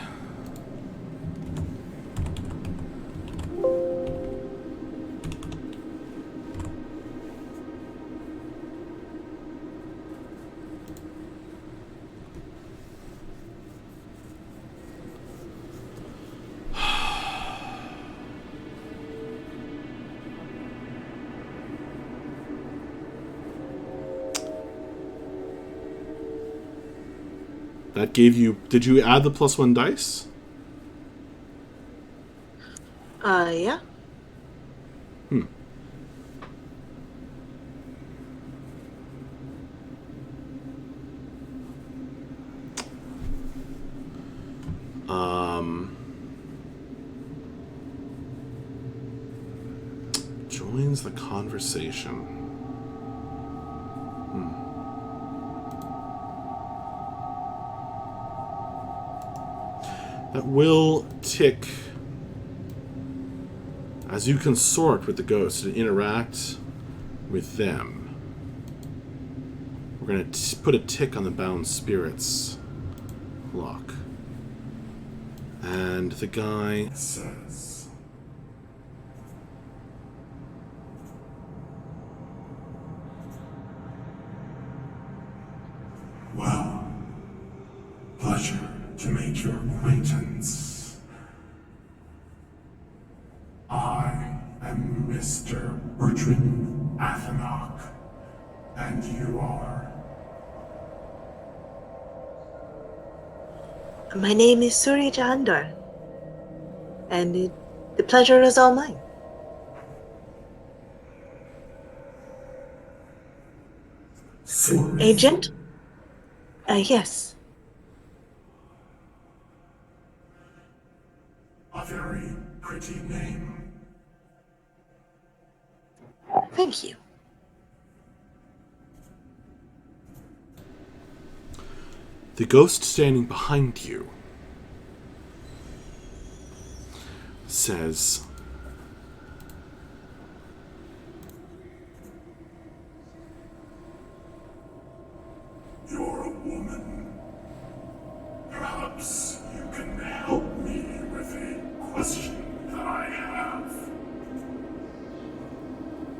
that gave you... Did you add the +1 dice? Yeah. Joins the conversation. That will tick as you consort with the ghosts and interact with them. We're going to put a tick on the bound spirits lock. And the guy says, Well, pleasure to make your acquaintance. I am Mr. Bertrand Athanok, and you are... My name is Suri Jahandar, and the pleasure is all mine. Suri. Agent? Yes. A very pretty name. Thank you. the ghost standing behind you says, You're a woman. Perhaps you can help me with a question that I have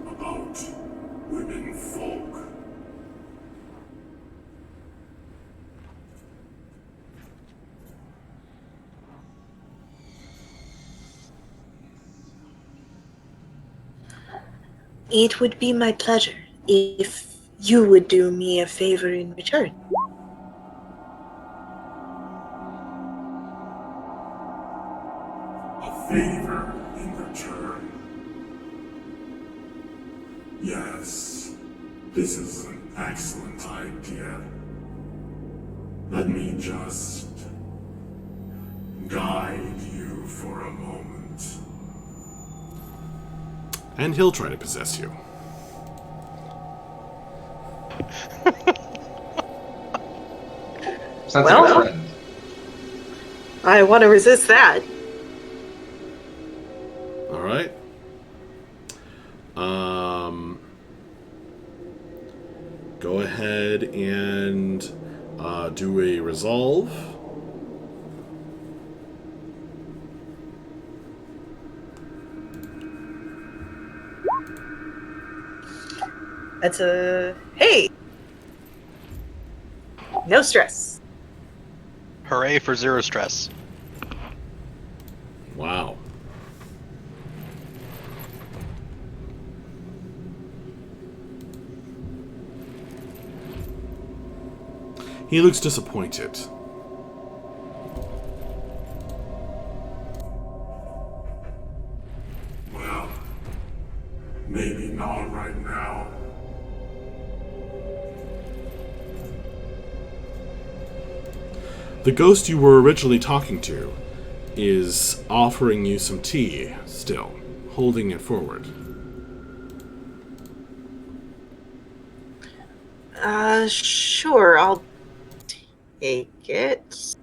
about women folk. It would be my pleasure if you would do me a favor in return. A favor in return. Yes, this is an excellent idea. Let me just guide you for a moment. and he'll try to possess you. Sounds Well- like a friend. I want to resist that. All right. Go ahead and do a resolve. That's a... Hey! No stress. Hooray for zero stress. Wow. He looks disappointed. Well, maybe not right now. The ghost you were originally talking to is offering you some tea still, holding it forward. Sure, I'll take it.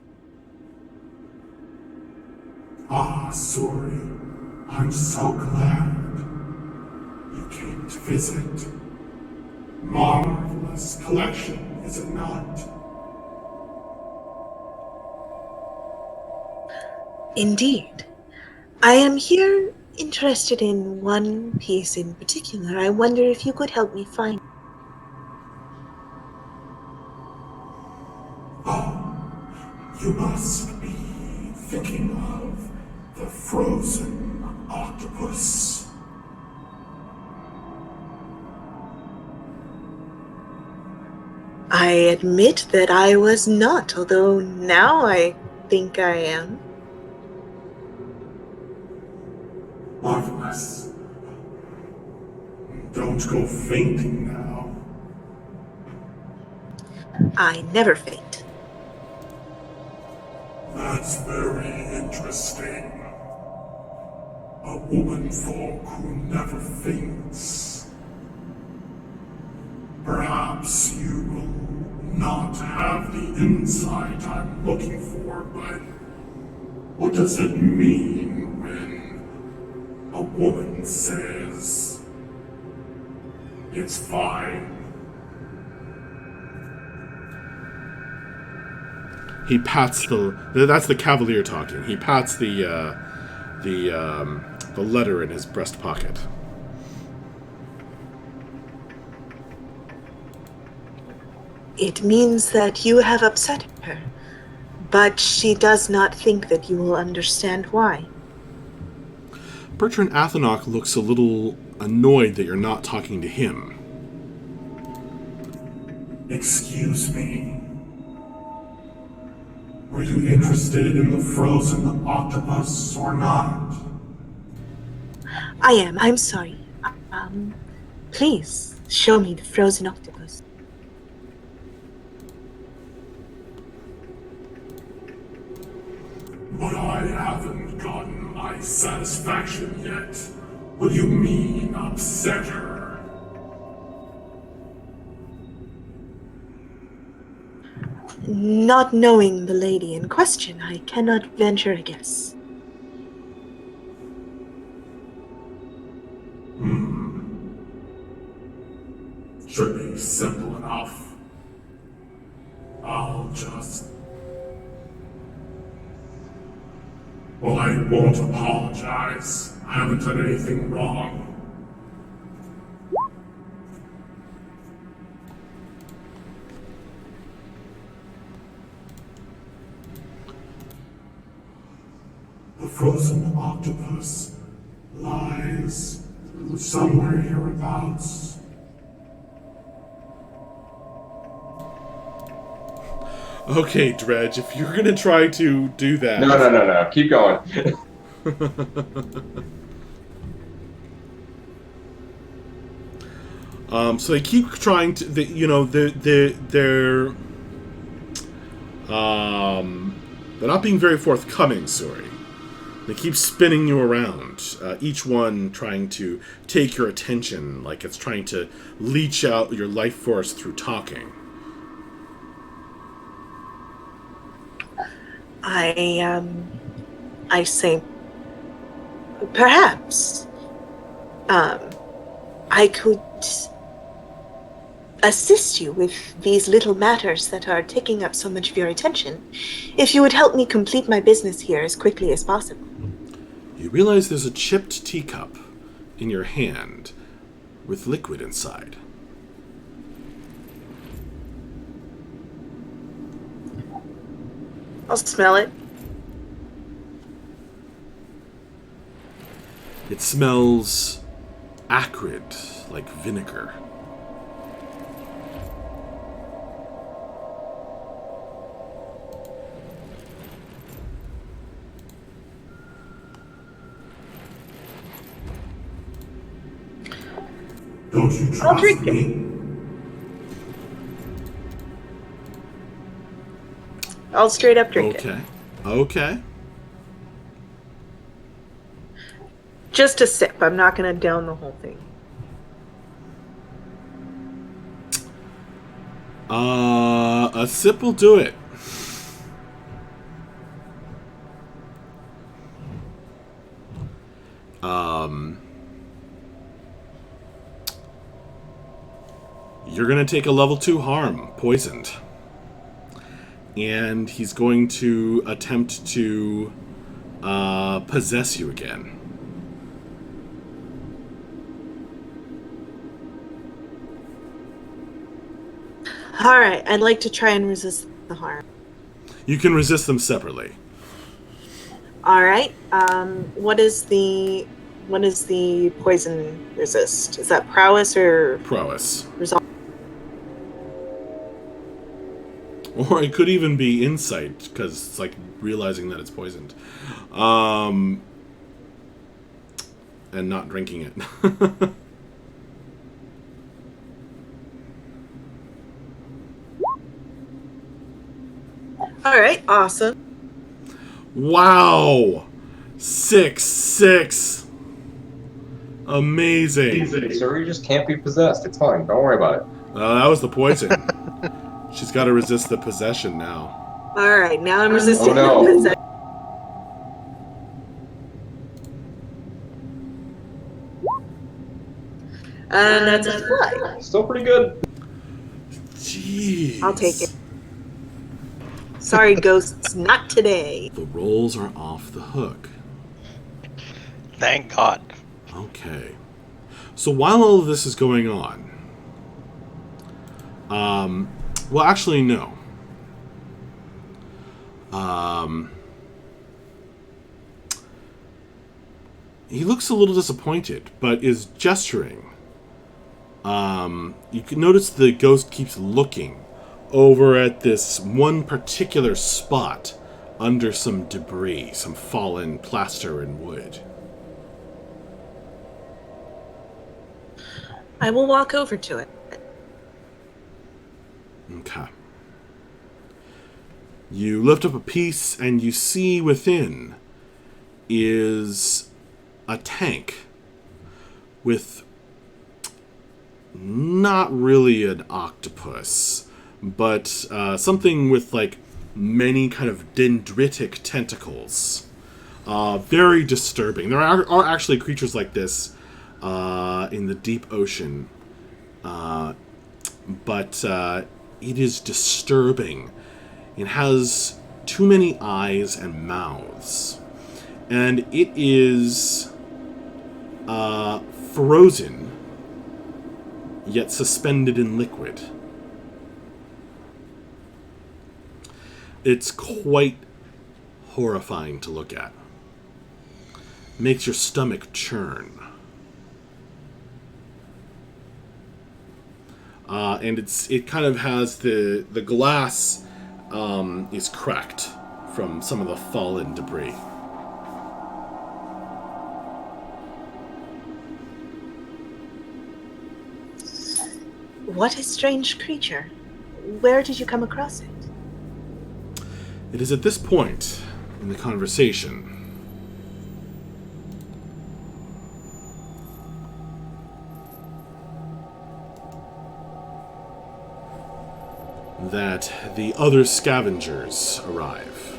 Ah, sorry. I'm so glad you came to visit. Marvelous collection, is it not? Indeed. I am here interested in one piece in particular. I wonder if you could help me find. You must be thinking of the frozen octopus. I admit that I was not, although now I think I am. Marvelous. Don't go fainting now. I never faint. That's very interesting. A woman folk who never faints. Perhaps you will not have the insight I'm looking for, but what does it mean when a woman says, "It's fine"? He pats that's the Cavalier talking. He pats the letter in his breast pocket. It means that you have upset her, but she does not think that you will understand why. Bertrand Athenok looks a little annoyed that you're not talking to him. Excuse me. Were you interested in the frozen octopus or not? I am. I'm sorry. Please show me the frozen octopus. But I haven't gotten my satisfaction yet. What do you mean, upset her? Not knowing the lady in question, I cannot venture a guess. Should be simple enough. I'll just... Well, I won't apologize. I haven't done anything wrong. The frozen octopus lies somewhere hereabouts. Okay, Dredge, if you're gonna try to do that... No. Keep going. So they keep trying to, they're not being very forthcoming, sorry. They keep spinning you around, each one trying to take your attention, like it's trying to leech out your life force through talking. I say, perhaps, I could assist you with these little matters that are taking up so much of your attention, if you would help me complete my business here as quickly as possible. You realize there's a chipped teacup in your hand with liquid inside. I'll smell it. It smells acrid, like vinegar. Don't you I'll trust drink it. me? I'll straight up drink it. Okay. Just a sip. I'm not going to down the whole thing. A sip will do it. You're going to take a level 2 harm, poisoned. And he's going to attempt to possess you again. All right, I'd like to try and resist the harm. You can resist them separately. All right. What is the poison resist? Is that prowess or Prowess. resolve? Or it could even be insight, because it's like realizing that it's poisoned. And not drinking it. All right, awesome. Wow! 6. Amazing. Suri just can't be possessed. It's fine. Don't worry about it. That was the poison. She's got to resist the possession now. All right, now I'm resisting Oh, no. the possession. And that's a fly. Still pretty good. Jeez. I'll take it. Sorry, ghosts, not today. The rolls are off the hook. Thank God. Okay. So while all of this is going on, well, actually, no. He looks a little disappointed, but is gesturing. You can notice the ghost keeps looking over at this one particular spot under some debris, some fallen plaster and wood. I will walk over to it. Okay. You lift up a piece and you see within is a tank with not really an octopus, but something with like many kind of dendritic tentacles. Very disturbing. There are actually creatures like this in the deep ocean, but it is disturbing. It has too many eyes and mouths, and it is frozen, yet suspended in liquid. It's quite horrifying to look at. Makes your stomach churn. And it kind of has the glass is cracked from some of the fallen debris. What a strange creature. Where did you come across it? It is at this point in the conversation that the other scavengers arrive.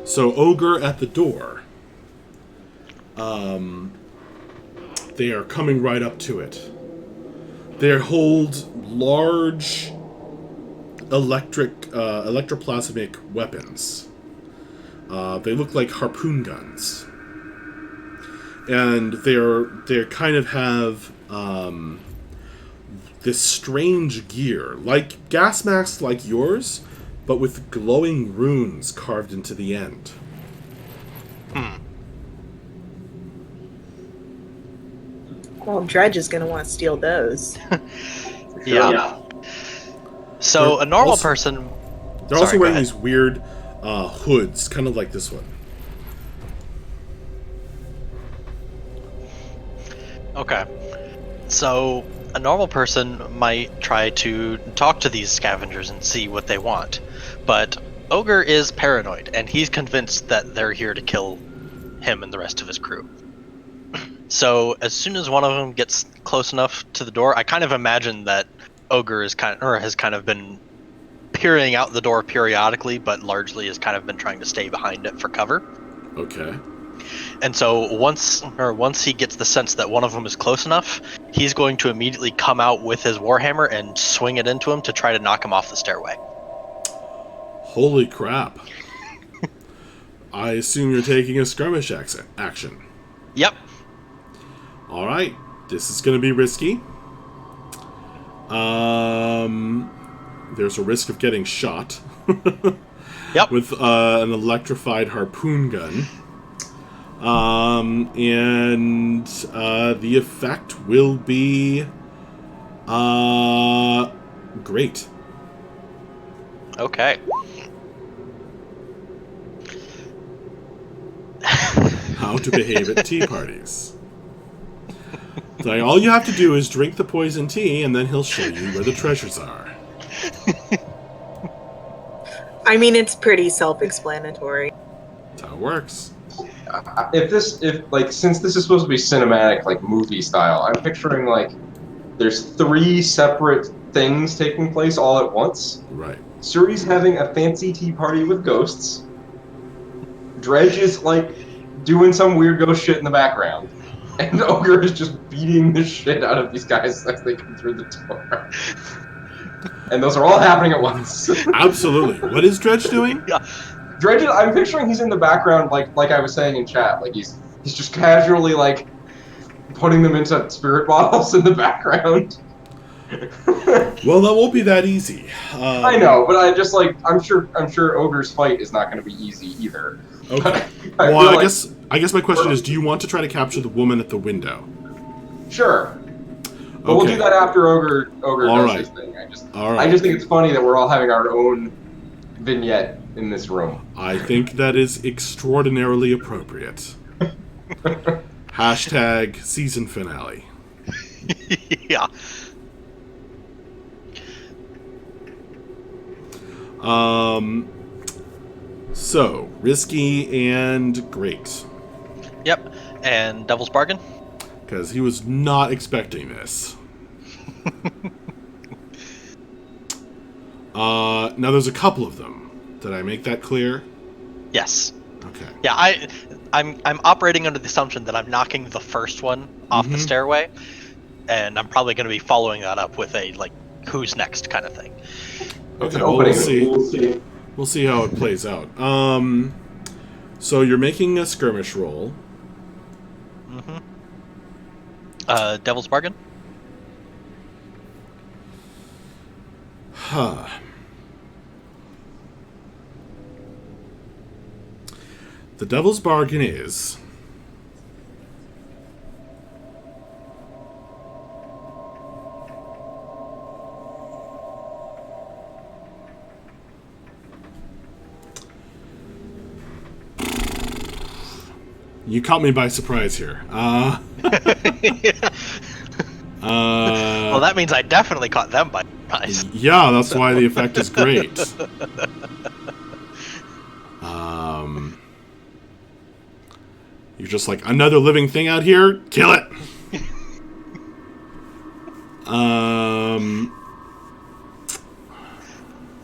So, Ogre at the door. They are coming right up to it. They hold large electroplasmic weapons. They look like harpoon guns. And they kind of have this strange gear, like gas masks like yours, but with glowing runes carved into the end. Well, Dredge is going to want to steal those. Yeah. So They're a normal also- person. They're Sorry, also go wearing ahead. these weird hoods, kind of like this one. Okay. So a normal person might try to talk to these scavengers and see what they want. But Ogre is paranoid, and he's convinced that they're here to kill him and the rest of his crew. So as soon as one of them gets close enough to the door, I kind of imagine that Ogre is has kind of been peering out the door periodically, but largely has kind of been trying to stay behind it for cover. Okay. And so once he gets the sense that one of them is close enough, he's going to immediately come out with his warhammer and swing it into him to try to knock him off the stairway. Holy crap. I assume you're taking a skirmish action. Yep. All right. This is going to be risky. There's a risk of getting shot. Yep. With an electrified harpoon gun. And the effect will be great. Okay. How to behave at tea parties. So all you have to do is drink the poison tea, and then he'll show you where the treasures are. I mean, it's pretty self-explanatory. That's how it works. Since this is supposed to be cinematic, like movie style, I'm picturing like there's 3 separate things taking place all at once. Right. Suri's having a fancy tea party with ghosts. Dredge is like doing some weird ghost shit in the background. And Ogre is just beating the shit out of these guys as they come through the door. And those are all happening at once. Absolutely. What is Dredge doing? Yeah. Dredge, I'm picturing he's in the background, like I was saying in chat, like he's just casually like putting them into spirit bottles in the background. Well, that won't be that easy. I know, but I'm sure Ogre's fight is not going to be easy either. Okay. I guess my question is, do you want to try to capture the woman at the window? Sure. But we'll do that after Ogre does his thing. I just think it's funny that we're all having our own vignette in this room. I think that is extraordinarily appropriate. Hashtag season finale. Yeah. So, risky and great. Yep. And Devil's Bargain? Because he was not expecting this. Now there's a couple of them. Did I make that clear? Yes. Okay. Yeah, I'm operating under the assumption that I'm knocking the first one off the stairway, and I'm probably going to be following that up with a like who's next kind of thing. Okay, well, we'll see. We'll see how it plays out. So you're making a skirmish roll. Devil's Bargain? Huh. The Devil's Bargain is... You caught me by surprise here. Well, that means I definitely caught them by surprise. Yeah, that's why the effect is great. You're just like, another living thing out here? Kill it!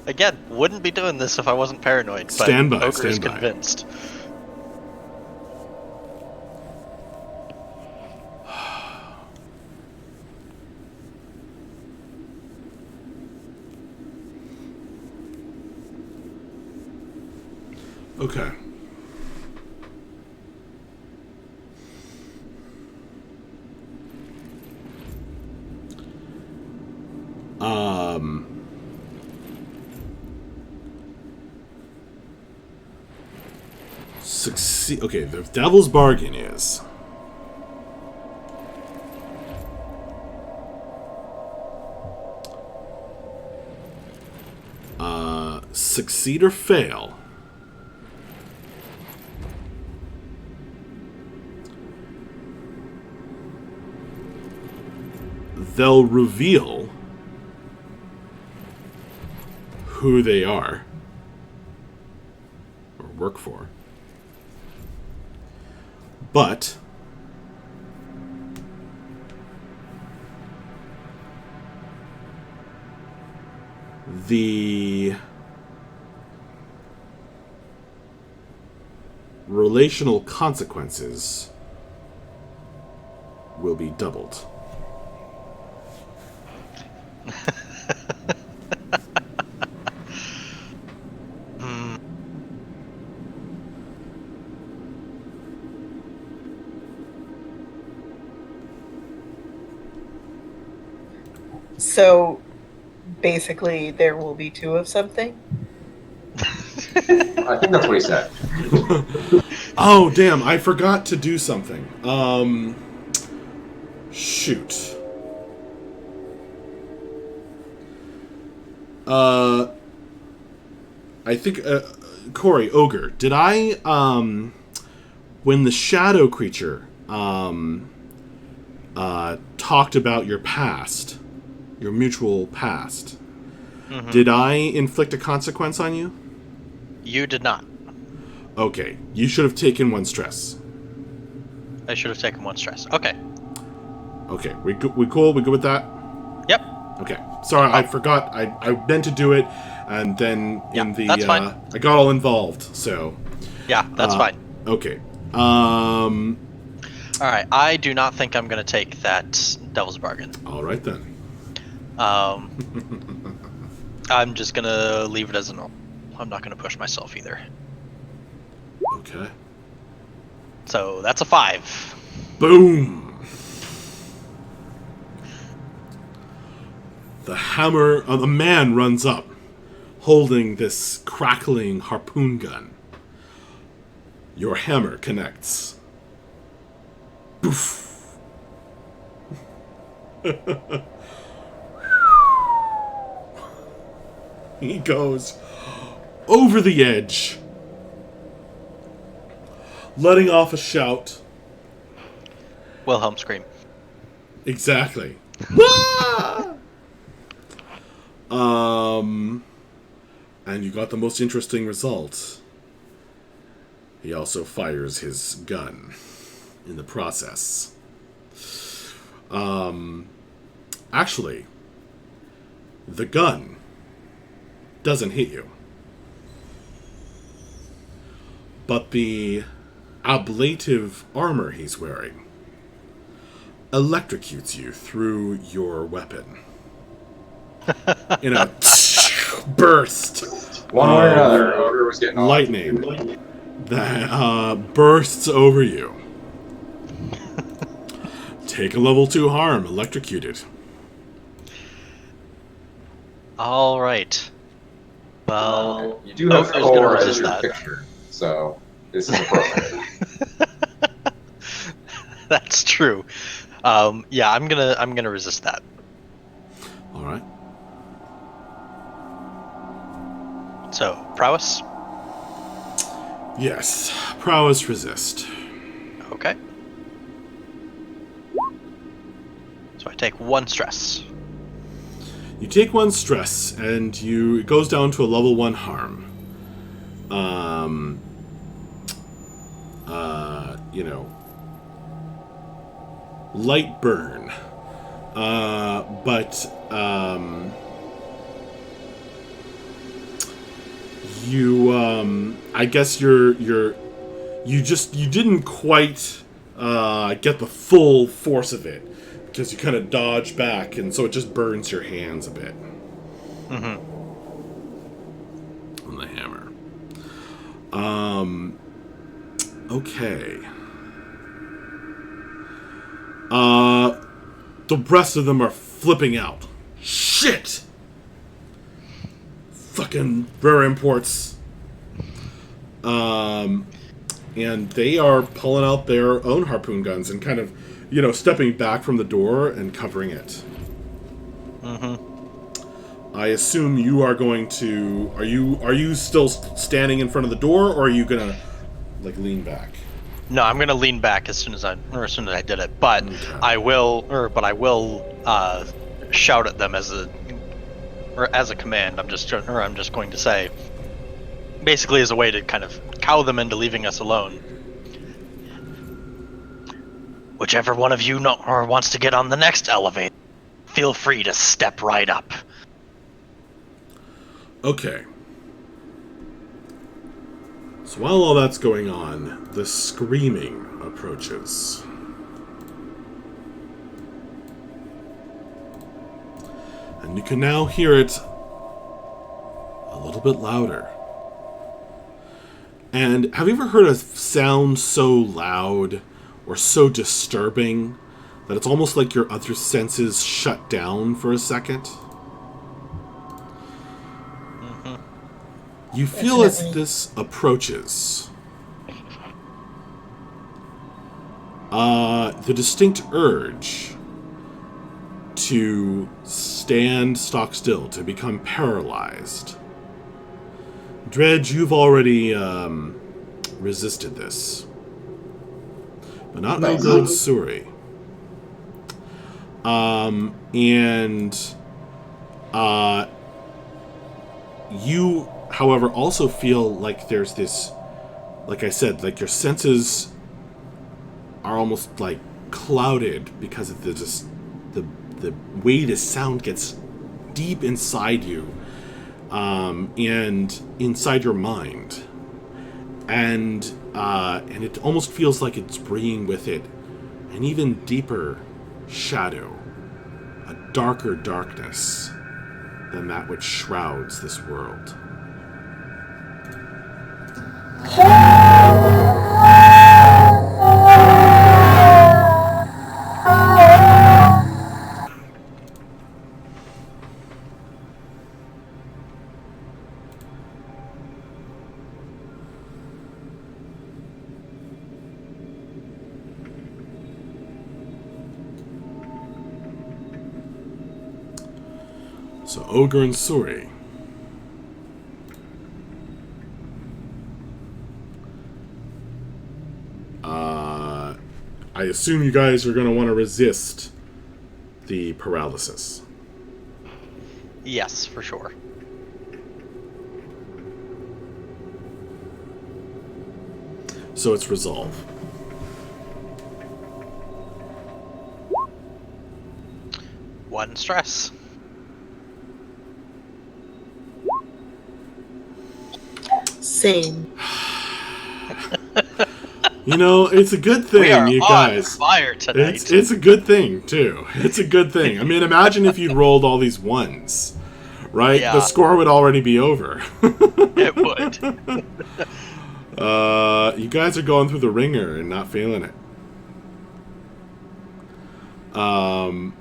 Again, wouldn't be doing this if I wasn't paranoid, but Stand by, Ogre stand is by. convinced. Okay. Succeed. Okay, the Devil's Bargain is... succeed or fail. They'll reveal who they are or work for. But the relational consequences will be doubled. So basically, there will be two of something. I think that's what he said. Oh, damn, I forgot to do something. Shoot. I think, Corey, Ogre, did I, when the shadow creature, talked about your past, your mutual past, did I inflict a consequence on you? You did not. Okay, you should have taken 1 stress. I should have taken 1 stress. Okay. Okay, we cool? We good with that? Yep. Okay. Sorry, I forgot. I meant to do it, and then in the that's fine. I got all involved. So Yeah, that's fine. okay. All right. I do not think I'm going to take that Devil's Bargain. All right then. I'm just going to leave it as a normal. I'm not going to push myself either. Okay. So that's a 5. Boom. The hammer. A man runs up, holding this crackling harpoon gun. Your hammer connects. Boof. He goes over the edge, letting off a shout. Wilhelm scream. Exactly. And you got the most interesting result. He also fires his gun in the process. Actually, the gun doesn't hit you. But the ablative armor he's wearing electrocutes you through your weapon. In a burst. One way or another, Ogre was getting on. Lightning that bursts over you. Take a level 2 harm, electrocuted. All right. Well, You do have Ogre's gonna Thor as resist your that. picture, so this is appropriate. That's true. Yeah, I'm gonna resist that. All right. So prowess. Yes. Prowess resist. Okay. So I take 1 stress. You take 1 stress, and it goes down to a level 1 harm. Light burn. But you, I guess you didn't quite get the full force of it, because you kind of dodge back, and so it just burns your hands a bit. Mm-hmm. On the hammer. Okay. The rest of them are flipping out. Shit! Fucking rare imports. And they are pulling out their own harpoon guns and kind of, stepping back from the door and covering it. Mm-hmm. I assume you are going to... Are you still standing in front of the door, or are you gonna, lean back? No, I'm gonna lean back as soon as I did it, but Okay. I will shout at them as a command. I'm just going to say, basically as a way to kind of cow them into leaving us alone. Whichever one of you wants to get on the next elevator, feel free to step right up. Okay. So while all that's going on, the screaming approaches. And you can now hear it a little bit louder. And have you ever heard a sound so loud or so disturbing that it's almost like your other senses shut down for a second? Mm-hmm. You feel as Definitely. this approaches, the distinct urge to stand stock still, to become paralyzed. Dredge, you've already resisted this, but not Nice. Ogre and Suri. You, however, also feel like there's this, like I said, like your senses are almost like clouded because of the way the sound gets deep inside you, and inside your mind, and it almost feels like it's bringing with it an even deeper shadow, a darker darkness than that which shrouds this world. So, Ogre and Suri. I assume you guys are going to want to resist the paralysis. Yes, for sure. So it's resolve. One stress. Same. You know, it's a good We thing, are you on guys. fire tonight. It's a good thing, too. It's a good thing. I mean, imagine if you'd rolled all these ones, right? Yeah. The score would already be over. It would. You guys are going through the ringer and not feeling it. Alright.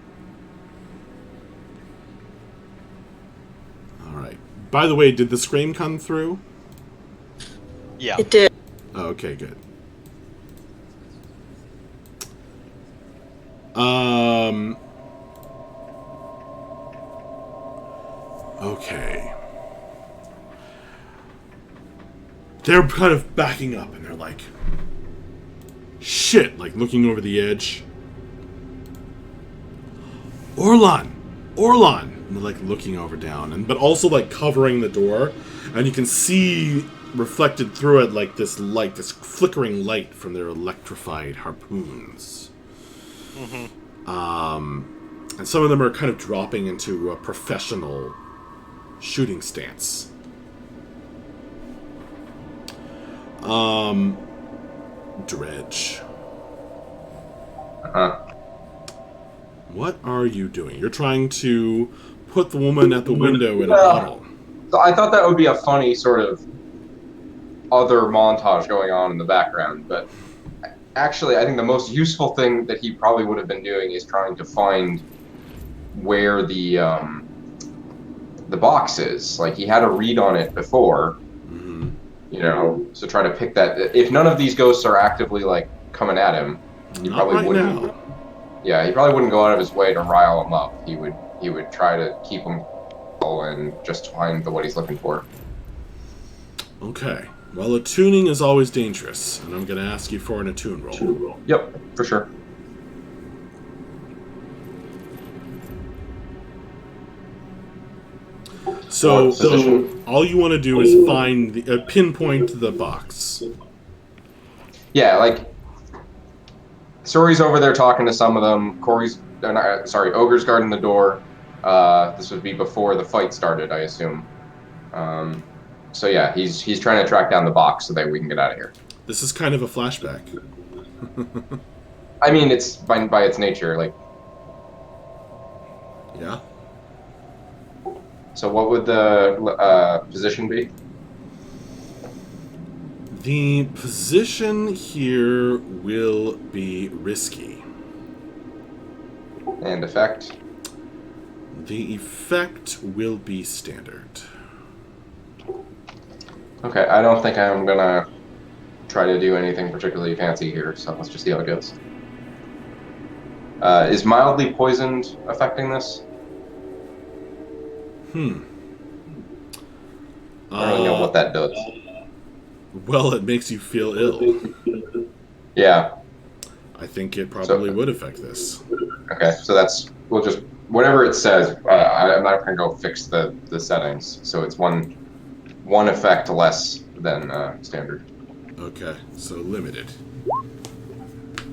By the way, did the scream come through? Yeah. It did. Oh, okay, good. Okay. They're kind of backing up and they're like, shit, like looking over the edge. Orlan! And they're like looking over down, but also like covering the door. And you can see reflected through it like this light, this flickering light from their electrified harpoons. Mm-hmm. And some of them are kind of dropping into a professional shooting stance. Dredge. What are you doing? You're trying to put the woman at the window in a bottle. So I thought that would be a funny sort of other montage going on in the background, but actually I think the most useful thing that he probably would have been doing is trying to find where the box is. Like, he had a read on it before, you know, so try to pick that. If none of these ghosts are actively like coming at him, he Not probably right wouldn't. now. Yeah, he probably wouldn't go out of his way to rile him up. He would try to keep him low and just find what he's looking for. Okay. Well, attuning is always dangerous, and I'm going to ask you for an attune roll. Yep, for sure. So Position. all you want to do is find pinpoint the box. Yeah, like Suri's over there talking to some of them. Ogre's guarding the door. This would be before the fight started, I assume. So yeah, he's trying to track down the box so that we can get out of here. This is kind of a flashback. I mean, it's by its nature, like. Yeah. So what would the position be? The position here will be risky. And effect? The effect will be standard. Okay, I don't think I'm gonna try to do anything particularly fancy here, so let's just see how it goes. Is mildly poisoned affecting this? I don't really know what that does. Well, it makes you feel ill. Yeah. I think it probably would affect this. Okay, so we'll just whatever it says. I'm not gonna go fix the settings, so it's one effect less than standard. Okay, so limited.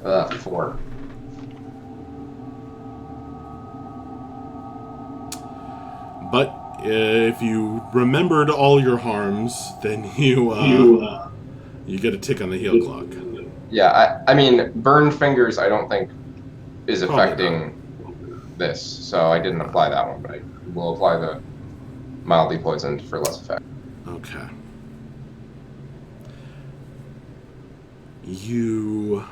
4. But if you remembered all your harms, then you get a tick on the heel clock. Yeah, I mean, burned fingers I don't think is Probably affecting this, so I didn't apply that one, but I will apply the mildly poisoned for less effect. Okay. You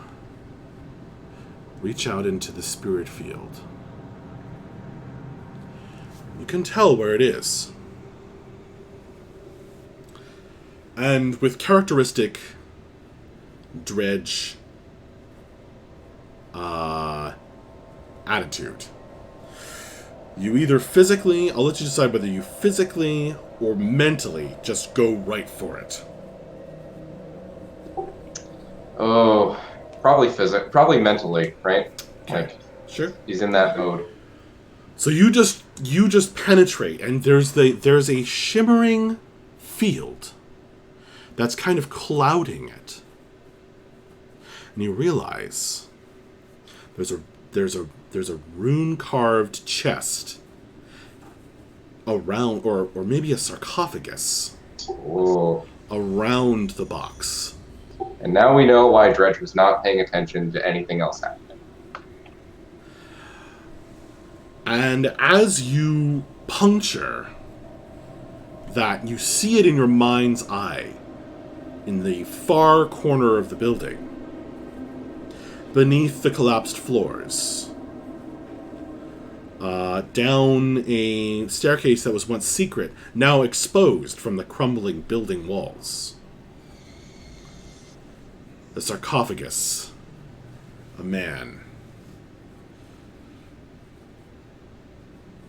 reach out into the spirit field. You can tell where it is. And with characteristic dredge attitude, you either physically, I'll let you decide whether you physically or mentally just go right for it. Oh, probably mentally, right? Okay. Like, Sure. he's in that mode. So you just penetrate, and there's a shimmering field that's kind of clouding it, and you realize there's a rune carved chest around, or maybe a sarcophagus Oh. around the box. And now we know why Dredge was not paying attention to anything else happening. And as you puncture that, you see it in your mind's eye in the far corner of the building, beneath the collapsed floors, down a staircase that was once secret, now exposed from the crumbling building walls. The sarcophagus. A man.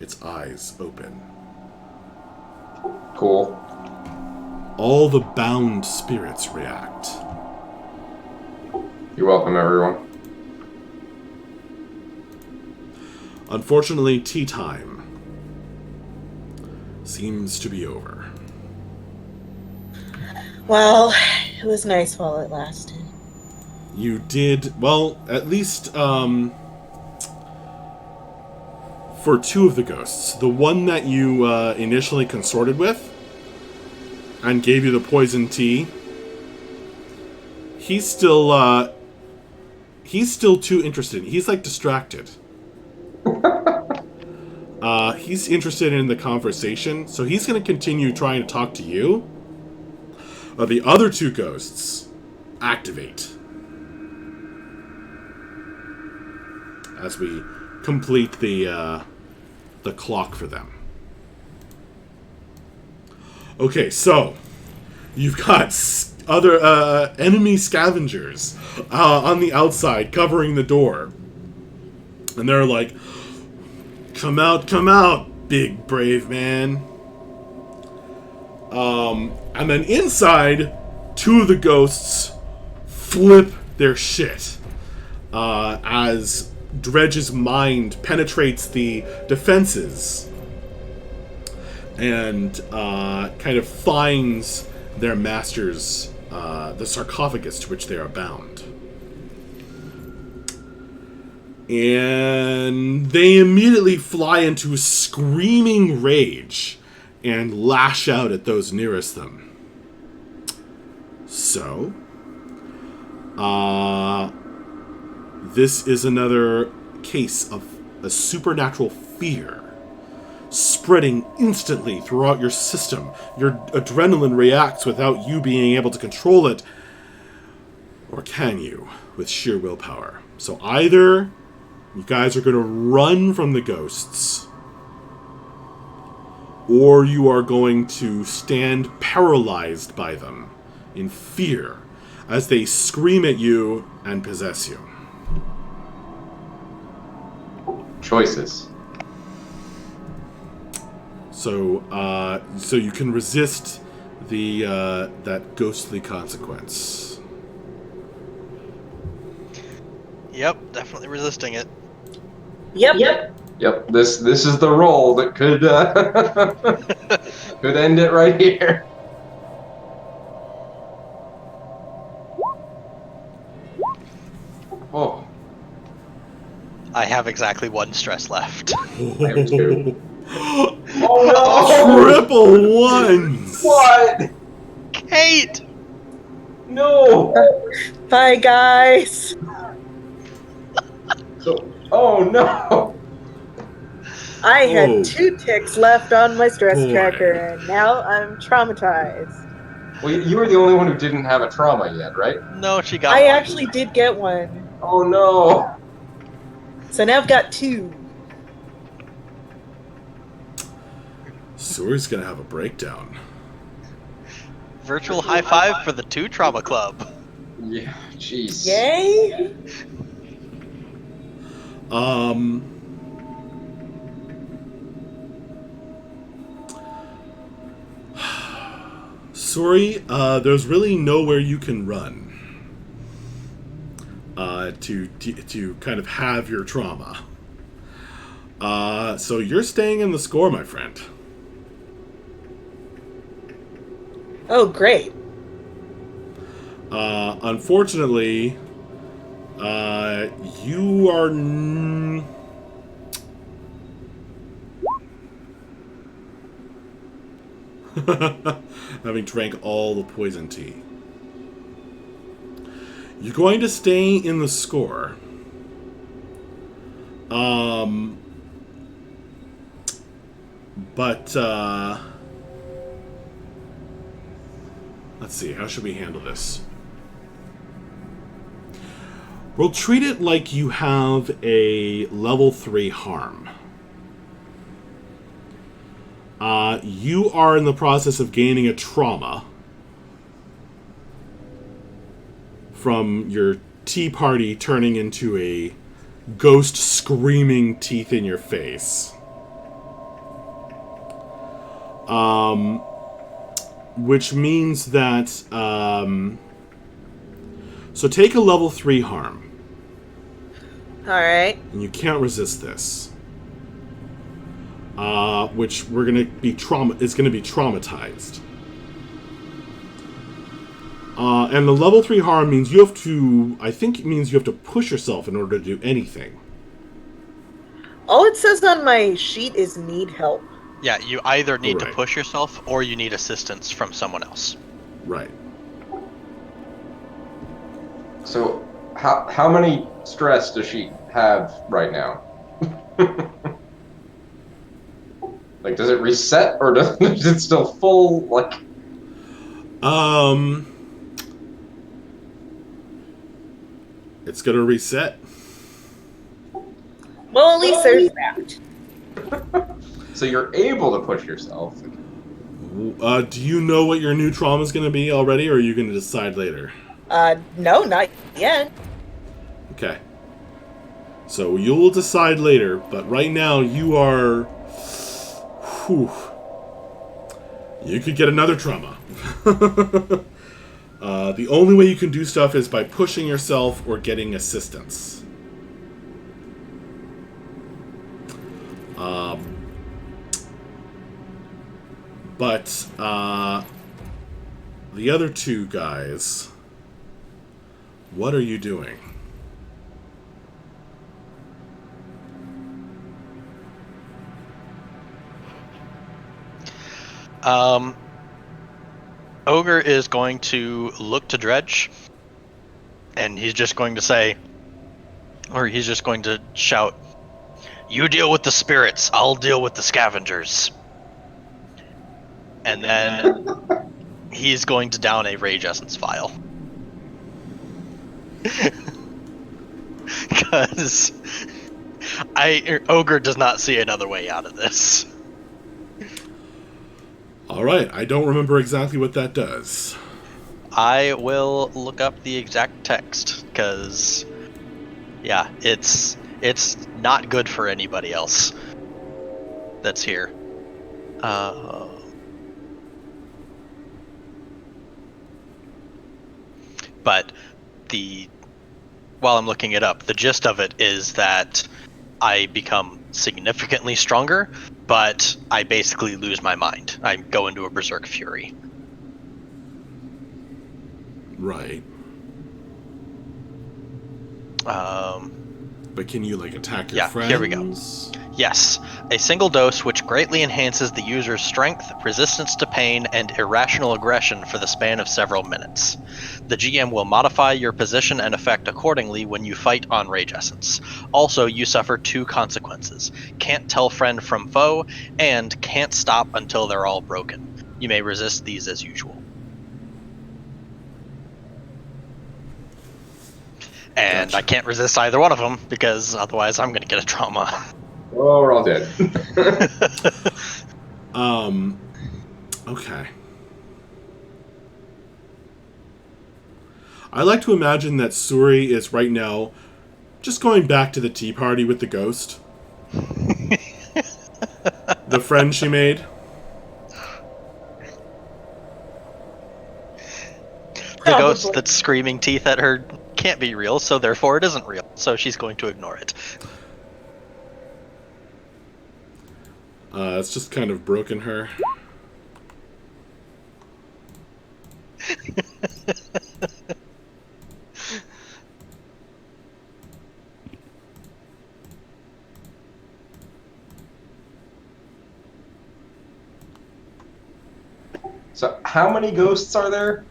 Its eyes open. Cool. All the bound spirits react. You're welcome, everyone. Unfortunately, tea time seems to be over. Well, it was nice while it lasted. You did, well, at least, for two of the ghosts. The one that you initially consorted with and gave you the poison tea, he's still too interested. He's like distracted. He's interested in the conversation, so he's going to continue trying to talk to you. The other two ghosts activate as we complete the clock for them. Okay, so you've got other enemy scavengers on the outside covering the door, and they're like, come out, big brave man. And then inside, two of the ghosts flip their shit as Dredge's mind penetrates the defenses and kind of finds their masters, the sarcophagus to which they are bound. And they immediately fly into screaming rage and lash out at those nearest them. So, this is another case of a supernatural fear spreading instantly throughout your system. Your adrenaline reacts without you being able to control it. Or can you, with sheer willpower? So either you guys are going to run from the ghosts, or you are going to stand paralyzed by them in fear as they scream at you and possess you. Choices. So, so you can resist the that ghostly consequence. Yep, definitely resisting it. Yep. Yep. This is the roll that could could end it right here. Oh, I have exactly 1 stress left. I have 2. Oh no! Triple ones! What? Kate! No! Bye, guys. So, oh no! I Oh. had 2 ticks left on my stress Boy. tracker, and now I'm traumatized. Well, you were the only one who didn't have a trauma yet, right? No, she got I one. actually did get one. Oh no! So now I've got 2. Suri's gonna have a breakdown. Virtual high five for the 2 trauma club. Yeah, jeez. Yay! Suri, there's really nowhere you can run to kind of have your trauma. So you're staying in the score, my friend. Oh, great. Unfortunately, you are... having drank all the poison tea. You're going to stay in the score. But, let's see, how should we handle this? We'll treat it like you have a level 3 harm. You are in the process of gaining a trauma from your tea party turning into a ghost screaming teeth in your face. Which means that, so take a level 3 harm. Alright. And you can't resist this. Which we're gonna be is gonna be traumatized. And the level 3 harm means you have to, I think it means you have to push yourself in order to do anything. All it says on my sheet is need help. Yeah, you either need to Right. push yourself or you need assistance from someone else. Right. So, how many stress does she have right now? Like, does it reset or is it still full? Like, it's gonna reset. Well, at least there's that. so you're able to push yourself. Do you know what your new trauma is gonna be already, or are you gonna decide later? No, not yet. Okay. So you will decide later, but right now you are... Whew. You could get another trauma. The only way you can do stuff is by pushing yourself or getting assistance. But the other 2 guys, what are you doing? Ogre is going to look to Dredge, and he's just going to say, or he's just going to shout, "You deal with the spirits, I'll deal with the scavengers." And then he's going to down a Rage Essence vial. Because Ogre does not see another way out of this. All right, I don't remember exactly what that does. I will look up the exact text, because, yeah, it's not good for anybody else that's here. But while I'm looking it up, the gist of it is that I become significantly stronger, but I basically lose my mind. I go into a berserk fury. Right. But can you, like, attack your friends? Here we go. Yes, a single dose which greatly enhances the user's strength, resistance to pain, and irrational aggression for the span of several minutes. The GM will modify your position and effect accordingly when you fight on Rage Essence. Also, you suffer 2 consequences: can't tell friend from foe, and can't stop until they're all broken. You may resist these as usual. And Gotcha. I can't resist either one of them, because otherwise I'm going to get a trauma. Oh, we're all dead. Okay. I like to imagine that Suri is right now just going back to the tea party with the ghost. The friend she made. The ghost Probably. that's screaming teeth at her can't be real, so therefore it isn't real. So she's going to ignore it. It's just kind of broken her. So, how many ghosts are there?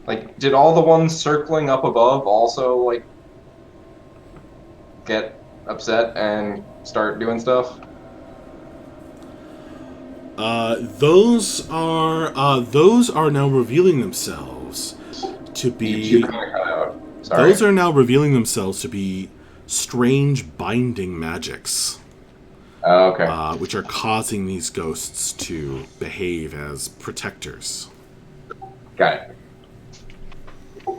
Like, did all the ones circling up above also, like, get upset and start doing stuff? Those are now revealing themselves to be. You kind of cut out. Sorry. Those are now revealing themselves to be strange binding magics. Oh, okay. Which are causing these ghosts to behave as protectors. Got it.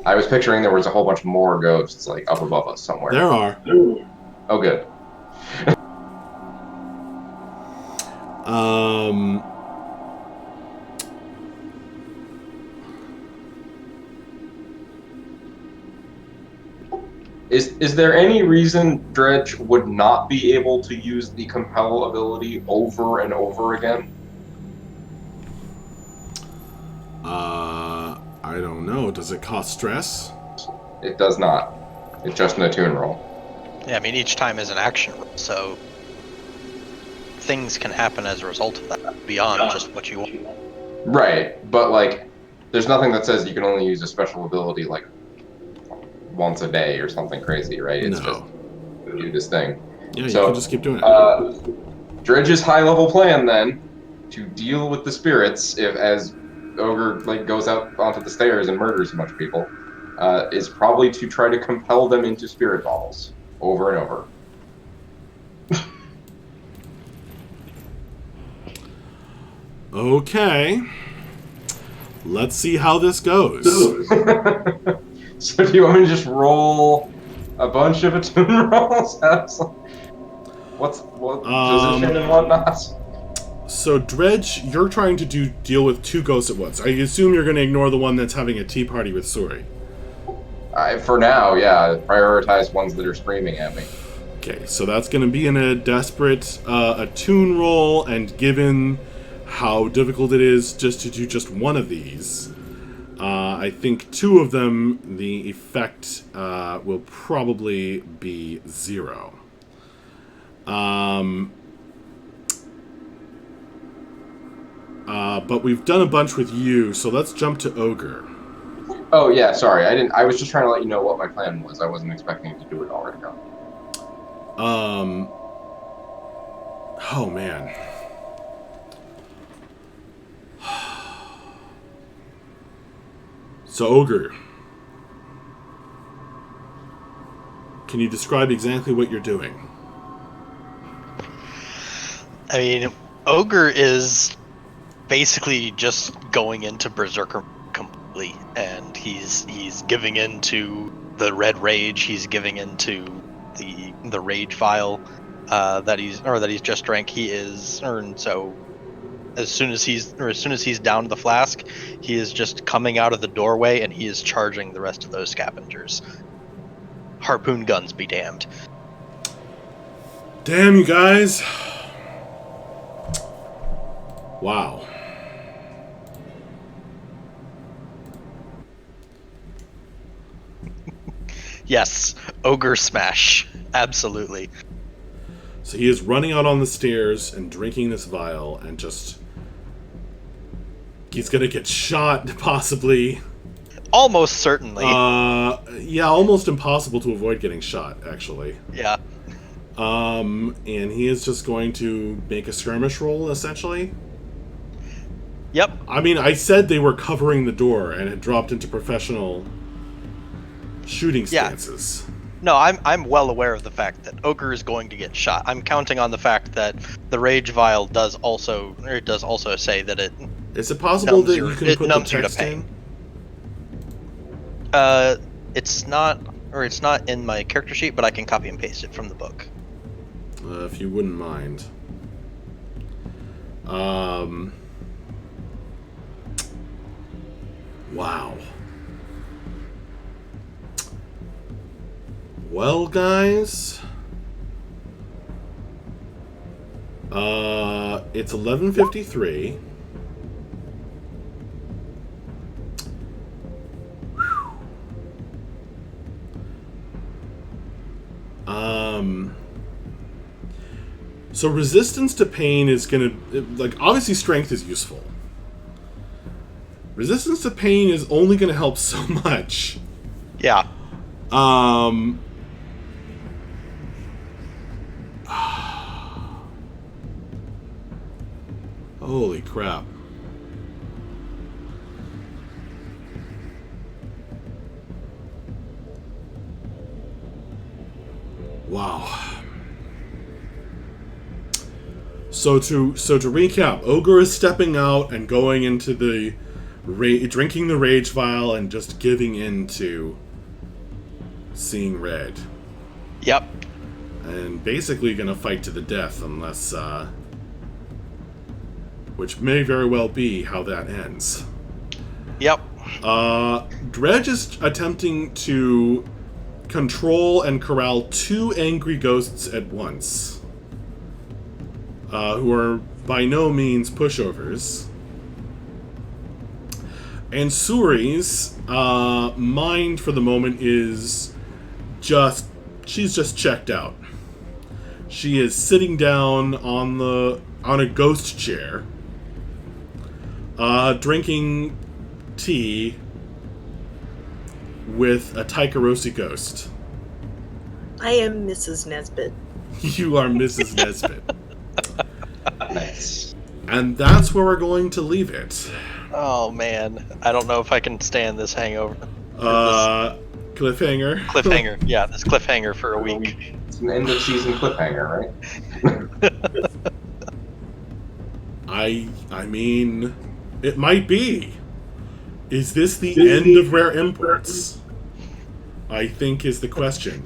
I was picturing there was a whole bunch more ghosts, like, up above us somewhere. There are. Oh, good. Is there any reason Dredge would not be able to use the compel ability over and over again? I don't know. Does it cost stress? It does not. It's just an attune roll. Yeah, I mean, each time is an action roll, so things can happen as a result of that, beyond just what you want. Right, but, like, there's nothing that says you can only use a special ability, like, once a day or something crazy, right? It's just do this thing. Yeah, so, you can just keep doing it. Dredge's high-level plan, then, to deal with the spirits, as Ogre, like, goes out onto the stairs and murders a bunch of people, is probably to try to compel them into spirit bottles over and over. Okay. Let's see how this goes. So do you want me to just roll a bunch of attune rolls? What position and whatnot? So Dredge, you're trying to deal with 2 ghosts at once. I assume you're going to ignore the one that's having a tea party with Suri. For now, yeah. Prioritize ones that are screaming at me. Okay, so that's going to be in a desperate attune roll, and given how difficult it is just to do just one of these, I think 2 of them, the effect will probably be 0. But we've done a bunch with you, so let's jump to Ogre. Oh yeah, sorry. I didn't. I was just trying to let you know what my plan was. I wasn't expecting to do it already. Oh man. So Ogre, can you describe exactly what you're doing? I mean, Ogre is basically just going into Berserker completely, and he's giving into the red rage. He's giving into the rage vial that he's just drank. He is, and so as soon as he's down the flask, he is just coming out of the doorway and he is charging the rest of those scavengers. Harpoon guns be damned. Damn, you guys. Wow. Yes, Ogre smash. Absolutely. So he is running out on the stairs and drinking this vial and just... He's gonna get shot, possibly. Almost certainly. Yeah, almost impossible to avoid getting shot, actually. Yeah. And he is just going to make a skirmish roll, essentially. Yep. I mean, I said they were covering the door and had dropped into professional shooting stances. No, I'm well aware of the fact that Ogre is going to get shot. I'm counting on the fact that the rage vial does also say that it. Is it possible that you can put the numbs you to text pain. in? It's not in my character sheet, but I can copy and paste it from the book. If you wouldn't mind. Wow. Well, guys, it's 11:53. So resistance to pain is gonna, like, obviously strength is useful. Resistance to pain is only gonna help so much. Yeah. Holy crap. Wow. So to recap, Ogre is stepping out and going into the drinking the rage vial and just giving in to seeing red. Yep. And basically gonna fight to the death unless which may very well be how that ends. Yep. Dredge is attempting to control and corral two angry ghosts at once, who are by no means pushovers. And Suri's mind for the moment is she's just checked out. She is sitting down on a ghost chair, drinking tea with a Taikarosi ghost. I am Mrs. Nesbit. You are Mrs. Nesbit. Nice. And that's where we're going to leave it. Oh man, I don't know if I can stand this hangover. Cliffhanger. Cliffhanger. Yeah, this cliffhanger for a week. It's an end of season cliffhanger, right? I mean, it might be. Is this the end of Rare Imports? I think is the question.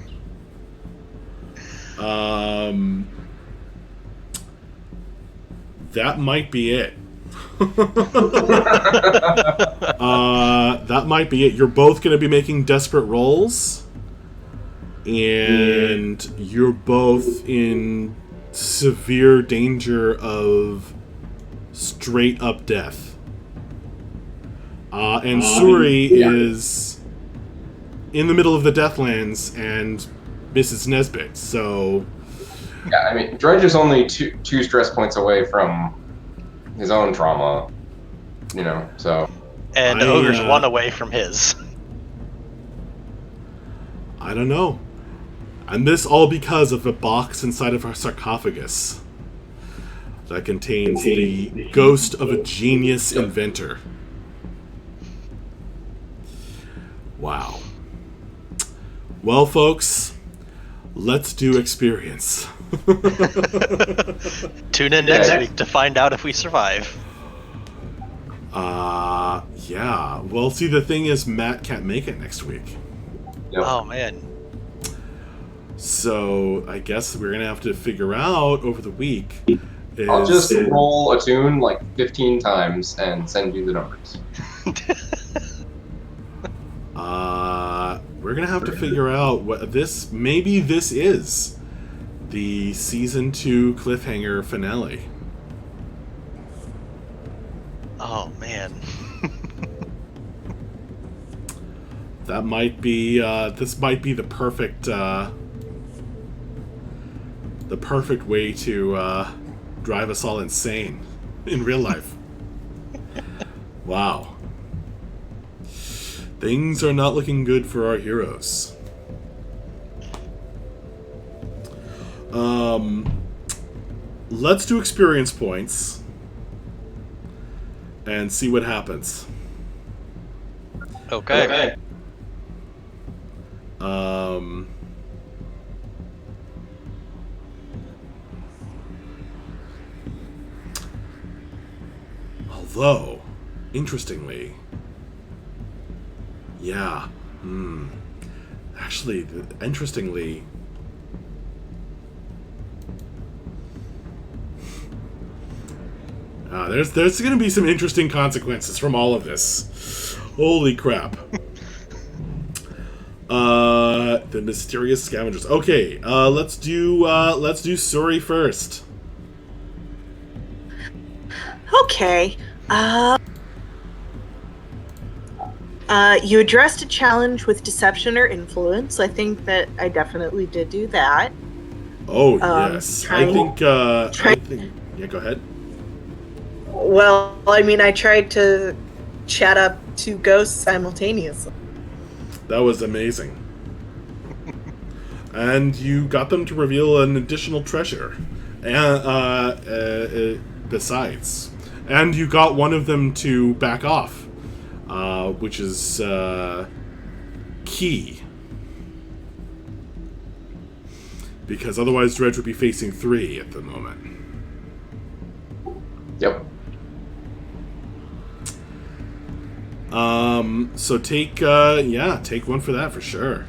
That might be it. That might be it. You're both going to be making desperate rolls, and you're both in severe danger of straight up death. And Suri is in the middle of the Deathlands and Mrs. Nesbit, so Yeah, I mean, Dredge is only two stress points away from his own trauma, so. And Ogre's one away from his. I don't know. And this all because of a box inside of our sarcophagus that contains the ghost of a genius inventor. Wow. Well, folks, let's do experience. Tune in next week to find out if we survive. Yeah. Well, see, the thing is, Matt can't make it next week. Yep. Oh, man. So I guess we're gonna have to figure out over the week. I'll just roll a tune like 15 times and send you the numbers. We're gonna have to figure out what this. Maybe this is the season 2 cliffhanger finale. Oh, man. That might be. This might be the perfect way to drive us all insane in real life. Wow. Things are not looking good for our heroes. Let's do experience points and see what happens. Okay. Although, interestingly, yeah, actually, interestingly, there's going to be some interesting consequences from all of this. Holy crap. The mysterious scavengers. Okay, let's do Suri first. Okay. You addressed a challenge with deception or influence. I think that I definitely did do that. Oh, yes. I think, yeah, go ahead. Well, I mean, I tried to chat up two ghosts simultaneously. That was amazing. And you got them to reveal an additional treasure. Besides. And you got one of them to back off. Which is key. Because otherwise Dredge would be facing 3 at the moment. Yep. So take one for that for sure.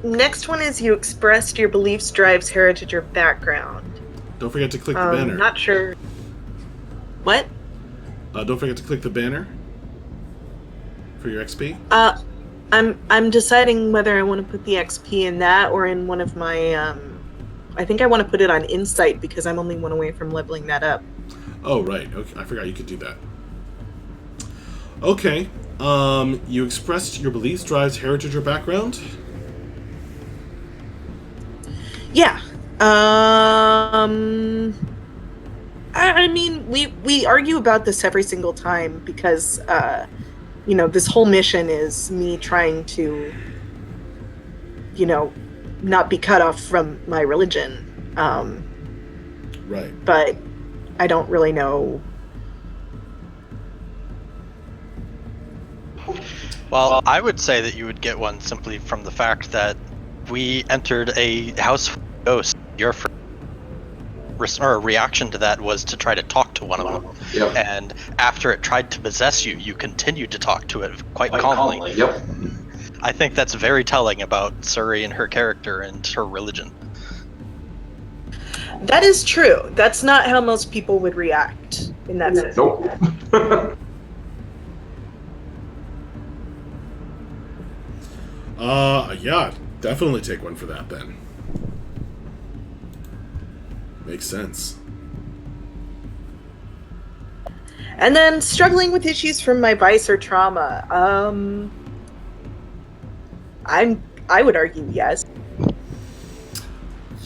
Next one is you expressed your beliefs, drives, heritage, or background. Don't forget to click the banner. Not sure. What? Don't forget to click the banner for your XP. I'm deciding whether I want to put the XP in that or in one of my. I think I want to put it on Insight because I'm only one away from leveling that up. Oh right, okay. I forgot you could do that. Okay. You expressed your beliefs, drives, heritage, or background. Yeah. I mean, we argue about this every single time because, this whole mission is me trying to, not be cut off from my religion. Right. But I don't really know. Well, I would say that you would get one simply from the fact that we entered a house full of ghosts. Your reaction to that was to try to talk to one of them. Yep. And after it tried to possess you, you continued to talk to it quite calmly. Yep. I think that's very telling about Suri and her character and her religion. That is true. That's not how most people would react in that sense. Nope. Yeah, definitely take one for that then. Makes sense. And then struggling with issues from my vice or trauma. I would argue yes.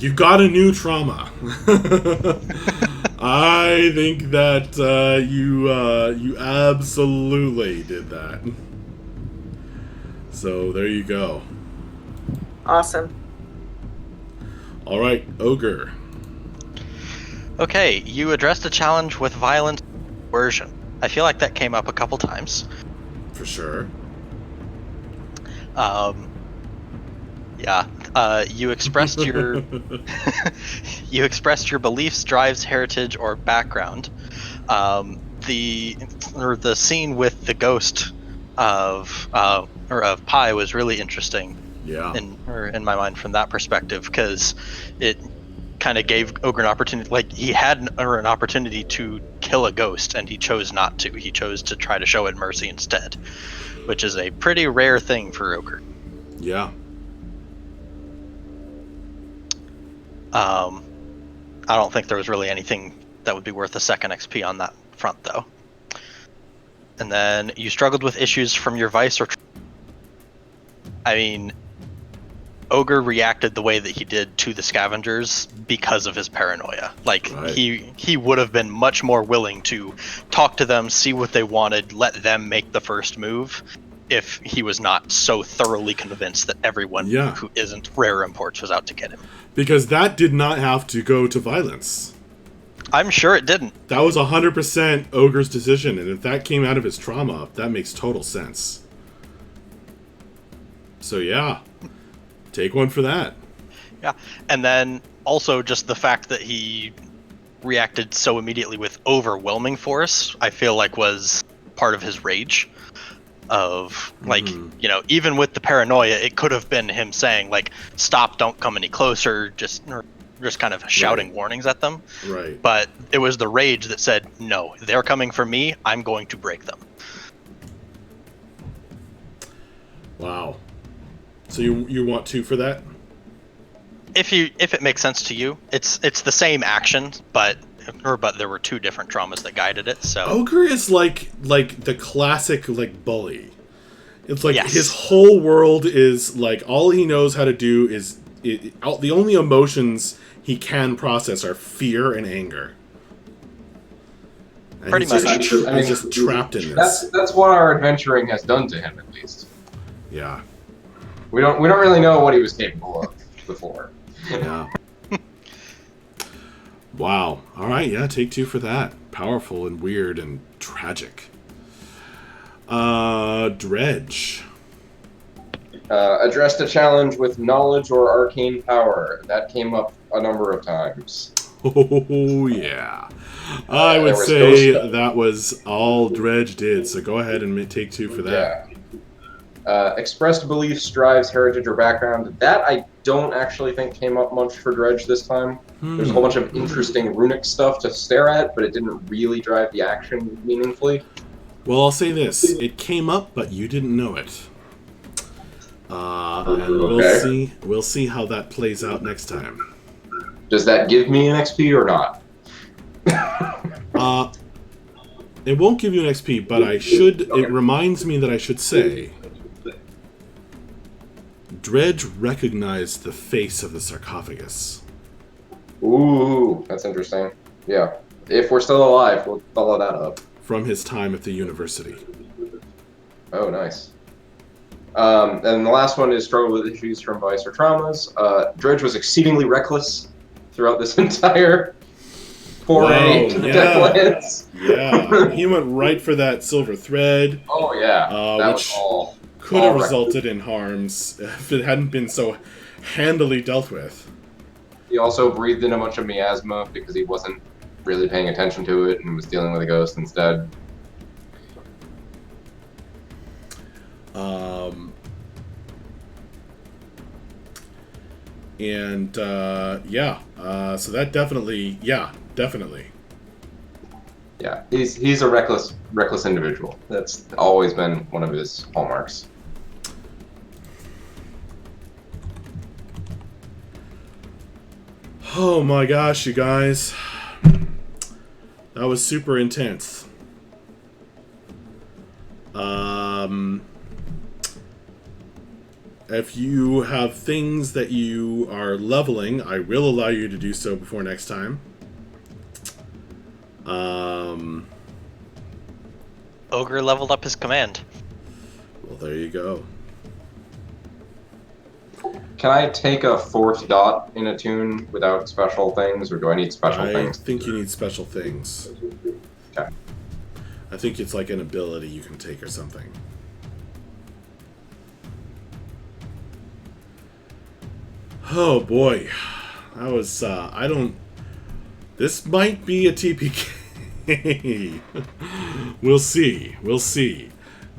You got a new trauma. I think that you absolutely did that. So there you go. Awesome. All right, Ogre. Okay, you addressed a challenge with violence and coercion. I feel like that came up a couple times. For sure. Yeah. You expressed your you expressed your beliefs, drives, heritage, or background. The scene with the ghost of Pi was really interesting Yeah. in my mind from that perspective, because it kind of gave Ogre an opportunity. Like, he had an opportunity to kill a ghost, and he chose not to. He chose to try to show it mercy instead, which is a pretty rare thing for Ogre. Yeah. I don't think there was really anything that would be worth a second XP on that front, though. And then you struggled with issues from your vice or... I mean, Ogre reacted the way that he did to the scavengers because of his paranoia. Like, Right. he would have been much more willing to talk to them, see what they wanted, let them make the first move, if he was not so thoroughly convinced that everyone Yeah. who isn't Rare Imports was out to get him. Because that did not have to go to violence. I'm sure it didn't. That was 100% Ogre's decision, and if that came out of his trauma, that makes total sense. So yeah, take one for that. Yeah, and then also just the fact that he reacted so immediately with overwhelming force, I feel like was part of his rage. Of, like, you know, even with the paranoia, it could have been him saying, like, stop, don't come any closer, just kind of shouting Right. warnings at them. Right. But it was the rage that said, no, they're coming for me, I'm going to break them. Wow. So you want 2 for that? If it makes sense to you, it's the same action, but there were 2 different traumas that guided it. So Ogre is like the classic like bully. It's like Yes. his whole world is like all he knows how to do is the only emotions he can process are fear and anger. And Pretty he's much. Just, I mean, he's just trapped in this. That's what our adventuring has done to him, at least. Yeah. We don't really know what he was capable of before. Yeah. Wow. All right. Yeah. Take 2 for that. Powerful and weird and tragic. Dredge. Addressed a challenge with knowledge or arcane power. That came up a number of times. Oh yeah. I would there was say ghost- that was all Dredge did. So go ahead and take 2 for that. Yeah. Expressed beliefs, drives, heritage, or background. That I don't actually think came up much for Dredge this time. There's a whole bunch of interesting runic stuff to stare at, but it didn't really drive the action meaningfully. Well, I'll say this: it came up, but you didn't know it. And Okay. we'll see how that plays out next time. Does that give me an XP or not? It won't give you an XP, but I should. Okay. It reminds me that I should say. Dredge recognized the face of the sarcophagus. Ooh, that's interesting. Yeah. If we're still alive, we'll follow that up. From his time at the university. Oh, nice. And the last one is struggle with issues from vice or traumas. Dredge was exceedingly reckless throughout this entire foray to the Deathlands. Yeah, he went right for that silver thread. Oh yeah, that which was all. Could have all resulted in harms if it hadn't been so handily dealt with. He also breathed in a bunch of miasma because he wasn't really paying attention to it and was dealing with a ghost instead. So that definitely, definitely. Yeah, he's a reckless individual. That's always been one of his hallmarks. Oh my gosh, you guys. That was super intense. if you have things that you are leveling, I will allow you to do so before next time. Ogre leveled up his command. Well, there you go. Can I take a fourth dot in attune without special things, or do I need special I things? think you need special things. Okay. I think it's like an ability you can take or something. Oh boy, that was I don't. This might be a TPK. We'll see. We'll see.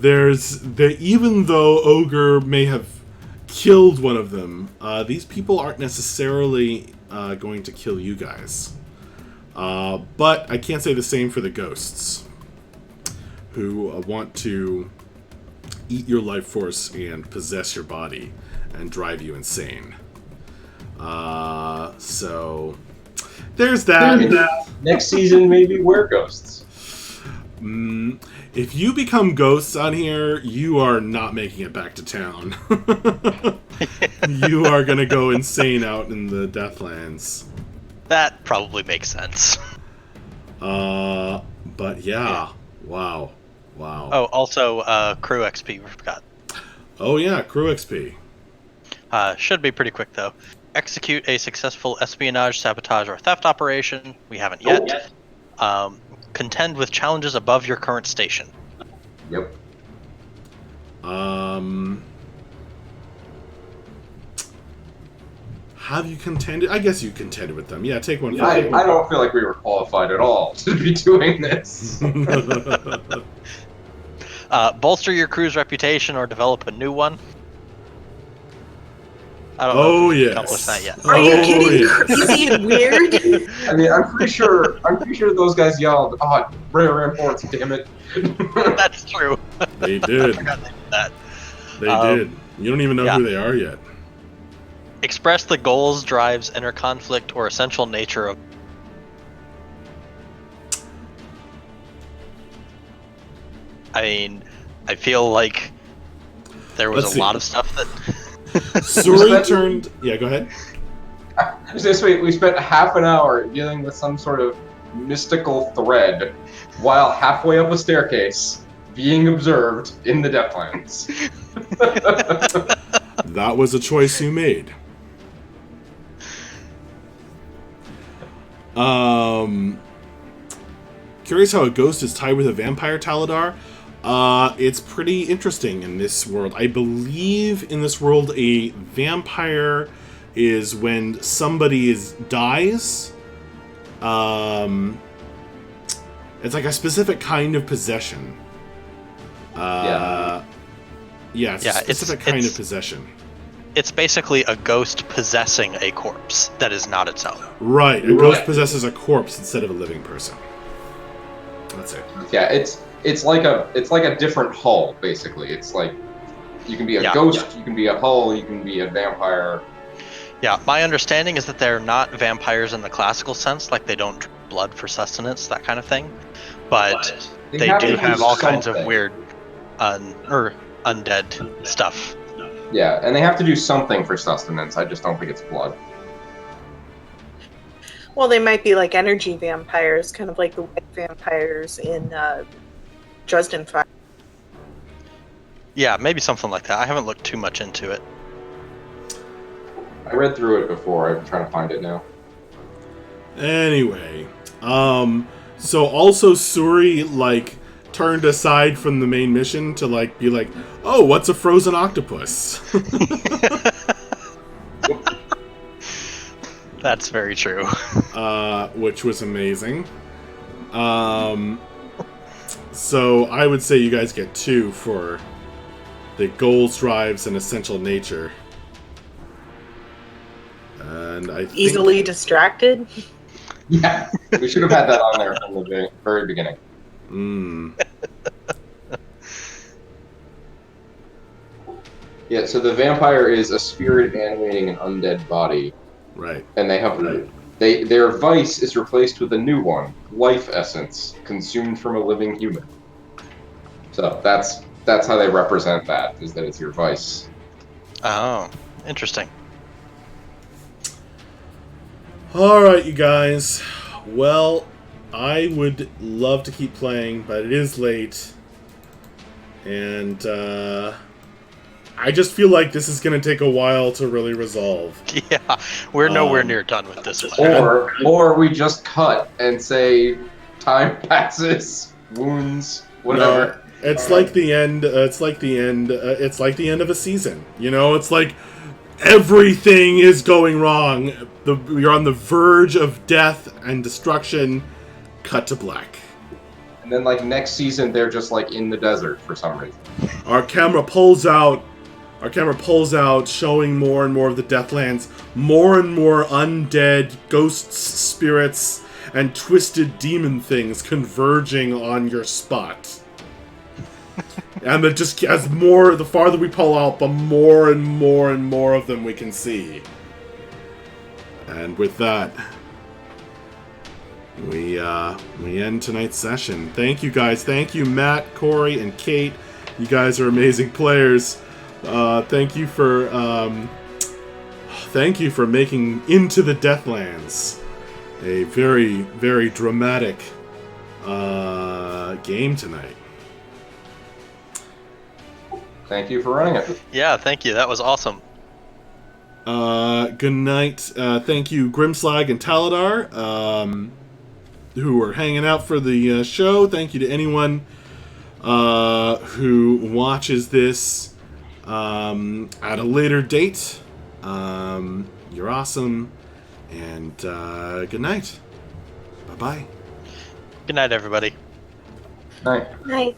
Even though Ogre may have killed one of them, these people aren't necessarily going to kill you guys. But I can't say the same for the ghosts, who want to eat your life force and possess your body and drive you insane. So there's that. Next season, maybe we're ghosts. If you become ghosts on here, you are not making it back to town. You are gonna go insane out in the Deathlands. That probably makes sense. But yeah. Wow. Oh, also, crew XP, we forgot. Oh yeah, crew XP. Should be pretty quick, though. Execute a successful espionage, sabotage, or theft operation. We haven't yet. Contend with challenges above your current station. Yep. Have you contended? I guess you contended with them. Yeah, take one. I don't feel like we were qualified at all to be doing this. Bolster your crew's reputation or develop a new one. I don't know Oh if we've yes. accomplished that yet. Are you getting yes. crazy and weird? I mean, I'm pretty sure those guys yelled, "Oh, rare imports, damn it!" That's true. They I did. forgot they did that. They did. You don't even know who they are yet. Express the goals, drives, inner conflict, or essential nature of. I mean, I feel like there was Let's a see. lot of stuff that. Suri turned. Yeah, go ahead. We spent half an hour dealing with some sort of mystical thread, while halfway up a staircase, being observed in the Deathlands. That was a choice you made. Curious how a ghost is tied with a vampire, Taladar. It's pretty interesting in this world. I believe in this world a vampire is when somebody dies. It's like a specific kind of possession. Yeah, it's a specific kind of possession. It's basically a ghost possessing a corpse that is not its own. Right, a ghost possesses a corpse instead of a living person. That's it. Yeah, it's like a different hull, basically. It's like you can be a ghost, you can be a hull, you can be a vampire. Yeah, my understanding is that they're not vampires in the classical sense, like they don't drink blood for sustenance, that kind of thing. But they do have all kinds of weird undead stuff. Yeah, and they have to do something for sustenance. I just don't think it's blood. Well, they might be like energy vampires, kind of like the white vampires in Dresden Fire. Yeah, maybe something like that. I haven't looked too much into it. I read through it before. I'm trying to find it now. Anyway, so also Suri, like, turned aside from the main mission to, like, be like, oh, what's a frozen octopus? That's very true. Which was amazing. So I would say you guys get 2 for the goals, drives, and essential nature. And I think... Easily distracted? Yeah, we should have had that on there from the very beginning. Yeah, so the vampire is a spirit animating an undead body. Right. And their vice is replaced with a new one, life essence, consumed from a living human. So that's how they represent that, is that it's your vice. Oh, interesting. All right, you guys. Well, I would love to keep playing, but it is late. And I just feel like this is going to take a while to really resolve. Yeah, we're nowhere near done with this one. Or we just cut and say time passes, wounds, whatever. No, it's like the end. It's like the end. It's like the end of a season. You know, it's like everything is going wrong. You're on the verge of death and destruction. Cut to black. And then like next season, they're just like in the desert for some reason. Our camera pulls out. Our camera pulls out, showing more and more of the Deathlands, more and more undead ghosts, spirits, and twisted demon things converging on your spot. And it just as more, the farther we pull out, the more and more and more of them we can see. And with that, we end tonight's session. Thank you guys. Thank you, Matt, Corey, and Kate. You guys are amazing players. Thank you for making Into the Deathlands a very, very dramatic game tonight. Thank you for running it. Yeah, thank you. That was awesome. Good night. Thank you, Grimslag and Taladar, who are hanging out for the show. Thank you to anyone who watches this at a later date. You're awesome. And good night. Bye-bye. Good night, everybody. Night. Night.